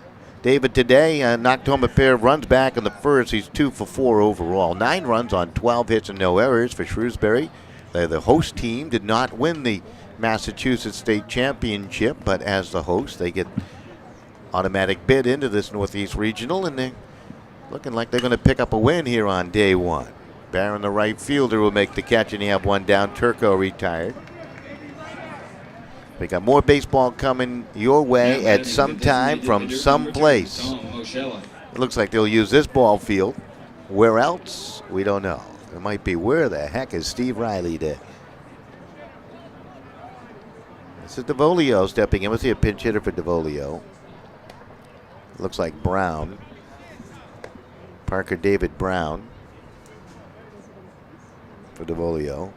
David today knocked home a pair of runs back in the first. He's 2 for 4 overall. 9 runs on 12 hits and no errors for Shrewsbury. The host team did not win the Massachusetts State Championship, but as the host, they get automatic bid into this Northeast Regional, and they're looking like they're going to pick up a win here on day 1. Barron, the right fielder, will make the catch, and you have one down. Turco retired. We got more baseball coming your way at some time from some place. It looks like they'll use this ball field. Where else? We don't know. It might be where the heck is Steve Riley today? This is DeVolio stepping in. Let's see a pinch hitter for DeVolio. Looks like Brown. Parker David Brown. for DeVolio.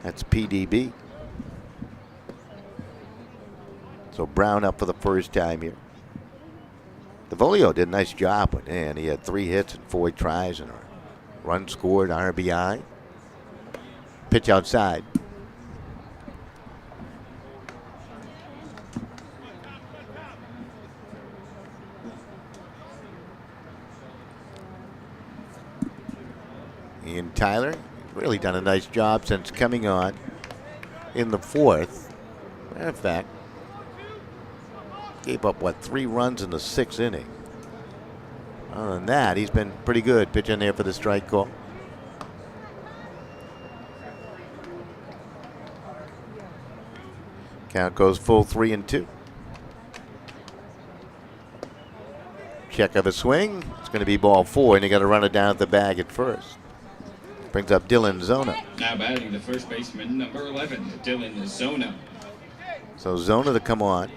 That's PDB. So Brown up for the first time here. DeVolio did a nice job with it, and he had 3 hits and 4 tries and a run scored, RBI. Pitch outside. Ian Tyler really done a nice job since coming on in the 4th. Matter of fact, gave up, 3 runs in the 6th inning. Other than that, he's been pretty good pitching there for the strike call. Count goes full 3-2. Check of a swing. It's going to be ball 4, and you got to run it down at the bag at first. Brings up Dylan Zona. Now batting the first baseman, number 11, Dylan Zona. So Zona to come on.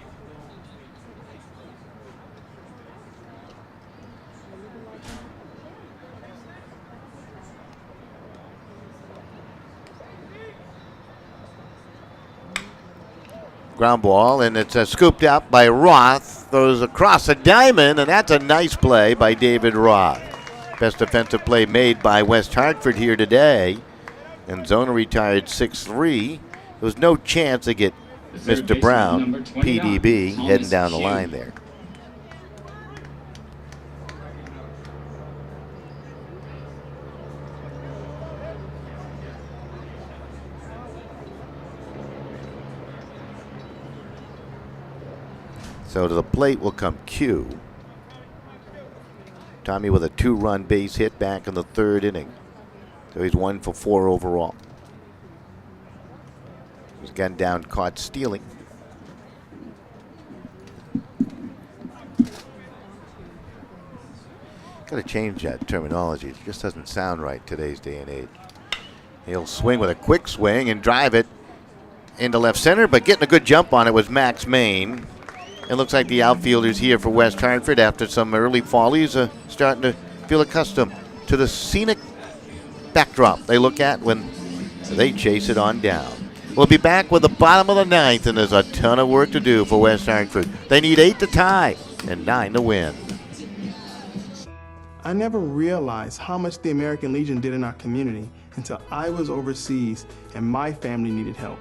Ground ball, and it's scooped out by Roth. Throws across the diamond, and that's a nice play by David Roth. Best defensive play made by West Hartford here today. And Zona retired 6-3. There was no chance to get Mr. Brown, PDB, heading down the line there. So to the plate will come Q. Tommy with a 2-run base hit back in the 3rd inning. So he's 1 for 4 overall. He's gunned down, caught stealing. Got to change that terminology. It just doesn't sound right today's day and age. He'll swing with a quick swing and drive it into left center, but getting a good jump on it was Max Main. It looks like the outfielders here for West Hartford, after some early follies, are starting to feel accustomed to the scenic backdrop they look at when they chase it on down. We'll be back with the bottom of the 9th, and there's a ton of work to do for West Hartford. They need 8 to tie and 9 to win. I never realized how much the American Legion did in our community until I was overseas and my family needed help.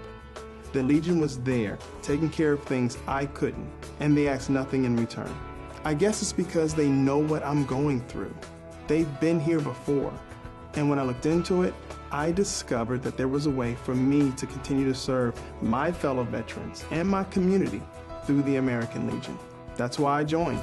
The Legion was there, taking care of things I couldn't, and they asked nothing in return. I guess it's because they know what I'm going through. They've been here before. And when I looked into it, I discovered that there was a way for me to continue to serve my fellow veterans and my community through the American Legion. That's why I joined.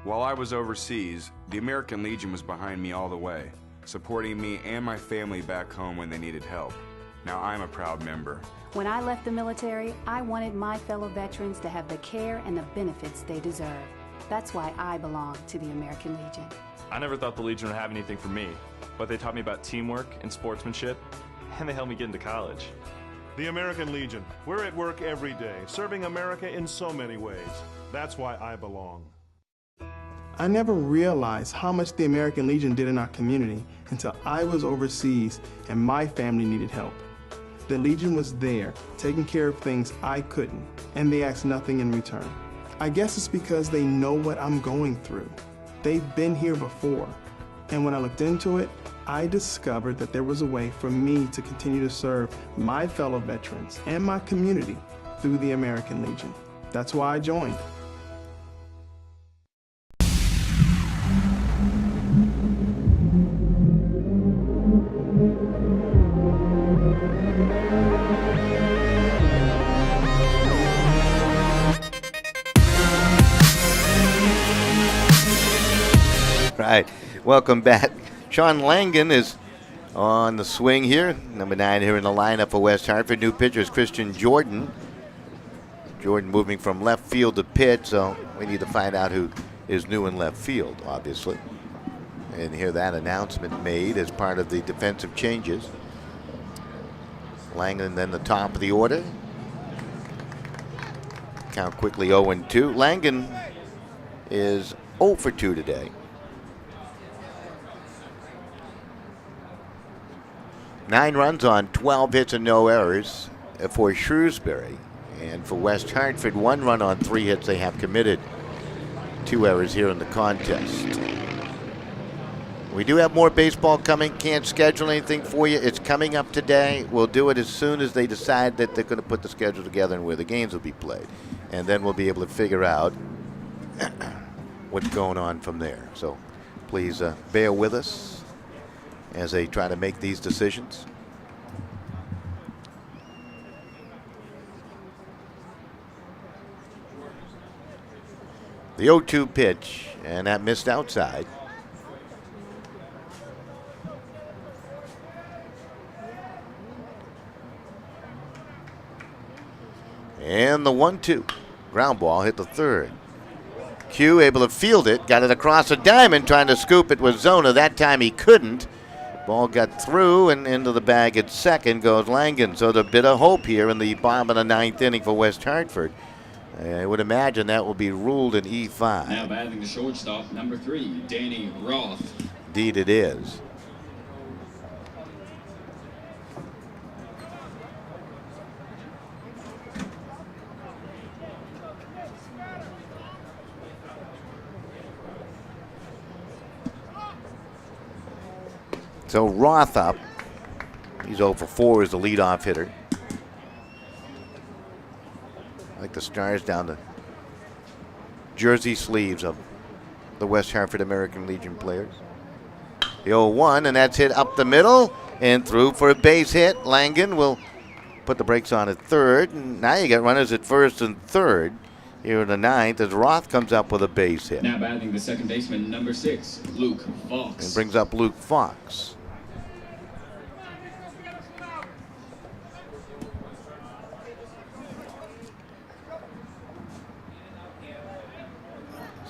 While I was overseas, the American Legion was behind me all the way, supporting me and my family back home when they needed help. Now I'm a proud member. When I left the military, I wanted my fellow veterans to have the care and the benefits they deserve. That's why I belong to the American Legion. I never thought the Legion would have anything for me, but they taught me about teamwork and sportsmanship, and they helped me get into college. The American Legion. We're at work every day, serving America in so many ways. That's why I belong. I never realized how much the American Legion did in our community until I was overseas and my family needed help. The Legion was there, taking care of things I couldn't, and they asked nothing in return. I guess it's because they know what I'm going through. They've been here before. And when I looked into it, I discovered that there was a way for me to continue to serve my fellow veterans and my community through the American Legion. That's why I joined. right. Welcome back. Sean Langan is on the swing here. Number 9 here in the lineup for West Hartford. New pitcher is Christian Jordan. Jordan moving from left field to pitch, so we need to find out who is new in left field, obviously. And hear that announcement made as part of the defensive changes. Langan then the top of the order. Count quickly 0-2. Langan is 0 for 2 today. 9 runs on 12 hits and no errors for Shrewsbury. And for West Hartford, 1 run on 3 hits they have committed. 2 errors here in the contest. We do have more baseball coming. Can't schedule anything for you. It's coming up today. We'll do it as soon as they decide that they're going to put the schedule together and where the games will be played. And then we'll be able to figure out what's going on from there. So please bear with us as they try to make these decisions. The 0-2 pitch, and that missed outside. And the 1-2. Ground ball hit the third. Q able to field it, got it across the diamond, trying to scoop it with Zona. That time he couldn't. Ball got through and into the bag at second goes Langan. So there's a bit of hope here in the bottom of the 9th inning for West Hartford. I would imagine that will be ruled in E5. Now batting the shortstop, number 3, Danny Roth. Indeed it is. So Roth up. He's 0 for 4 as the leadoff hitter. I like the stars down the jersey sleeves of the West Hartford American Legion players. The 0-1, and that's hit up the middle and through for a base hit. Langan will put the brakes on at third. And now you got runners at first and third here in the 9th as Roth comes up with a base hit. Now batting the second baseman, number 6, Luke Fox. And brings up Luke Fox.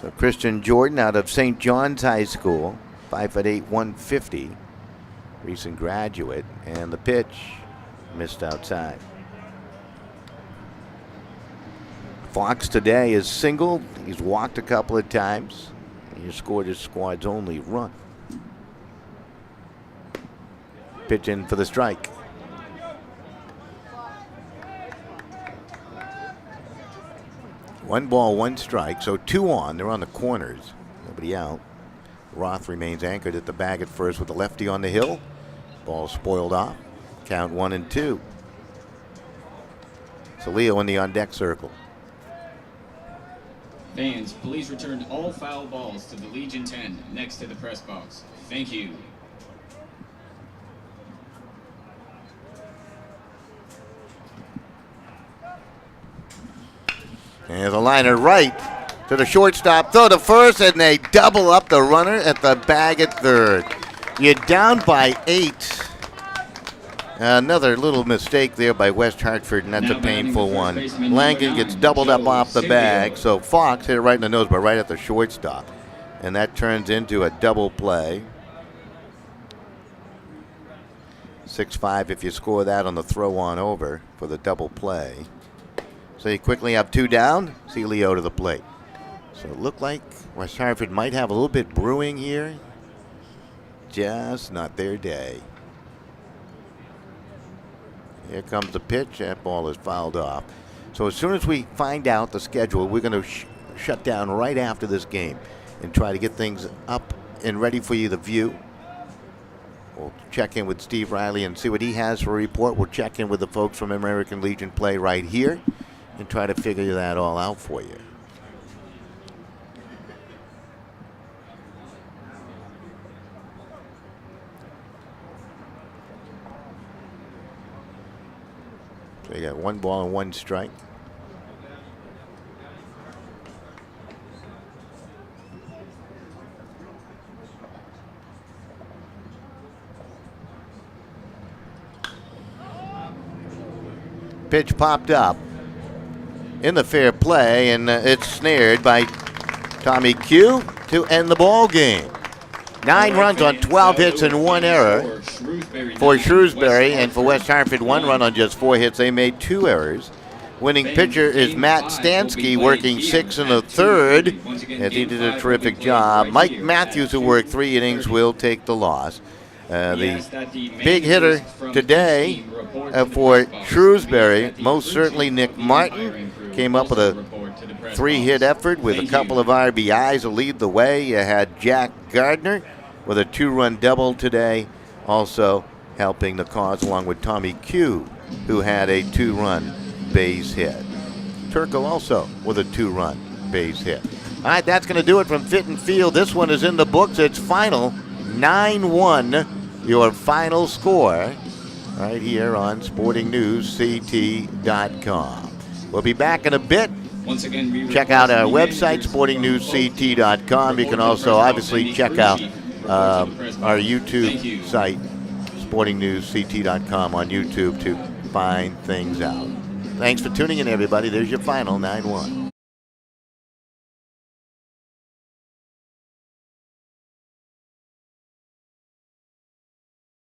So Christian Jordan out of St. John's High School, 5'8", 150, recent graduate, and the pitch missed outside. Fox today is singled. He's walked a couple of times. He scored his squad's only run. Pitch in for the strike. One ball, one strike, so 2 on. They're on the corners. Nobody out. Roth remains anchored at the bag at first with the lefty on the hill. Ball spoiled off. Count 1-2. So Leo in the on-deck circle. Fans, please return all foul balls to the Legion 10 next to the press box. Thank you. And the liner right to the shortstop, throw to first, and they double up the runner at the bag at third. You're down by 8. Another little mistake there by West Hartford, and that's a painful one. Langan gets doubled up off the bag, so Fox hit it right in the nose, but right at the shortstop. And that turns into a double play. 6-5 if you score that on the throw on over for the double play. So you quickly have 2 down. See Leo to the plate. So it looked like West Hartford might have a little bit brewing here. Just not their day. Here comes the pitch. That ball is fouled off. So as soon as we find out the schedule, we're going to shut down right after this game and try to get things up and ready for you to view. We'll check in with Steve Riley and see what he has for a report. We'll check in with the folks from American Legion Play right here and try to figure that all out for you. So you got 1 ball and 1 strike. Pitch popped up in the fair play, and it's snared by Tommy Q to end the ball game. 9 runs on 12 hits and 1 error for Shrewsbury, and for West Hartford, 1 run on just 4 hits. They made 2 errors. Winning pitcher is Matt Stansky, working 6 in the third, as he did a terrific job. Mike Matthews, who worked 3 innings, will take the loss. The big hitter today for Shrewsbury, most certainly Nick Martin, came up with a 3-hit effort with a couple of RBIs to lead the way. You had Jack Gardner with a 2-run double today, also helping the cause, along with Tommy Q, who had a 2-run base hit. Turco also with a 2-run base hit. All right, that's going to do it from Fitton Field. This one is in the books. It's final 9-1, your final score, right here on SportingNewsCT.com. We'll be back in a bit. Once again, check out our website, SportingNewsCT.com. You can also obviously check out our YouTube site, SportingNewsCT.com on YouTube, to find things out. Thanks for tuning in, everybody. There's your final 9-1.